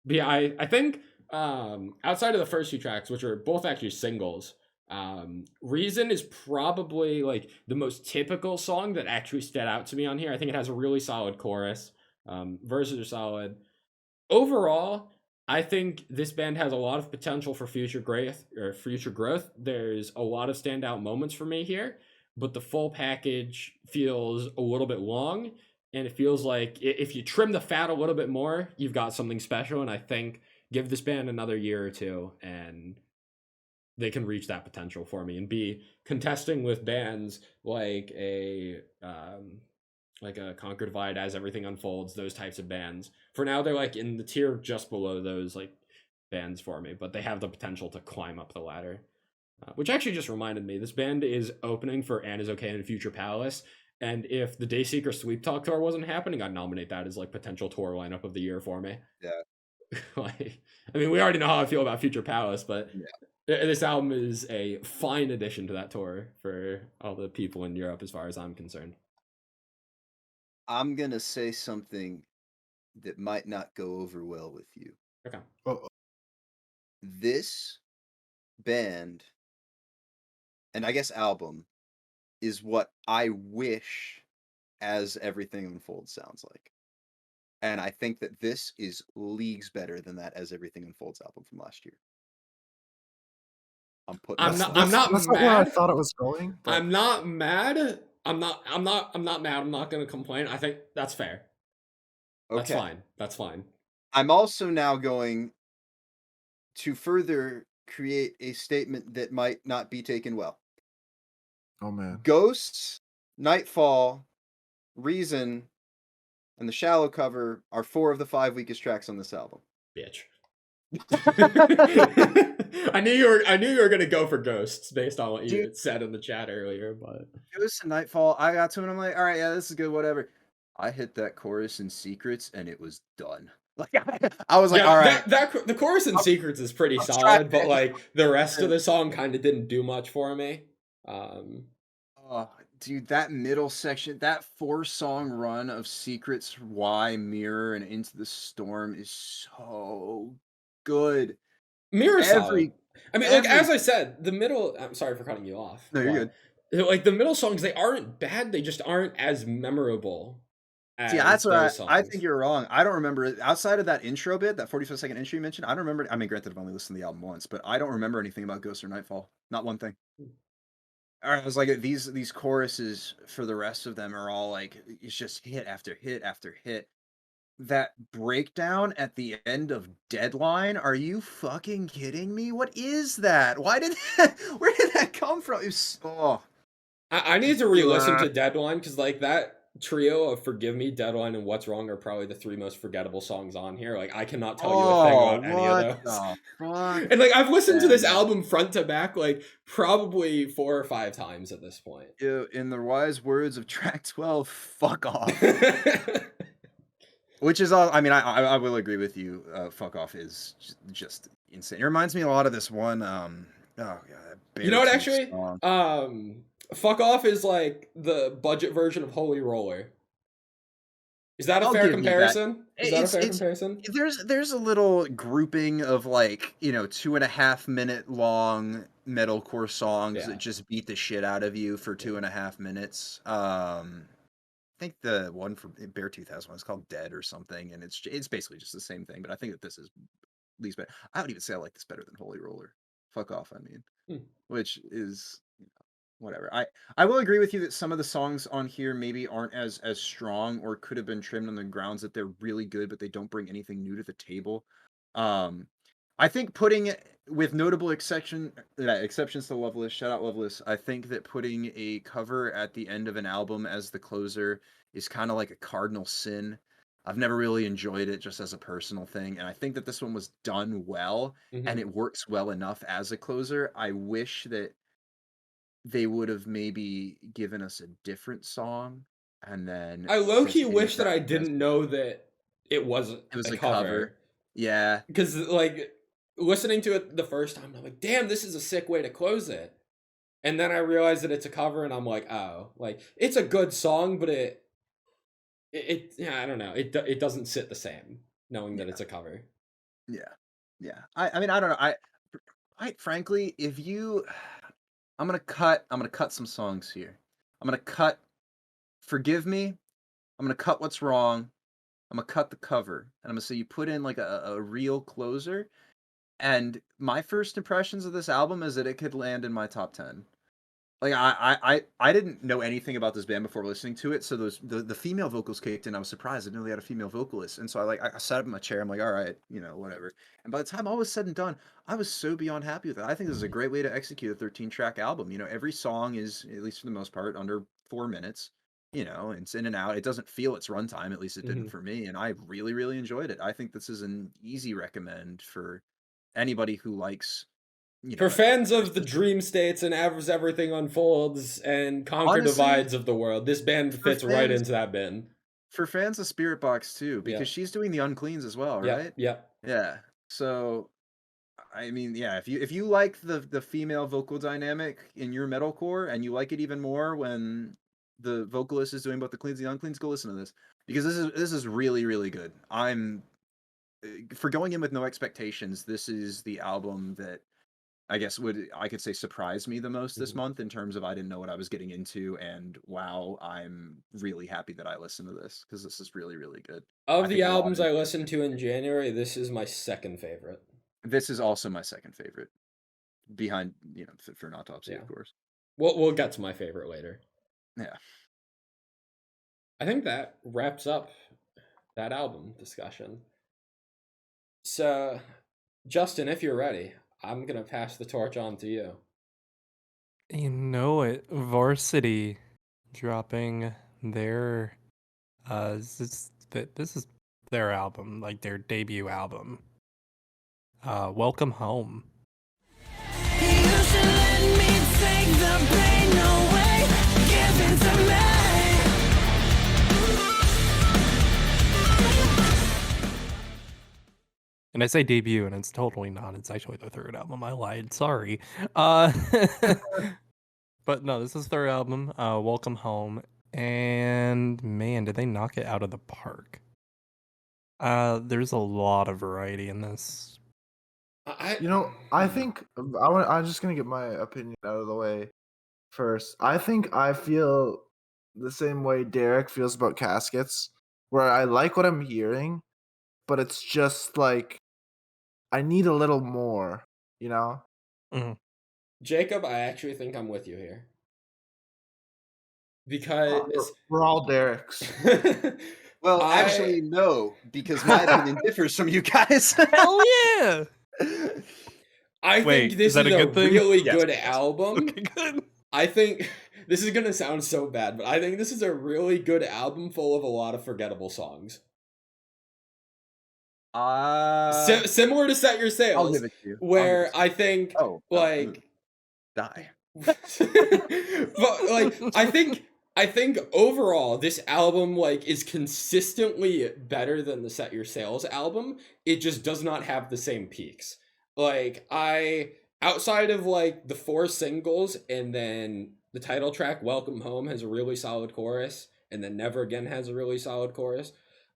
yeah, I think outside of the first 2 tracks, which are both actually singles, Reason is probably like the most typical song that actually stood out to me on here. I think it has a really solid chorus. Verses are solid. Overall, I think this band has a lot of potential for future growth. There's a lot of standout moments for me here, but the full package feels a little bit long, and it feels like if you trim the fat a little bit more, you've got something special. And I think give this band another year or two, and they can reach that potential for me and be contesting with bands like a Conquer Divide, As Everything Unfolds, those types of bands. For now, they're like in the tier just below those like bands for me, but they have the potential to climb up the ladder. Which actually just reminded me, this band is opening for Anne Is Okay and Future Palace. And if the Dayseeker Sweep Talk tour wasn't happening, I'd nominate that as like potential tour lineup of the year for me. Yeah. Like, I mean, we already know how I feel about Future Palace, but Yeah. this album is a fine addition to that tour for all the people in Europe, as far as I'm concerned. I'm gonna say something that might not go over well with you. Okay. Oh, This band, and I guess album, is what I wish As Everything Unfolds sounds like. And I think that this is leagues better than that As Everything Unfolds album from last year. I'm putting I'm that not out. that's not where I mad. thought it was going. But I'm not mad. I'm not mad. I'm not gonna complain. I think that's fair. That's Okay. fine. That's fine. I'm also now going to further create a statement that might not be taken well. oh man, Ghosts, Nightfall, Reason, and the Shallow cover are 4 of the 5 weakest tracks on this album. Bitch. I knew you were gonna go for Ghosts based on what you Dude. said in the chat earlier, but Ghosts and Nightfall, I got to it and I'm like, all right, yeah, this is good, whatever. I hit that chorus in Secrets and it was done. Like I was like, yeah, all right. the chorus in Secrets is pretty I'm solid, but trying- like the rest of the song kind of didn't do much for me. Oh, dude, that middle section, that 4-song run of Secrets, Why, Mirror, and Into the Storm is so good. Mirror solid. Every I mean, like as I said, the middle. I'm sorry for cutting you off. No, you're but, like the middle songs, they aren't bad. They just aren't as memorable. See, that's what those I songs. think you're wrong. I don't remember it. Outside of that intro bit, that 45-second intro you mentioned, I don't remember. I mean, granted, I've only listened to the album once, but I don't remember anything about Ghost or Nightfall. Not one thing. I was like, these choruses for the rest of them are all like, it's just hit after hit after hit. That breakdown at the end of Deadline, are you fucking kidding me? What is that? Why did where did that come from? It was, oh. I need to re-listen to Deadline because like that trio of Forgive Me, Deadline, and What's Wrong are probably the 3 most forgettable songs on here. Like I cannot tell you a thing about any of those. Fuck? And like I've listened to this album front to back like probably 4 or 5 times at this point. In the wise words of track 12, fuck off. Which is all. I mean, I will agree with you. Fuck off is just insane. It reminds me a lot of this one. Oh god, you know what? Bear Actually, Teeth song. Fuck Off is like the budget version of Holy Roller. Is that a I'll fair give you that. comparison? Is that a fair It's- comparison? There's a little grouping of like 2.5 minute long metalcore songs Yeah. that just beat the shit out of you for 2.5 minutes. I think the one from Beartooth has one. It's called Dead or something, and it's basically just the same thing. But I think that this is at least better. I would even say I like this better than Holy Roller. Fuck off, I mean, which is whatever. I will agree with you that some of the songs on here maybe aren't as strong or could have been trimmed on the grounds that they're really good, but they don't bring anything new to the table. I think putting it, with notable exceptions to Loveless, shout out Loveless, I think that putting a cover at the end of an album as the closer is kind of like a cardinal sin. I've never really enjoyed it just as a personal thing, and I think that this one was done well, and it works well enough as a closer. I wish that they would have maybe given us a different song, and then I low-key just wish that I ended up didn't know that it was a cover. Yeah. Because like listening to it the first time, I'm like, damn, this is a sick way to close it. And then I realized that it's a cover, and I'm like, oh, like it's a good song, but it yeah, I don't know, it doesn't sit the same knowing that it's a cover. Yeah. I mean, I don't know. I frankly, if you, I'm gonna cut some songs here. I'm gonna cut Forgive Me. I'm gonna cut What's Wrong. I'm gonna cut the cover, and I'm gonna say you put in like a real closer. And my first impressions of this album is that it could land in my top 10. Like I didn't know anything about this band before listening to it, so the female vocals kicked in. I was surprised. I didn't know they had a female vocalist, and so I sat up in my chair. I'm like, all right, whatever. And by the time all was said and done, I was so beyond happy with it. I think this is a great way to execute a 13-track album. Every song is, at least for the most part, under 4 minutes. It's in and out. It doesn't feel its runtime. At least it didn't for me, and I really really enjoyed it. I think this is an easy recommend for anybody who likes. For fans of the dream states and as everything unfolds and conquer Honestly, divides of the world, this band fits right into that bin. For fans of Spirit Box too, because Yeah. she's doing the uncleans as well, right? Yeah. So, I mean, yeah, if you like the female vocal dynamic in your metalcore, and you like it even more when the vocalist is doing both the cleans and the uncleans, go listen to this, because this is really really good. For going in with no expectations, this is the album that I guess I could say surprised me the most this month, in terms of I didn't know what I was getting into, and wow, I'm really happy that I listened to this, because this is really really good. Of the albums I listened to in January, this is my second favorite. This is also my second favorite, behind Fit For An Autopsy, of course. We'll get to my favorite later. Yeah, I think that wraps up that album discussion. So, Justin, if you're ready, I'm gonna pass the torch on to you. You know it, VRSTY dropping their this is their album, like their debut album. Welcome Home. You should let me take the pain away. Give it to me. And I say debut, and it's totally not. It's actually their third album. I lied. Sorry. But no, this is their album, Welcome Home. And man, did they knock it out of the park. There's a lot of variety in this. I think I'm just gonna get my opinion out of the way first. I feel the same way Derek feels about Caskets, where I like what I'm hearing, but it's just like I need a little more, Mm-hmm. Jacob, I actually think I'm with you here. Because we're all Derek's. Well, actually, no, because my opinion differs from you guys. Hell yeah! I think this is a really good album. Okay, good. I think this is gonna sound so bad, but I think this is a really good album full of a lot of forgettable songs. Similar to Set Your Sails, I'll give it to you. where I think die. But I think overall this album is consistently better than the Set Your Sails album. It just does not have the same peaks. Outside of the 4 singles, and then the title track Welcome Home has a really solid chorus, and then Never Again has a really solid chorus.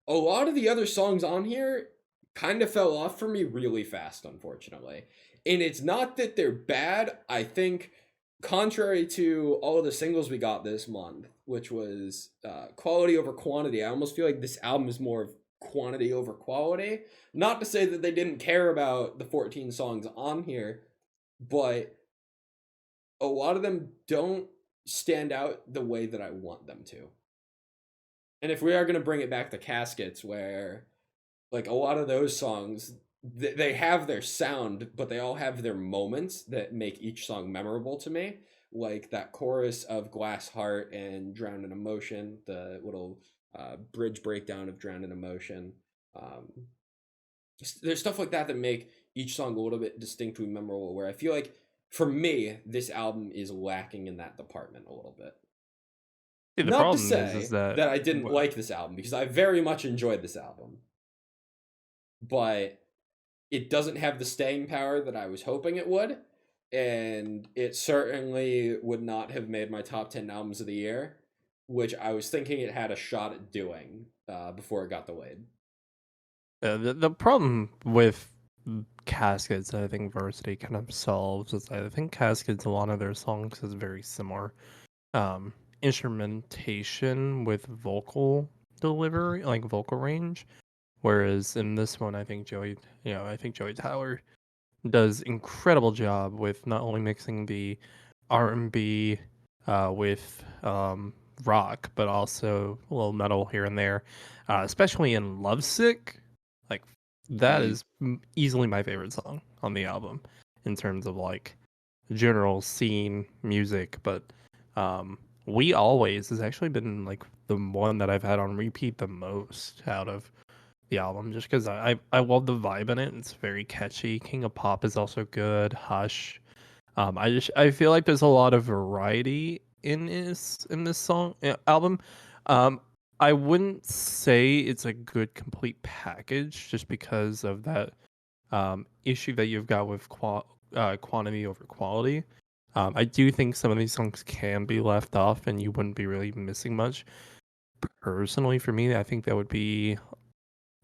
A lot of the other songs on here kind of fell off for me really fast, unfortunately. And it's not that they're bad. I think, contrary to all of the singles we got this month, which was quality over quantity, I almost feel like this album is more of quantity over quality. Not to say that they didn't care about the 14 songs on here, but a lot of them don't stand out the way that I want them to. And if we are going to bring it back to Caskets, where a lot of those songs, they have their sound, but they all have their moments that make each song memorable to me. Like that chorus of Glass Heart and Drowned in Emotion, the little bridge breakdown of Drowned in Emotion. There's stuff like that make each song a little bit distinctly memorable, where I feel like, for me, this album is lacking in that department a little bit. See, the Not problem to say is that I didn't like this album, because I very much enjoyed this album. But it doesn't have the staying power that I was hoping it would, and it certainly would not have made my top 10 albums of the year, which I was thinking it had a shot at doing before it got delayed. The problem with Caskets, I think VRSTY kind of solves, is I think Caskets, a lot of their songs is very similar. Instrumentation with vocal delivery, like vocal range. Whereas in this one, I think Joey does incredible job with not only mixing the R&B with rock, but also a little metal here and there, especially in Lovesick. Like that is easily my favorite song on the album in terms of like general scene music. But We Always has actually been like the one that I've had on repeat the most out of the album, just because I love the vibe in it. It's very catchy. King of Pop is also good. Hush. I feel like there's a lot of variety in this song album. I wouldn't say it's a good complete package just because of that issue that you've got with quantity over quality. I do think some of these songs can be left off and you wouldn't be really missing much. Personally, for me, I think that would be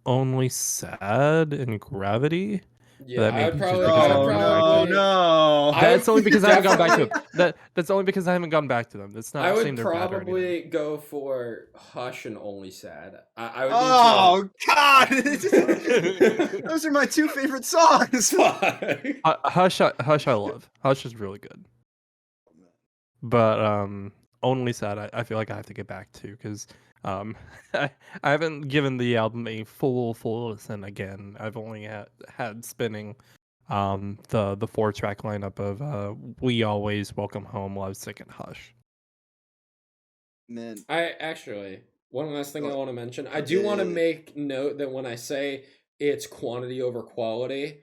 Only Sad and Gravity. But Yeah, that may I would be just probably. because I I haven't would gone back to probably. them. no. That's only because I haven't gone back to definitely- them. That's only because I haven't gone back to them. That's not I saying would they're bad or anything. probably go for Hush and Only Sad. I would Oh God! Those are my two favorite songs. need to. Hush, I love. Hush is really good. But Only Sad, I feel like I have to get back to because I haven't given the album a full listen again. I've only had spinning the 4-track lineup of We Always, Welcome Home, Lovesick, and Hush. Man, I actually, one last thing I Oh, want to mention. I do want to yeah. make note that when I say it's quantity over quality,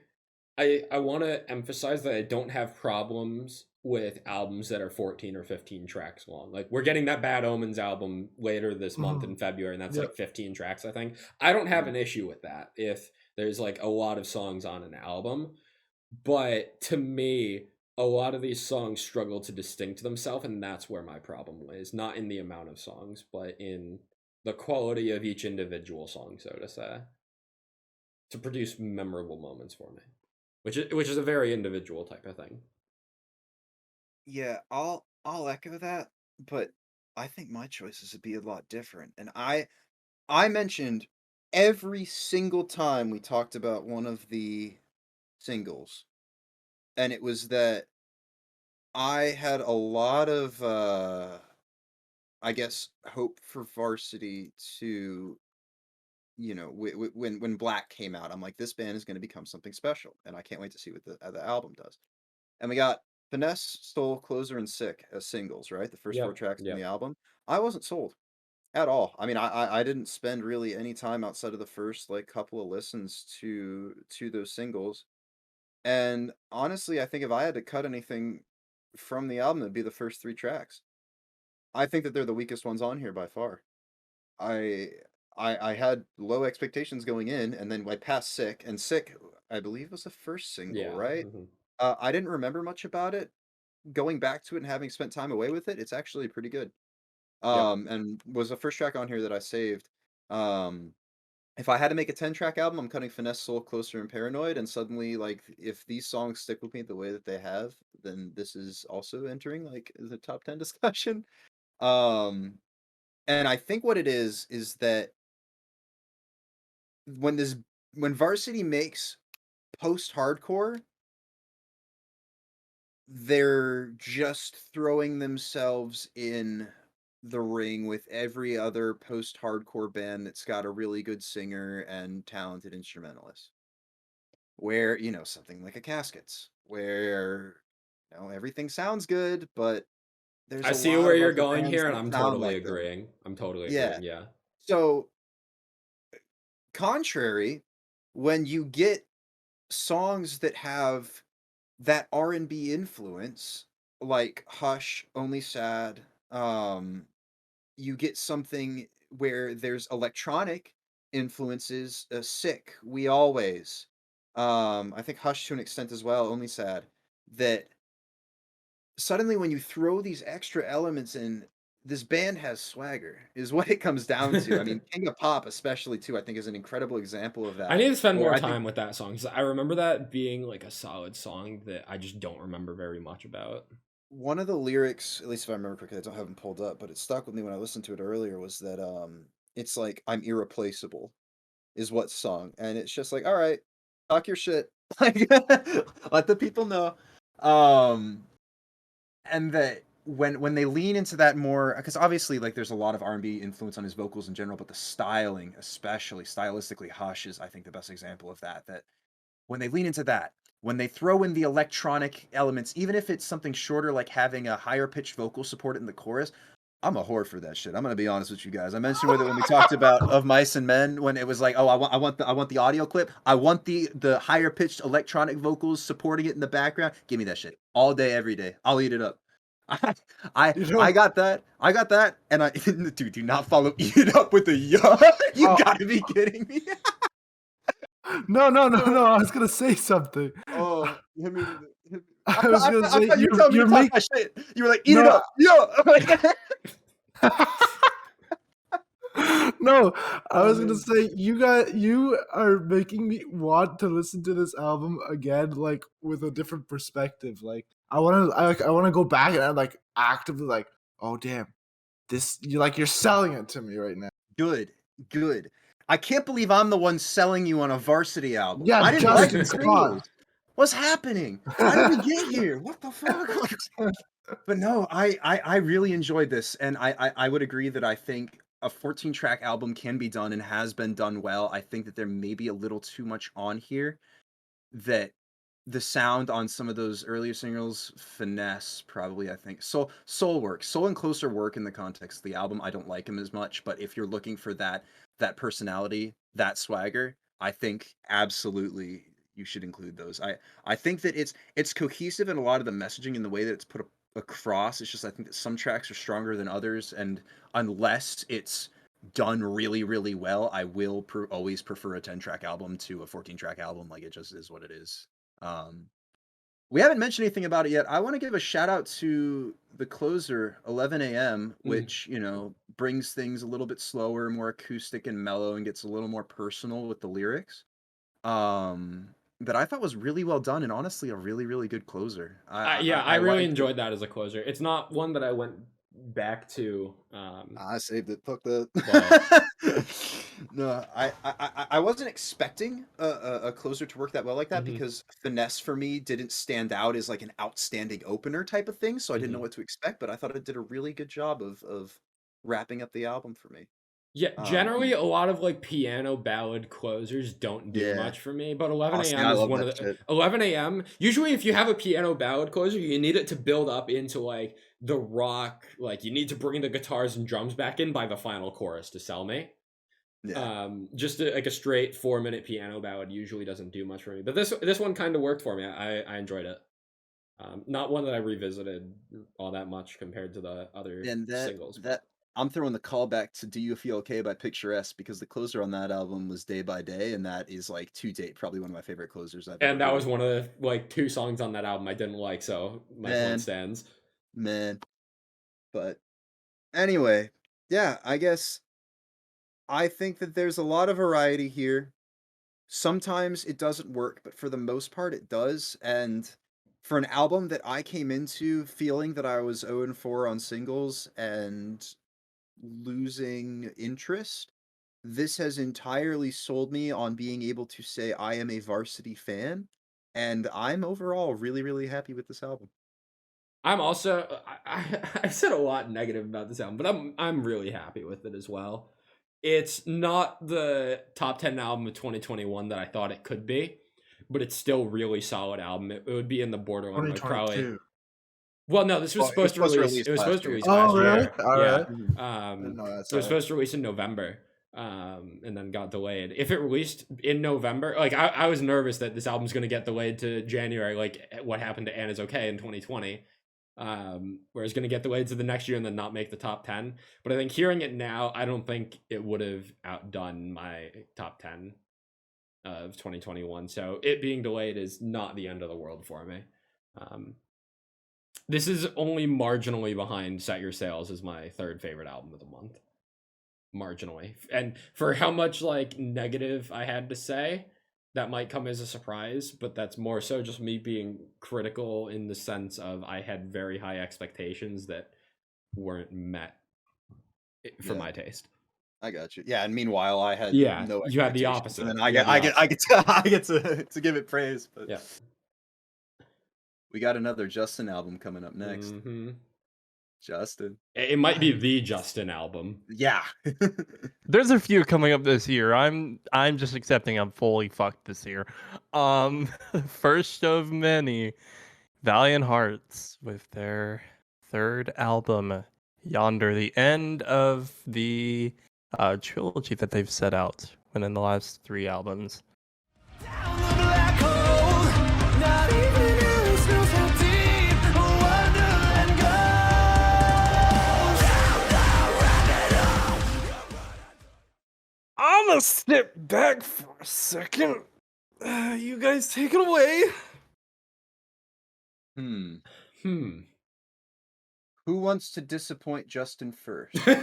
I want to emphasize that I don't have problems with albums that are 14 or 15 tracks long. Like we're getting that Bad Omens album later this month in February, and that's Yep. like 15 tracks, I think. I don't have an issue with that if there's like a lot of songs on an album. But to me, a lot of these songs struggle to distinct themselves, and that's where my problem lays. Not in the amount of songs, but in the quality of each individual song, so to say, to produce memorable moments for me, which is a very individual type of thing. yeah, I'll echo that, but I think my choices would be a lot different. And I mentioned every single time we talked about one of the singles, and it was that I had a lot of I guess hope for VRSTY to, you know, when Black came out, I'm like, this band is going to become something special, and I can't wait to see what the album does. And we got Finesse, Soul, Closer, and Sick as singles, right? The first 4 Yep, tracks in yep. the album. I wasn't sold at all. I mean, I didn't spend really any time outside of the first like couple of listens to those singles. And honestly, I think if I had to cut anything from the album, it'd be the first 3 tracks. I think that they're the weakest ones on here by far. I I had low expectations going in, and then I passed Sick, and Sick, I believe, was the first single, Yeah. right? Mhm. I didn't remember much about it. Going back to it and having spent time away with it, it's actually pretty good. Yep. And was the first track on here that I saved. Um, if I had to make a 10-track album, I'm cutting Finesse, Soul, Closer, and Paranoid, and suddenly, like, if these songs stick with me the way that they have, then this is also entering, like, the top 10 discussion. Um, and I think what it is that when VRSTY makes post-hardcore, they're just throwing themselves in the ring with every other post-hardcore band that's got a really good singer and talented instrumentalist. Where, you know, something like a Caskets, where, you know, everything sounds good, but there's I a see lot where of you're other going bands here, and that I'm sound totally like them. agreeing. I'm totally Yeah. agreeing. Yeah. So, contrary, when you get songs that have that R&B influence, like Hush, Only Sad, you get something where there's electronic influences, Sick, We Always, I think Hush to an extent as well, Only Sad, that suddenly when you throw these extra elements in, this band has swagger, is what it comes down to. I mean, King of Pop especially too, I think is an incredible example of that. I need to spend where more I think time with that song because I remember that being like a solid song that I just don't remember very much about. one of the lyrics, at least if I remember correctly, I don't have them pulled up, but it stuck with me when I listened to it earlier, was that it's like I'm irreplaceable is what song. And it's just like, all right, talk your shit. Like let the people know. And that when they lean into that more, because obviously like there's a lot of R&B influence on his vocals in general, but the styling, especially stylistically, Hush is I think the best example of that. That when they lean into that, when they throw in the electronic elements, even if it's something shorter like having a higher pitched vocal support in the chorus, I'm a whore for that shit. I'm gonna be honest with you guys. I mentioned with it when we talked about Of Mice and Men, when it was like, oh, I want the audio clip. I want the higher pitched electronic vocals supporting it in the background. Give me that shit all day, every day. I'll eat it up. I got that. I got that. And I dude, do not follow eat it up with the yo. You gotta be kidding me. No. I was gonna say something. Oh, hit me. I was gonna say you told me to talk my shit. You were like, eat it up, yo. No, I was gonna say you are making me want to listen to this album again, like with a different perspective. Like I wanna go back and I'm like actively like, oh damn, you're selling it to me right now. Good. I can't believe I'm the one selling you on a VRSTY album. Yeah, I didn't like Justin, the come singles. on. What's happening? How did we get here? What the fuck? But no, I really enjoyed this, and I would agree that I think a 14-track album can be done and has been done well. I think that there may be a little too much on here, that the sound on some of those earlier singles, Finesse, probably, I think. Soul and Closer work in the context of the album. I don't like him as much, but if you're looking for that personality, that swagger, I think absolutely you should include those. I think that it's cohesive in a lot of the messaging and the way that it's put across. It's just I think that some tracks are stronger than others, and unless it's done really, really well, I will always prefer a 10-track album to a 14-track album. Like, it just is what it is. We haven't mentioned anything about it yet. I want to give a shout out to the closer, 11 a.m., which, you know, brings things a little bit slower, more acoustic and mellow, and gets a little more personal with the lyrics. That I thought was really well done, and honestly a really, really good closer. I really enjoyed that as a closer. It's not one that I went back to. I saved it. Fuck that. Well. No, I wasn't expecting a closer to work that well like that, because Finesse for me didn't stand out as like an outstanding opener type of thing, so I didn't know what to expect, but I thought it did a really good job of wrapping up the album for me. Yeah, generally a lot of like piano ballad closers don't do much for me, but 11 a.m. is one of the shit. 11 a.m. Usually if you have a piano ballad closer, you need it to build up into like the rock, like you need to bring the guitars and drums back in by the final chorus to sell me. Yeah. Just like a straight 4-minute piano ballad usually doesn't do much for me, but this one kind of worked for me. I enjoyed it. Not one that I revisited all that much compared to the other singles. I'm throwing the callback to Do You Feel Okay by Picturesque, because the closer on that album was Day by Day, and that is like to date probably one of my favorite closers I've ever And that heard. was one of the like 2 songs on that album I didn't like, so my point stands. Man. But anyway, yeah, I guess I think that there's a lot of variety here. Sometimes it doesn't work, but for the most part it does, and for an album that I came into feeling that I was 0-4 on singles and losing interest, this has entirely sold me on being able to say I am a VRSTY fan, and I'm overall really, really happy with this album. I'm also I said a lot negative about this album, but I'm really happy with it as well. It's not the top 10 album of 2021 that I thought it could be, but it's still really solid album. It would be in the borderline, like probably. Well, no, this was supposed to release. It was supposed to release last year. Yeah. It was supposed to release in November, and then got delayed. If it released in November, like I was nervous that this album's going to get delayed to January, like what happened to Anna's Okay in 2020, where it's going to get delayed to the next year and then not make the top 10. But I think hearing it now, I don't think it would have outdone my top 10 of 2021. So it being delayed is not the end of the world for me. This is only marginally behind Set Your Sails as my 3rd favorite album of the month. Marginally. And for how much like negative I had to say, that might come as a surprise, but that's more so just me being critical in the sense of I had very high expectations that weren't met for my taste. I got you. Yeah, and meanwhile I had no you had the opposite. And then I get to give it praise, but yeah. We got another Justin album coming up next. Justin. It might be the Justin album. Yeah. There's a few coming up this year. I'm just accepting I'm fully fucked this year. First of many, Valiant Hearts with their third album, Yonder, the end of the trilogy that they've set out within the last 3 albums. Down the black hole, not even Alice knows how deep a wonderland goes. Down the rabbit hole. I'm gonna step back for a second. You guys take it away. Hmm. Who wants to disappoint Justin first? Now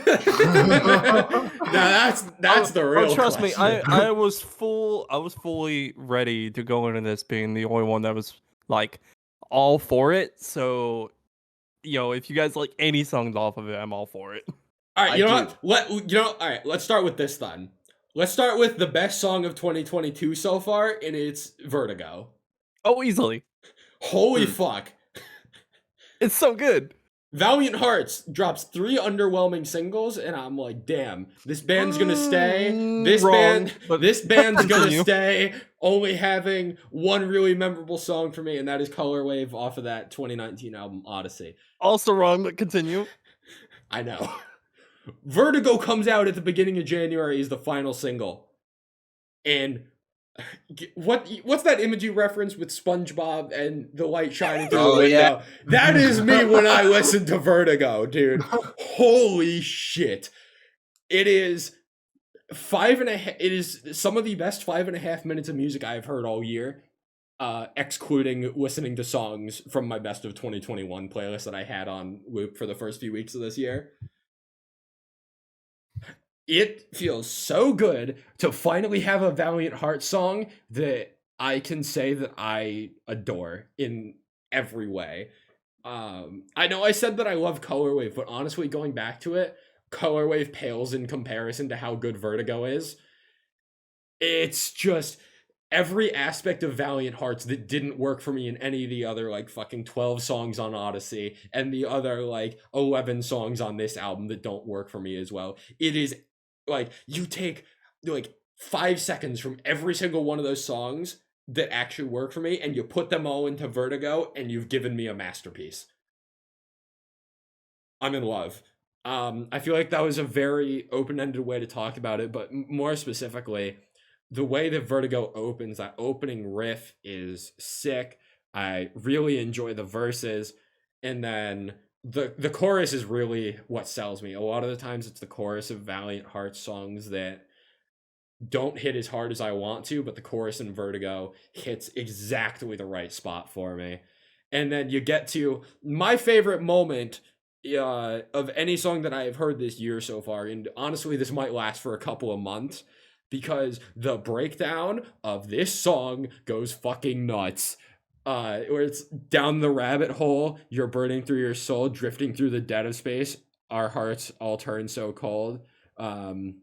that's the real trust me, question. I was fully ready to go into this being the only one that was like all for it. So, if you guys like any songs off of it, I'm all for it. All right, I you know do. what? All right, let's start with this then. Let's start with the best song of 2022 so far, and it's Vertigo. Oh, easily. Holy fuck. It's so good. Valiant Hearts drops 3 underwhelming singles, and I'm like, damn, this band's gonna stay. This Wrong, band's but gonna continue. stay, only having one really memorable song for me, and that is Color Wave off of that 2019 album Odyssey. Also wrong, but continue. I know. Vertigo comes out at the beginning of January is the final single. And what's that image you reference with SpongeBob and the light shining through the Oh, window? yeah. That is me when I listen to Vertigo, dude. Holy shit. It is 5.5. It is some of the best 5.5 minutes of music I've heard all year. Excluding listening to songs from my best of 2021 playlist that I had on loop for the first few weeks of this year. It feels so good to finally have a Valiant Hearts song that I can say that I adore in every way. I know I said that I love Color Wave, but honestly, going back to it, Color Wave pales in comparison to how good Vertigo is. It's just every aspect of Valiant Hearts that didn't work for me in any of the other like fucking 12 songs on Odyssey and the other like 11 songs on this album that don't work for me as well. It is like you take like 5 seconds from every single one of those songs that actually work for me and you put them all into Vertigo and you've given me a masterpiece. I'm in love. I feel like that was a very open-ended way to talk about it, but more specifically, the way that Vertigo opens, that opening riff is sick. I really enjoy the verses, and then the chorus is really what sells me. A lot of the times it's the chorus of Valiant Hearts songs that don't hit as hard as I want to, but the chorus in Vertigo hits exactly the right spot for me. And then you get to my favorite moment of any song that I have heard this year so far, and honestly this might last for a couple of months, because the breakdown of this song goes fucking nuts. Where it's down the rabbit hole, you're burning through your soul, drifting through the dead of space, our hearts all turn so cold. And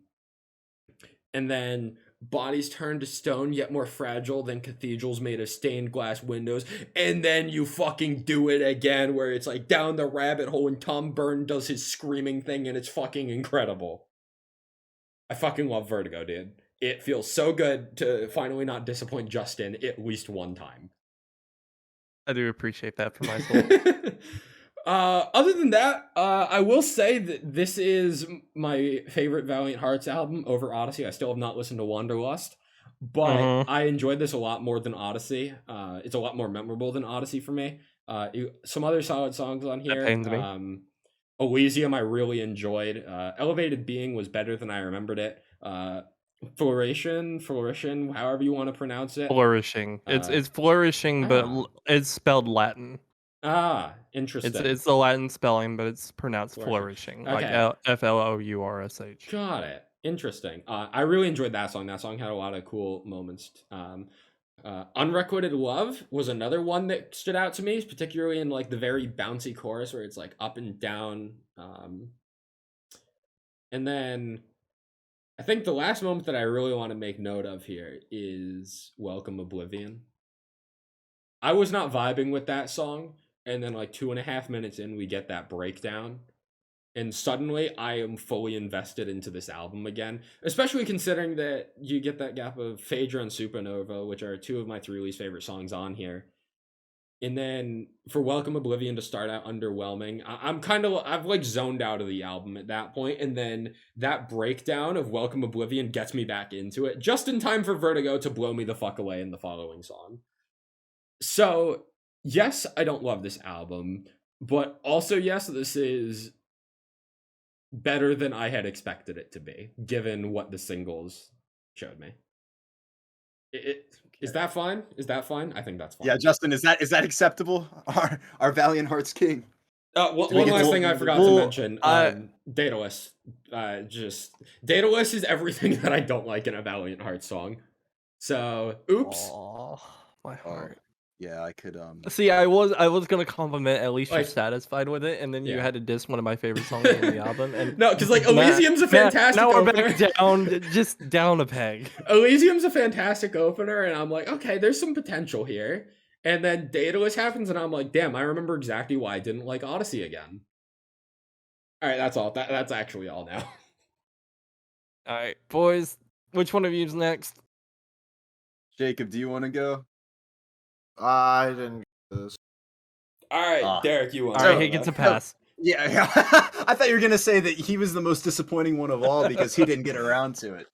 then bodies turn to stone, yet more fragile than cathedrals made of stained glass windows. And then you fucking do it again, where it's like down the rabbit hole and Tom Byrne does his screaming thing, and it's fucking incredible. I fucking love Vertigo, dude. It feels so good to finally not disappoint Justin at least one time. I do appreciate that for myself. Other than that, I will say that this is my favorite Valiant Hearts album over Odyssey. I still have not listened to Wanderlust, but I enjoyed this a lot more than Odyssey. It's a lot more memorable than Odyssey for me. Some other solid songs on here. pains me. Elysium I really enjoyed. Elevated Being was better than I remembered it. Flourishing, however you want to pronounce it. Flourishing. It's flourishing, but it's spelled Latin. Interesting. It's the Latin spelling, but it's pronounced Flourishing. flourishing, Okay. like FLOURSH. Got it. Interesting. I really enjoyed that song. That song had a lot of cool moments. Unrequited Love was another one that stood out to me, particularly in like the very bouncy chorus where it's like up and down. And then I think the last moment that I really want to make note of here is Welcome Oblivion. I was not vibing with that song, and then like 2.5 minutes in, we get that breakdown. And suddenly I am fully invested into this album again, especially considering that you get that gap of Phaedra and Supernova, which are two of my 3 least favorite songs on here. And then for Welcome Oblivion to start out underwhelming, I've like zoned out of the album at that point, and then that breakdown of Welcome Oblivion gets me back into it just in time for Vertigo to blow me the fuck away in the following song. So yes, I don't love this album, but also yes, this is better than I had expected it to be, given what the singles showed me. Is that fine? Is that fine? I think that's fine. Yeah, Justin, is that acceptable? Our Valiant Hearts king. One we get last to- thing I forgot to mention. Daedalus. Daedalus is everything that I don't like in a Valiant Hearts song. So, oops. Aw, my heart. Yeah, I could See, I was gonna compliment at least you're Like- say it, and then you Yeah. had to diss one of my favorite songs in the album. And No, because like Elysium's a fantastic now we're opener. back down, just down a peg. Elysium's a fantastic opener, and I'm like, okay, there's some potential here. And then Daedalus happens, and I'm like, damn, I remember exactly why I didn't like Odyssey again. All right, that's all. That's actually all now. All right, boys, which one of you's next? Jacob, do you want to go? I didn't get this. All right, Ah. Derek, you want All to right, go he gets a now? pass. Yeah. I thought you were gonna say that he was the most disappointing one of all because he didn't get around to it,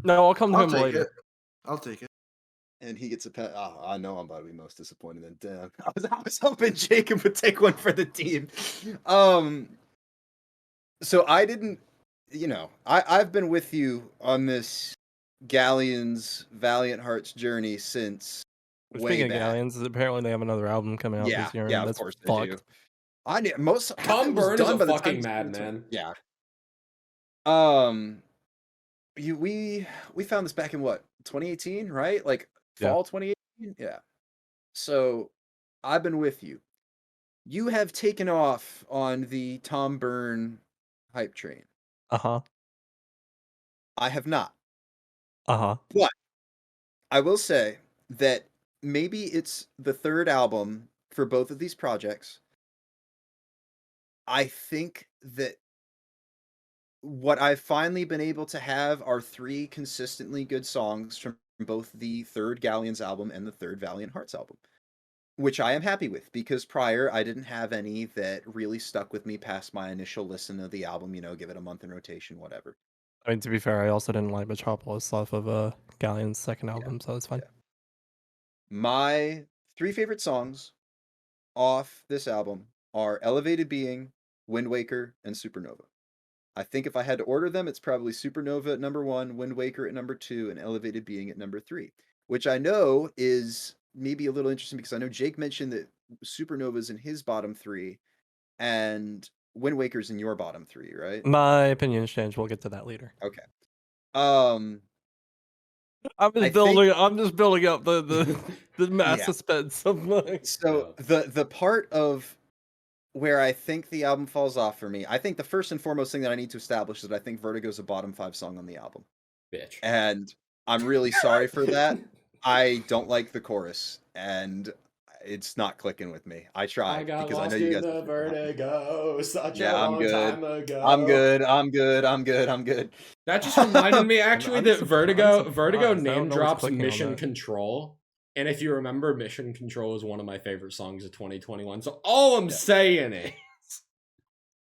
No, I'll come to I'll him take later. it. I'll take it. and he gets a pet. Oh, I know I'm about to be most disappointed. Then damn, I was hoping Jacob would take one for the team. So I didn't. I've been with you on this Galleon's Valiant Hearts journey since way Speaking of back. Galleons, apparently they have another album coming out Yeah, this year. yeah, and of that's course they fucked. do. I knew most. I thought Tom it was Byrne is done a by the fucking time- madman. Yeah. We found this back in what 2018, right? Like Yeah. fall 2018. Yeah. So I've been with you. You have taken off on the Tom Byrne hype train. Uh-huh. I have not. Uh-huh. I will say that maybe it's the third album for both of these projects. I think that what I've finally been able to have are 3 consistently good songs from both the third Galleons album and the third Valiant Hearts album, which I am happy with because prior I didn't have any that really stuck with me past my initial listen of the album, give it a month in rotation, whatever. I mean, to be fair, I also didn't like Metropolis off of Galleon's second album, so it's fine. Yeah. My 3 favorite songs off this album are Elevated Being, Wind Waker, and Supernova. I think if I had to order them, it's probably Supernova at number 1, Wind Waker at number 2, and Elevated Being at number 3, which I know is maybe a little interesting because I know Jake mentioned that Supernova's in his bottom 3 and Wind Waker's in your bottom 3, right? My opinions change. We'll get to that later. Okay. Um I'm just building up the mass Yeah. suspense of like. So the part of where I think the album falls off for me, I think the first and foremost thing that I need to establish is that I think Vertigo's a bottom 5 song on the album. Bitch. And I'm really sorry for that. I don't like the chorus, and it's not clicking with me. I tried I got because I lost know you in guys. the vertigo such Yeah, a I'm long good. time ago. I'm good. That just reminded me actually I'm that surprised. Vertigo I don't name know what's drops clicking on Mission that. Control. And if you remember, Mission Control is one of my favorite songs of 2021. So all I'm saying is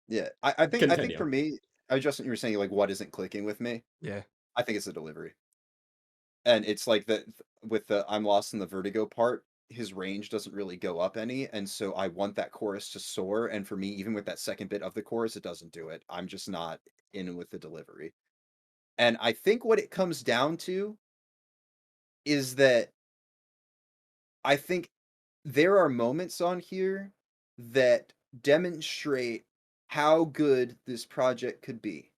Yeah, I think Continue. for me, Justin, you were saying like what isn't clicking with me. Yeah. I think it's the delivery. And it's like that with the I'm lost in the vertigo part, his range doesn't really go up any, and so I want that chorus to soar, and for me, even with that second bit of the chorus, it doesn't do it. I'm just not in with the delivery. And I think what it comes down to is that I think there are moments on here that demonstrate how good this project could be.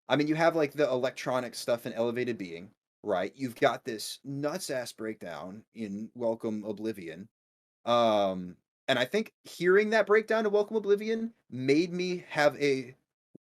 I mean, you have like the electronic stuff in Elevated Being, right? You've got this nuts ass breakdown in Welcome Oblivion. And I think hearing that breakdown of Welcome Oblivion made me have a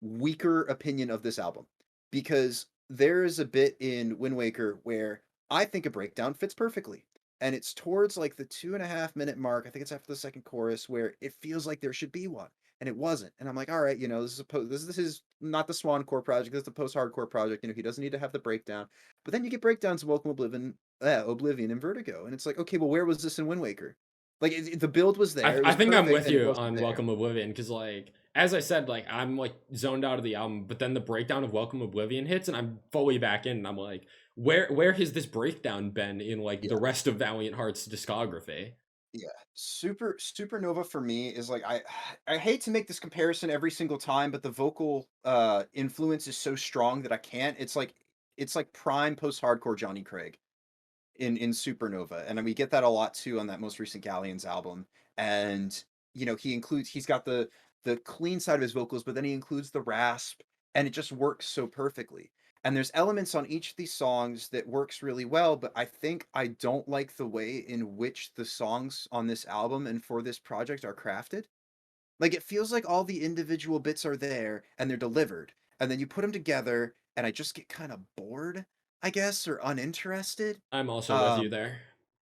weaker opinion of this album because there is a bit in Wind Waker where I think a breakdown fits perfectly. and it's towards like the 2.5 minute mark. I think it's after the second chorus where it feels like there should be one, and it wasn't. And I'm like, all right, this is not the Swancore project. This is the post-hardcore project. He doesn't need to have the breakdown. But then you get breakdowns of Welcome Oblivion, and Vertigo, and it's like, okay, well, where was this in Wind Waker? Like the build was there. I think I'm with and it you wasn't on there. Welcome Oblivion because, like, as I said, like I'm like zoned out of the album, but then the breakdown of Welcome Oblivion hits, and I'm fully back in. And I'm like, where has this breakdown been in like the rest of Valiant Hearts' discography? Yeah, Supernova for me is like I hate to make this comparison every single time, but the vocal influence is so strong that I can't. It's like prime post-hardcore Johnny Craig in Supernova, and we get that a lot too on that most recent Galleons album. And he's got the clean side of his vocals, but then he includes the rasp, and it just works so perfectly. And there's elements on each of these songs that works really well, but I think I don't like the way in which the songs on this album and for this project are crafted. Like it feels like all the individual bits are there and they're delivered, and then you put them together, and I just get kind of bored, I guess, or uninterested. I'm also with you there.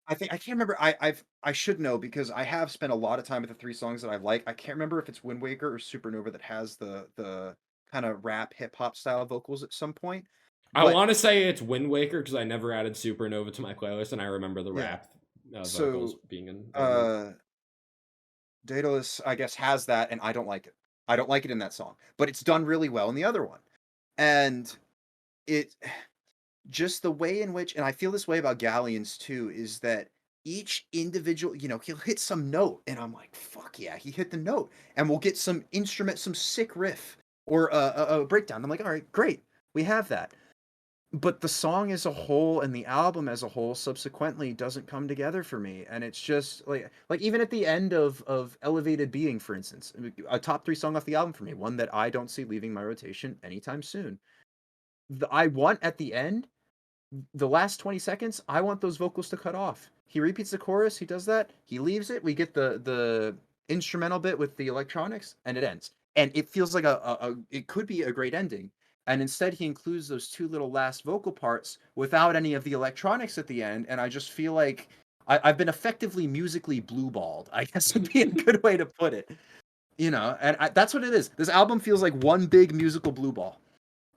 I can't remember. I should know because I have spent a lot of time with the three songs that I like. I can't remember if it's Wind Waker or Supernova that has the kind of rap hip hop style vocals at some point. I But want to say it's Wind Waker because I never added Supernova to my playlist, and I remember the Yeah. rap vocals So, being in. Daedalus, I guess, has that, and I don't like it. I don't like it in that song, but it's done really well in the other one. And it just the way in which, and I feel this way about Galleons too, is that each individual, he'll hit some note, and I'm like, fuck yeah, he hit the note, and we'll get some instrument, some sick riff or a breakdown. I'm like, all right, great, we have that. But the song as a whole and the album as a whole subsequently doesn't come together for me, and it's just like even at the end of Elevated Being, for instance, a top 3 song off the album for me, one that I don't see leaving my rotation anytime soon. I want at the end, the last 20 seconds, I want those vocals to cut off. He repeats the chorus, he does that, he leaves it, we get the instrumental bit with the electronics, and it ends. And it feels like it could be a great ending. And instead he includes those 2 little last vocal parts without any of the electronics at the end, and I just feel like I've been effectively musically blue-balled, I guess would be a good way to put it. And that's what it is. This album feels like one big musical blue ball.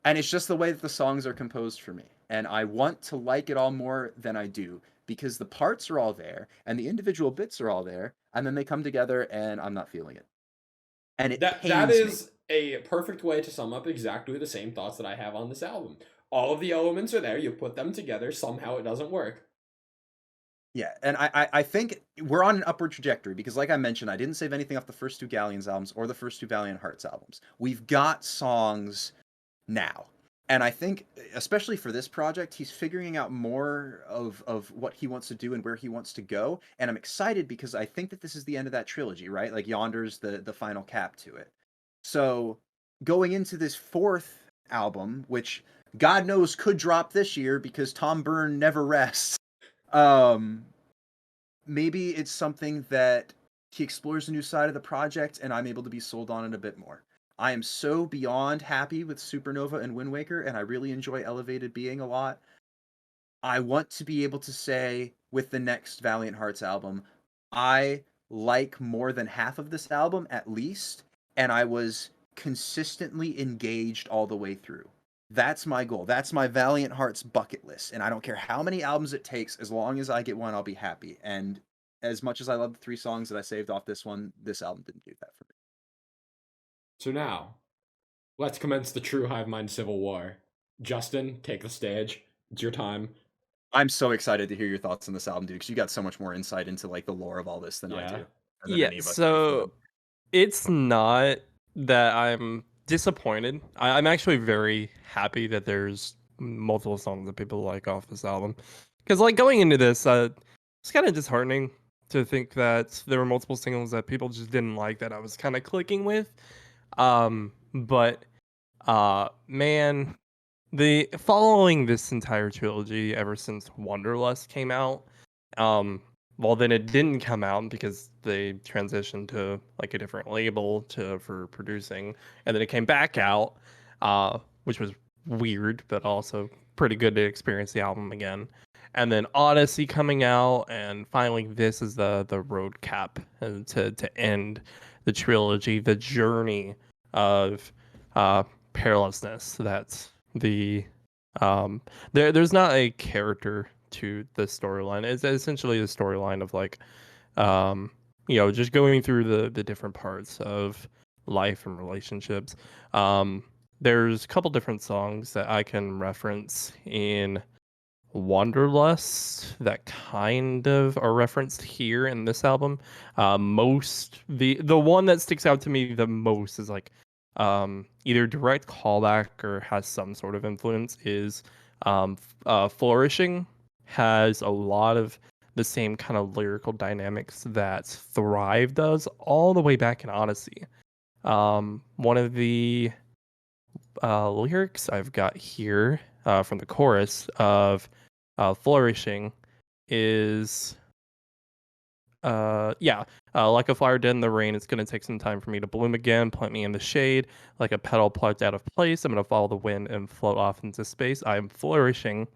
And it's just the way that the songs are composed for me. And I want to like it all more than I do because the parts are all there and the individual bits are all there, and then they come together and I'm not feeling it. And That pains is a perfect way to sum up exactly the same thoughts that I have on this album. All of the elements are there, you put them together, somehow it doesn't work. Yeah, and I think we're on an upward trajectory because, like I mentioned, I didn't save anything off the first 2 Galleons albums or the first 2 Valiant Hearts albums. We've got songs now. And I think, especially for this project, he's figuring out more of what he wants to do and where he wants to go. And I'm excited because I think that this is the end of that trilogy, right? Like Yonder's the final cap to it. So going into this 4th album, which God knows could drop this year because Tom Byrne never rests. Maybe it's something that he explores a new side of the project and I'm able to be sold on it a bit more. I am so beyond happy with Supernova and Wind Waker, and I really enjoy Elevated Being a lot. I want to be able to say with the next Valiant Hearts album, I like more than half of this album at least, and I was consistently engaged all the way through. That's my goal. That's my Valiant Hearts bucket list, and I don't care how many albums it takes. As long as I get one, I'll be happy. And as much as I love the 3 songs that I saved off this one, this album didn't do that for me. So now, let's commence the true Hivemind Civil War. Justin, take the stage. It's your time. I'm so excited to hear your thoughts on this album, dude, because you got so much more insight into like the lore of all this than I do. and than any of us So it's not that I'm disappointed. I'm actually very happy that there's multiple songs that people like off this album. Because like going into this, it's kind of disheartening to think that there were multiple singles that people just didn't like that I was kind of clicking with. But man, the following this entire trilogy ever since Wanderlust came out, well then it didn't come out because they transitioned to like a different label for producing, and then it came back out, which was weird, but also pretty good to experience the album again. and then Odyssey coming out, and finally this is the road cap to end the trilogy, the journey of Perillousness. That's the there's not a character to the storyline. It's essentially the storyline of like just going through the different parts of life and relationships. There's a couple different songs that I can reference in Wanderlust that kind of are referenced here in this album. The one that sticks out to me the most is like either direct callback or has some sort of influence is Flourishing has a lot of the same kind of lyrical dynamics that Thrive does all the way back in Odyssey. One of the lyrics I've got here from the chorus of Flourishing is like a flower dead in the rain, it's going to take some time for me to bloom again. Plant me in the shade like a petal plucked out of place. I'm going to follow the wind and float off into space. I am flourishing.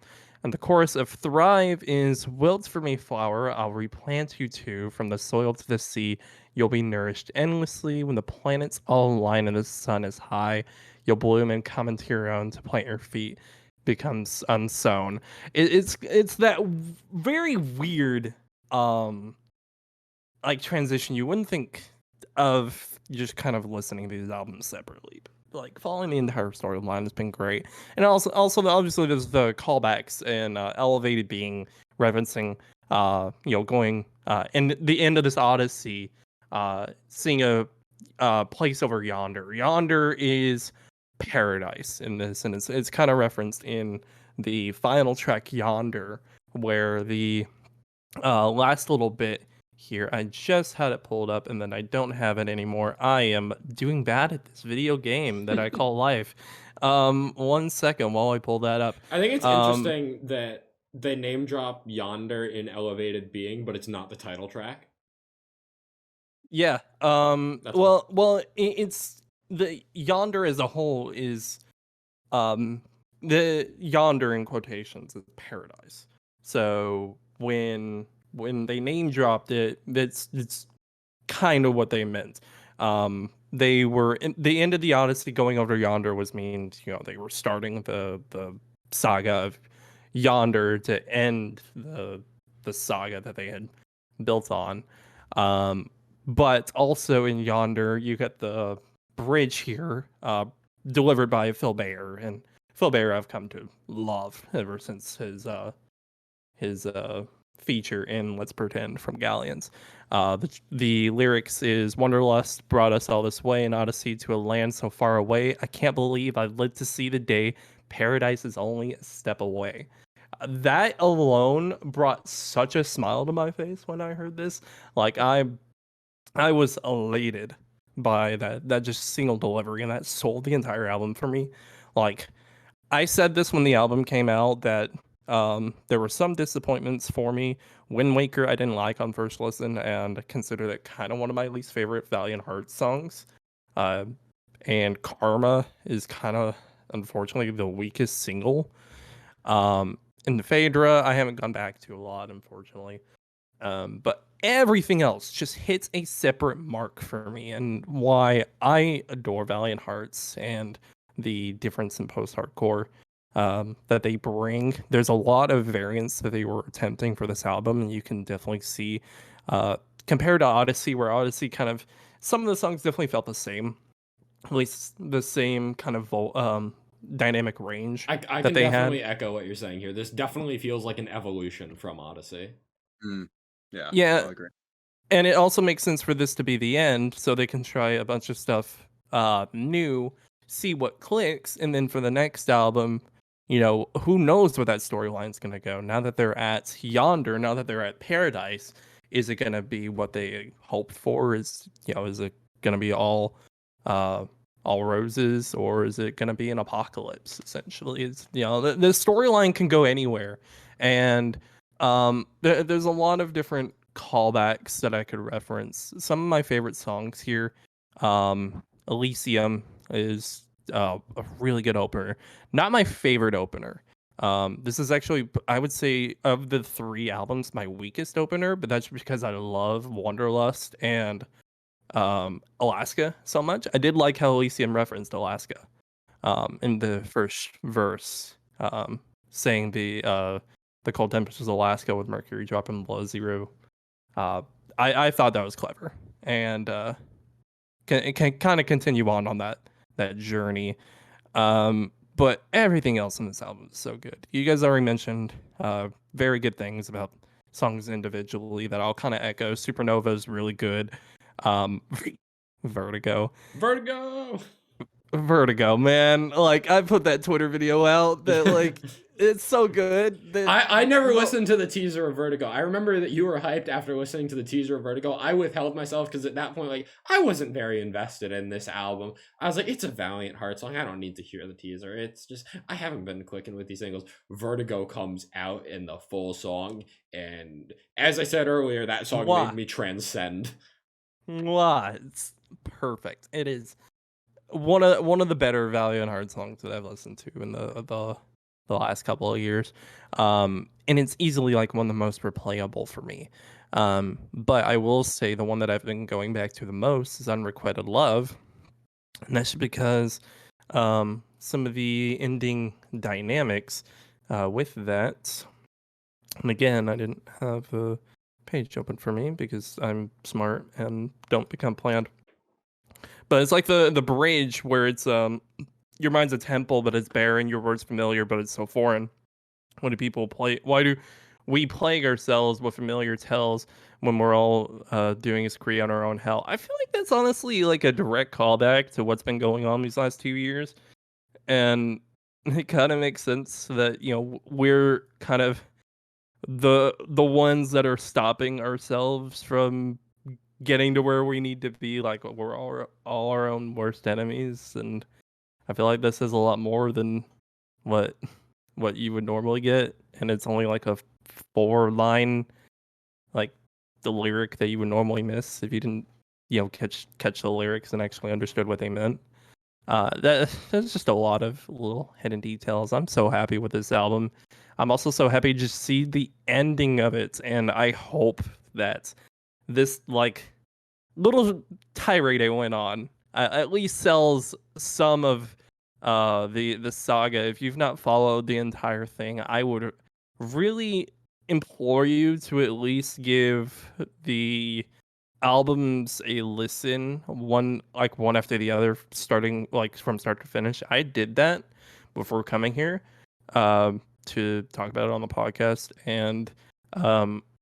And the chorus of Thrive is wilt for me, flower. I'll replant you too. From the soil to the sea, you'll be nourished endlessly. When the planets all align and the sun is high, you'll bloom and come into your own. To plant your feet becomes unsown. It's that very weird like transition. You wouldn't think of just kind of listening to these albums separately. But like following the entire storyline has been great. And also obviously there's the callbacks and Elevated being referencing going in the end of this Odyssey, seeing a place over yonder. Yonder is paradise in this, and it's kind of referenced in the final track Yonder, where the last little bit here, I just had it pulled up and then I don't have it anymore. I am doing bad at this video game that I call life. 1 second while I pull that up. I think it's interesting that they name drop Yonder in Elevated Being, but it's not the title track. Yeah. Well, it's the Yonder as a whole is the Yonder in quotations is paradise. So when they name dropped it, it's kind of what they meant. They were in the end of the Odyssey. Going over Yonder was means they were starting the saga of Yonder to end the saga that they had built on. But also in Yonder, you get the bridge here, delivered by Phil Bayer, and Phil Bayer I've come to love ever since his feature in Let's Pretend from Galleons. The lyrics is Wanderlust brought us all this way in Odyssey to a land so far away. I can't believe I lived to see the day. Paradise is only a step away. That alone brought such a smile to my face when I heard this. Like I was elated by that just single delivery, and that sold the entire album for me. Like I said this when the album came out that there were some disappointments for me. Wind Waker I didn't like on first listen and considered it kind of one of my least favorite Valiant Hearts songs. And Karma is kind of unfortunately the weakest single. And Phaedra I haven't gone back to a lot, unfortunately. But everything else just hits a separate mark for me, and why I adore Valiant Hearts and the difference in post-hardcore that they bring. There's a lot of variants that they were attempting for this album, and you can definitely see compared to Odyssey, where Odyssey kind of some of the songs definitely felt the same, at least the same kind of dynamic range. I can definitely echo what you're saying here. This definitely feels like an evolution from Odyssey. Yeah, I'll agree. And it also makes sense for this to be the end, so they can try a bunch of stuff new, see what clicks, and then for the next album, who knows where that storyline's going to go. Now that they're at Yonder, now that they're at Paradise, is it going to be what they hoped for? Is it going to be all roses, or is it going to be an apocalypse? Essentially, it's the storyline can go anywhere, and there's a lot of different callbacks that I could reference. Some of my favorite songs here, Elysium is a really good opener. Not my favorite opener, This is actually, I would say, of the 3 albums, my weakest opener, but that's because I love Wanderlust and Alaska so much. I did like how Elysium referenced Alaska in the first verse, saying the cold temperatures of Alaska with mercury dropping below 0. I thought that was clever, and can kind of continue on that journey. But everything else in this album is so good. You guys already mentioned very good things about songs individually that I'll kind of echo. Supernova is really good. Vertigo, man. Like, I put that Twitter video out that, like, it's so good. That, I never listened to the teaser of Vertigo. I remember that you were hyped after listening to the teaser of Vertigo. I withheld myself because at that point, like, I wasn't very invested in this album. I was like, it's a Valiant Hearts song. I don't need to hear the teaser. It's just, I haven't been clicking with these singles. Vertigo comes out in the full song, and as I said earlier, that song made me transcend. It's perfect. It is one of the better Valiant Hearts songs that I've listened to in the last couple of years. And it's easily like one of the most replayable for me. But I will say the one that I've been going back to the most is Unrequited Love. And that's because some of the ending dynamics with that. And again, I didn't have a page open for me because I'm smart and don't become planned. But it's like the bridge where it's your mind's a temple, but it's barren. Your word's familiar, but it's so foreign. Why do we plague ourselves with familiar tells when we're all doing is create our own hell? I feel like that's honestly like a direct callback to what's been going on these last 2 years. And it kind of makes sense that, we're kind of the ones that are stopping ourselves from getting to where we need to be. Like, we're all our own worst enemies, and I feel like this is a lot more than what you would normally get, and it's only like a 4-line, like, the lyric that you would normally miss if you didn't catch the lyrics and actually understood what they meant. That's just a lot of little hidden details. I'm so happy with this album. I'm also so happy to just see the ending of it, and I hope that this, like, little tirade I went on at least sells some of the saga. If you've not followed the entire thing, I would really implore you to at least give the albums a listen, one after the other, starting like from start to finish. I did that before coming here to talk about it on the podcast, and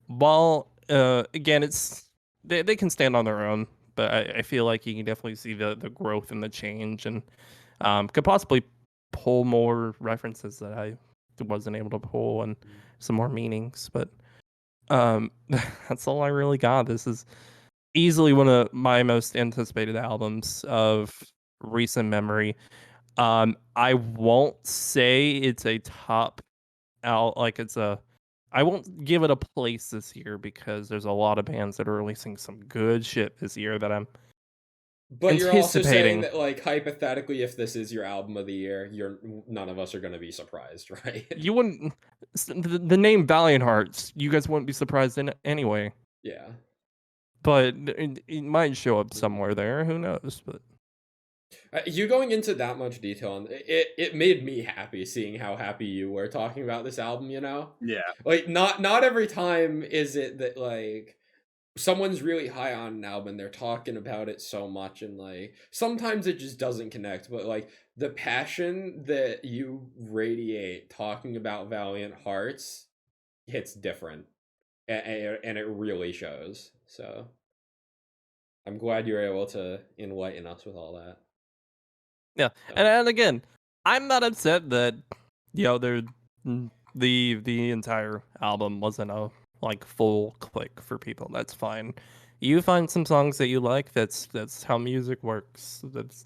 while again, it's they can stand on their own, but I feel like you can definitely see the growth and the change, and could possibly pull more references that I wasn't able to pull, and some more meanings. But that's all I really got. This is easily one of my most anticipated albums of recent memory. I won't say it's a top out, like it's a, I won't give it a place this year because there's a lot of bands that are releasing some good shit this year that I'm But you're also saying anticipating. that, like, hypothetically, if this is your album of the year, none of us are going to be surprised, right? You wouldn't, the name Valiant Hearts, you guys wouldn't be surprised in anyway. Yeah. But it might show up somewhere there. Who knows? But You going into that much detail, and it made me happy seeing how happy you were talking about this album, Yeah. Like, not every time is it that, like, someone's really high on an album, they're talking about it so much, and, like, sometimes it just doesn't connect, but, like, the passion that you radiate talking about Valiant Hearts hits different, and it really shows. So I'm glad you were able to enlighten us with all that. yeah, and again, I'm not upset that the entire album wasn't a like full click for people. That's fine. You find some songs that you like. That's how music works. That's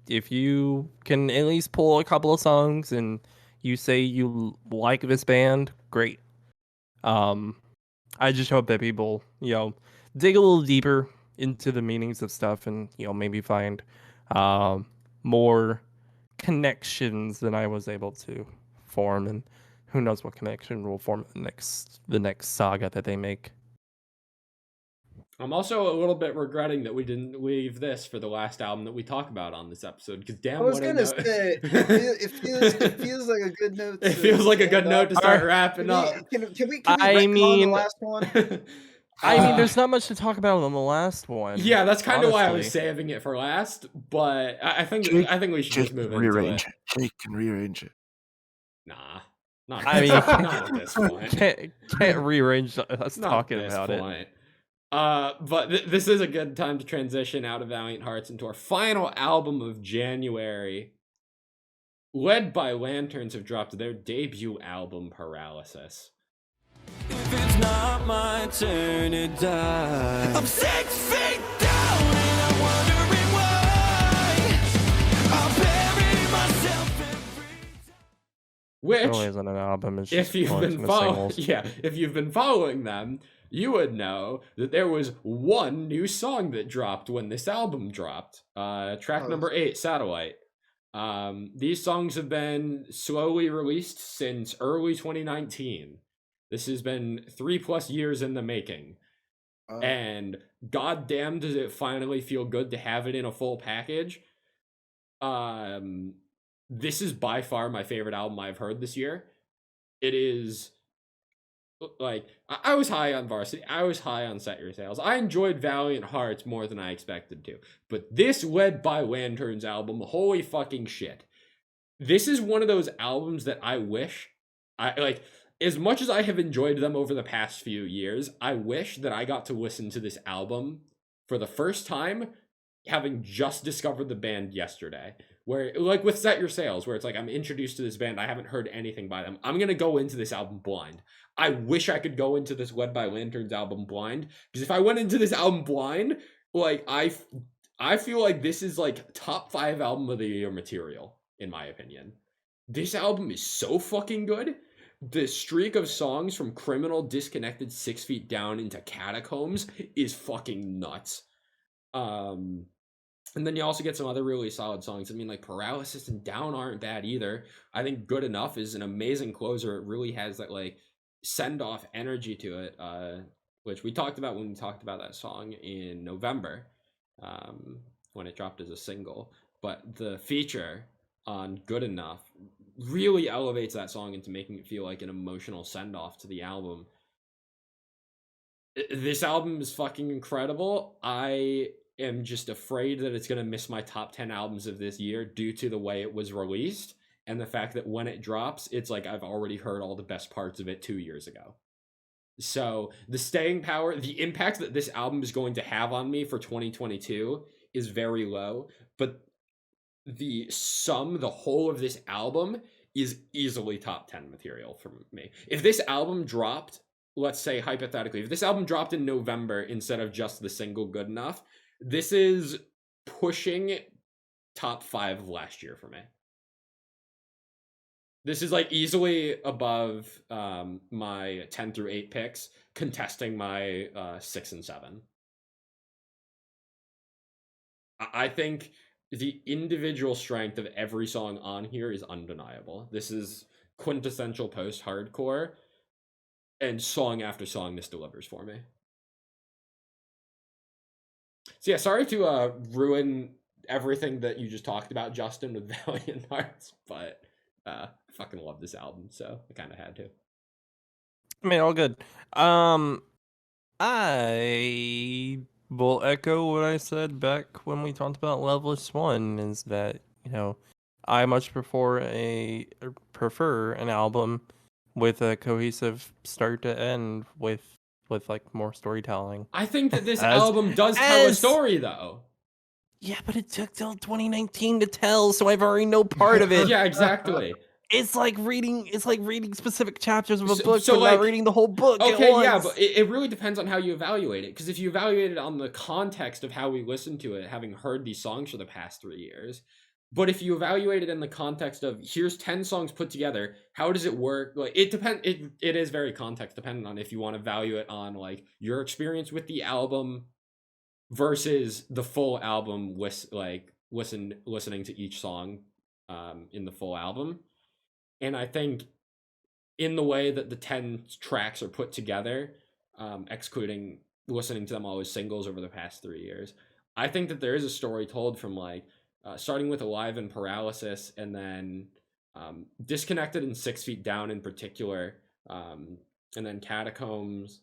if you can at least pull a couple of songs and you say you like this band, great. I just hope that people dig a little deeper into the meanings of stuff and maybe find more connections than I was able to form, and who knows what connection will form the next saga that they make. I'm also a little bit regretting that we didn't leave this for the last album that we talk about on this episode, because damn, I was what a gonna note. say it feels like a good note. It feels like a good note to start wrapping up. Can we I retcon mean- the last one? There's not much to talk about on the last one. Yeah, that's kind of why I was honestly. saving it for last, but I think Jake- we should just move into rearrange it. it. Jake can rearrange it. Nah, not. I mean, not at this point. can't rearrange us Not talking at this about it. point. But this is a good time to transition out of Valiant Hearts into our final album of January. Led by Lanterns have dropped their debut album, Paralysis. If it's not my turn to die, I'm 6 feet down and I'm wondering why I'll bury myself every time. Which, It really isn't an album. It's just if you've collection been of following, singles. if you've been following them, you would know that there was one new song that dropped when this album dropped. Track number 8, Satellite. These songs have been slowly released since early 2019. This has been 3+ years in the making. And goddamn, does it finally feel good to have it in a full package. This is by far my favorite album I've heard this year. It is, like, I was high on VRSTY. I was high on Set Your Sails. I enjoyed Valiant Hearts more than I expected to. But this Led by Lanterns album, holy fucking shit. This is one of those albums that I wish, as much as I have enjoyed them over the past few years, I wish that I got to listen to this album for the first time, having just discovered the band yesterday. Where, like with Set Your Sails, where it's like I'm introduced to this band, I haven't heard anything by them. I'm gonna go into this album blind. I wish I could go into this Led by Lanterns album blind, because if I went into this album blind, like I feel like this is like top 5 album of the year material, in my opinion. This album is so fucking good. The streak of songs from Criminal, Disconnected, 6 Feet Down into Catacombs is fucking nuts. And then you also get some other really solid songs. I mean, like Paralysis and Down aren't bad either. I think Good Enough is an amazing closer. It really has that like send-off energy to it, which we talked about when we talked about that song in November, when it dropped as a single. But the feature on Good Enough really elevates that song into making it feel like an emotional send-off to the album. This album is fucking incredible. I am just afraid that it's going to miss my top 10 albums of this year due to the way it was released and the fact that when it drops, it's like I've already heard all the best parts of it 2 years ago. So the staying power, the impact that this album is going to have on me for 2022 is very low, but the whole of this album is easily top 10 material for me. If this album dropped, let's say hypothetically, if this album dropped in November instead of just the single Good Enough, this is pushing top 5 of last year for me. This is like easily above my 10 through 8 picks, contesting my 6 and 7. I think the individual strength of every song on here is undeniable. This is quintessential post-hardcore, and song after song this delivers for me. So yeah, sorry to ruin everything that you just talked about, Justin, with Valiant Hearts, but I fucking love this album, so I kind of had to. I mean, all good. I will echo what I said back when we talked about Loveless 1, is that, I much prefer an album with a cohesive start to end with like more storytelling. I think that this album does tell a story, though. Yeah, but it took till 2019 to tell, so I've already know part of it. Yeah, exactly. It's like reading specific chapters of a book, so but like, not reading the whole book. Okay, at once. yeah, but it really depends on how you evaluate it. Because if you evaluate it on the context of how we listened to it, having heard these songs for the past 3 years, but if you evaluate it in the context of here's 10 songs put together, how does it work? Like it depends. It is very context dependent on if you want to value it on like your experience with the album versus the full album. Listening to each song in the full album. And I think in the way that the 10 tracks are put together, excluding listening to them all as singles over the past 3 years, I think that there is a story told from like starting with Alive and Paralysis, and then Disconnected and 6 Feet Down in particular, and then Catacombs.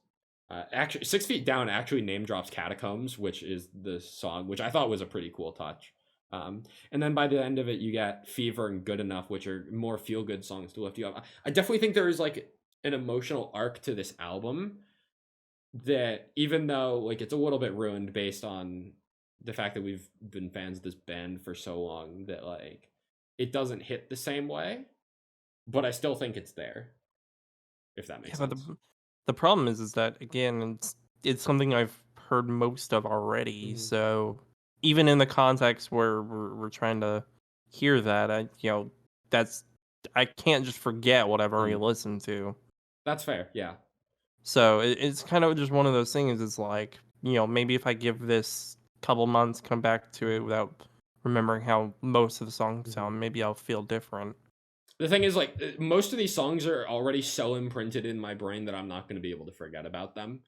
Actually, 6 Feet Down actually name drops Catacombs, which is the song, which I thought was a pretty cool touch. And then by the end of it, you get Fever and Good Enough, which are more feel-good songs to lift you up. I definitely think there is like an emotional arc to this album that, even though like it's a little bit ruined based on the fact that we've been fans of this band for so long, that like it doesn't hit the same way, but I still think it's there, if that makes sense. But the problem is that again, it's something I've heard most of already. So even in the context where we're trying to hear that, I can't just forget what I've already listened to. That's fair, yeah. So it's kind of just one of those things. It's like, maybe if I give this couple months, come back to it without remembering how most of the songs sound, maybe I'll feel different. The thing is, like, most of these songs are already so imprinted in my brain that I'm not going to be able to forget about them.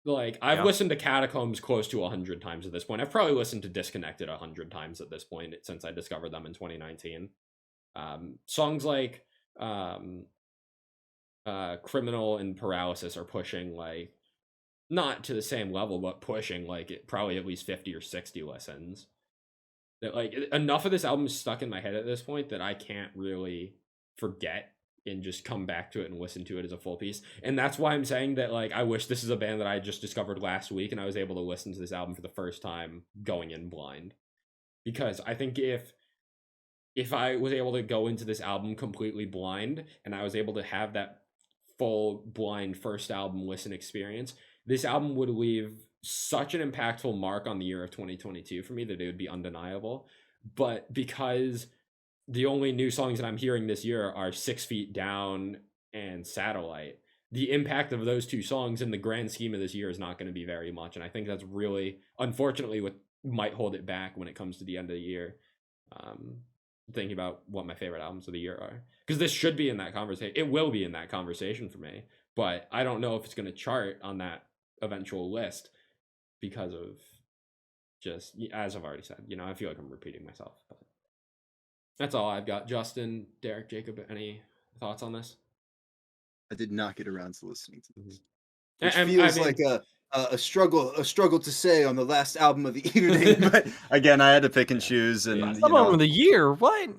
Like, I've listened to Catacombs close to 100 times at this point. I've probably listened to Disconnected 100 times at this point since I discovered them in 2019. Songs like Criminal and Paralysis are pushing, like, not to the same level, but pushing, like, probably at least 50 or 60 listens. That, like, enough of this album is stuck in my head at this point that I can't really forget and just come back to it and listen to it as a full piece. And that's why I'm saying that, like, I wish this is a band that I just discovered last week and I was able to listen to this album for the first time going in blind. Because I think if I was able to go into this album completely blind and I was able to have that full blind first album listen experience, this album would leave such an impactful mark on the year of 2022 for me that it would be undeniable. But because the only new songs that I'm hearing this year are 6 Feet Down and Satellite, the impact of those two songs in the grand scheme of this year is not going to be very much. And I think that's really, unfortunately, what might hold it back when it comes to the end of the year. Thinking about what my favorite albums of the year are. Because this should be in that conversation. It will be in that conversation for me. But I don't know if it's going to chart on that eventual list because of just, as I've already said, I feel like I'm repeating myself. But that's all I've got. Justin, Derek, Jacob, any thoughts on this? I did not get around to listening to this. And, Which feels like a struggle to say on the last album of the evening. But again, I had to pick and choose. And Album of the year, what?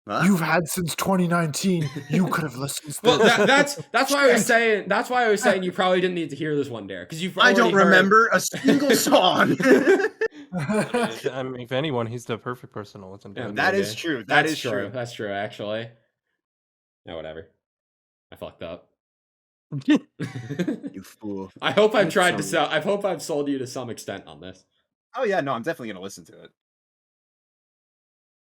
Huh? You've had since 2019. You could have listened. To Well, that's why I was saying. That's why I was saying you probably didn't need to hear this one, Derek, because you've. I don't remember a single song. I mean, if anyone, he's the perfect person to listen to. Yeah, That maybe. is true. That's true. That's true, actually. Yeah, whatever. I fucked up. You fool. I hope I've tried to sell. I hope I've sold you to some extent on this. Oh yeah, no, I'm definitely gonna listen to it.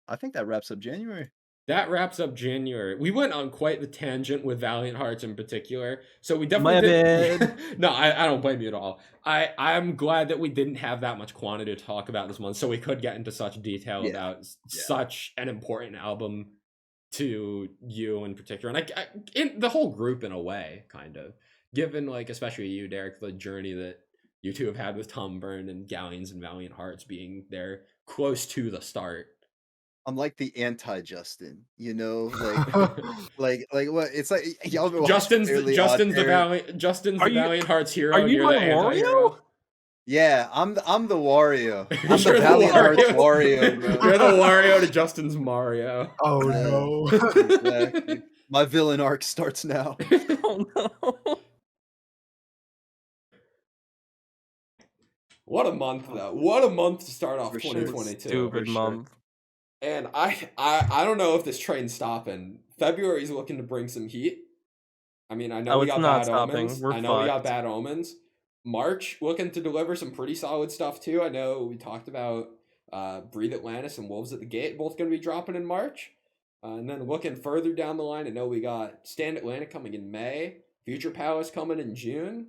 I think that wraps up January. That wraps up January. We went on quite the tangent with Valiant Hearts in particular. So we definitely No, I don't blame you at all. I'm glad that we didn't have that much quantity to talk about this month, so we could get into such detail about such an important album to you in particular. And I in the whole group in a way, kind of. Given, like, especially you, Derek, the journey that you two have had with Tom Byrne and Galleons and Valiant Hearts being there close to the start. I'm like the anti-Justin, like what? It's like Justin's the Valiant Hearts hero. Are you the Wario? Yeah, I'm the Wario. I'm the Valiant Hearts Wario. Bro. You're the Wario to Justin's Mario. Oh no! Exactly. My villain arc starts now. Oh no! What a month, though! What a month to start off For sure. 2022. Stupid month. And I don't know if this train's stopping. February's looking to bring some heat. I mean, I know we got bad omens. We got bad omens. March looking to deliver some pretty solid stuff too. I know we talked about Breathe Atlantis and Wolves at the Gate both going to be dropping in March. And then looking further down the line, I know we got Stand Atlantic coming in May, Future Palace coming in June.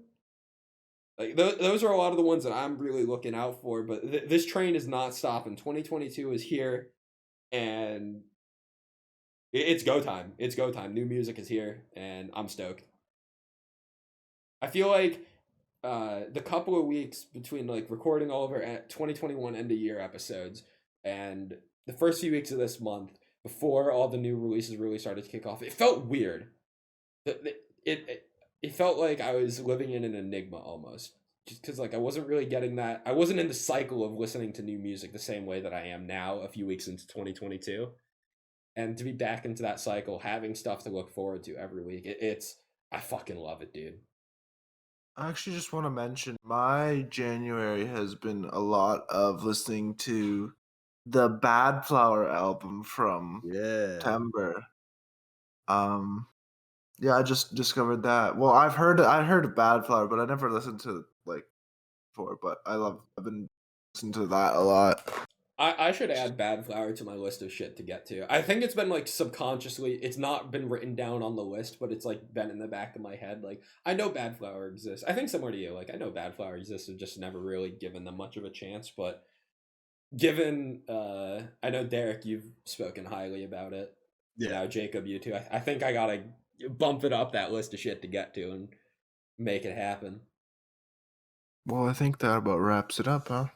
Like those are a lot of the ones that I'm really looking out for. But this train is not stopping. 2022 is here. And It's go time. It's go time. New music is here, and I'm stoked. I feel like the couple of weeks between like recording all of our 2021 end of year episodes and the first few weeks of this month before all the new releases really started to kick off, it felt weird. It felt like I was living in an enigma almost, just because like I wasn't really getting that. I wasn't in the cycle of listening to new music the same way that I am now a few weeks into 2022, and to be back into that cycle, having stuff to look forward to every week, it's I fucking love it, dude. I actually just want to mention my January has been a lot of listening to the Bad Flower album from Yeah. September. Yeah, I just discovered that. Well, I heard of Bad Flower, but I never listened to like before. But I've been listening to that a lot. I should add Bad Flower to my list of shit to get to. I think it's been like subconsciously, it's not been written down on the list, but it's like been in the back of my head. Like, I know Bad Flower exists. I think similar to you, like, I know Bad Flower exists, I've just never really given them much of a chance. But given, I know Derek, you've spoken highly about it. Yeah. Now, Jacob, you too. I think I gotta bump it up that list of shit to get to and make it happen. Well, I think that about wraps it up, huh?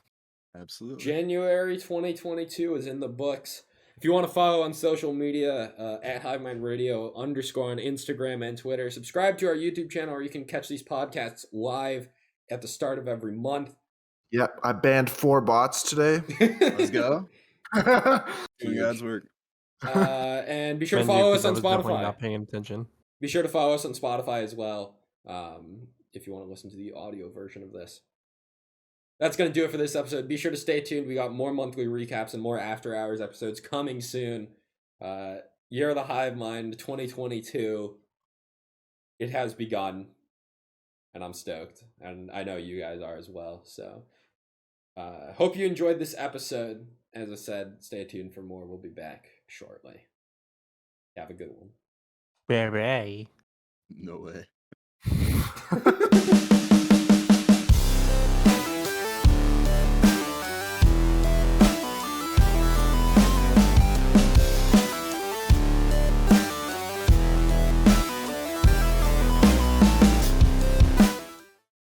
Absolutely. January 2022 is in the books. If you want to follow on social media, at Hivemind Radio _ on Instagram and Twitter, subscribe to our YouTube channel, or you can catch these podcasts live at the start of every month. Yep, I banned 4 bots today. Let's go. Doing God's work. And be sure to Menu, follow 'cause us I on was definitely Spotify. not paying attention. Be sure to follow us on Spotify as well, if you want to listen to the audio version of this. That's going to do it for this episode. Be sure to stay tuned. We got more monthly recaps and more after hours episodes coming soon. Year of the Hivemind 2022. It has begun, and I'm stoked, and I know you guys are as well. So hope you enjoyed this episode. As I said, stay tuned for more. We'll be back shortly. Have a good one. Bye-bye. No way.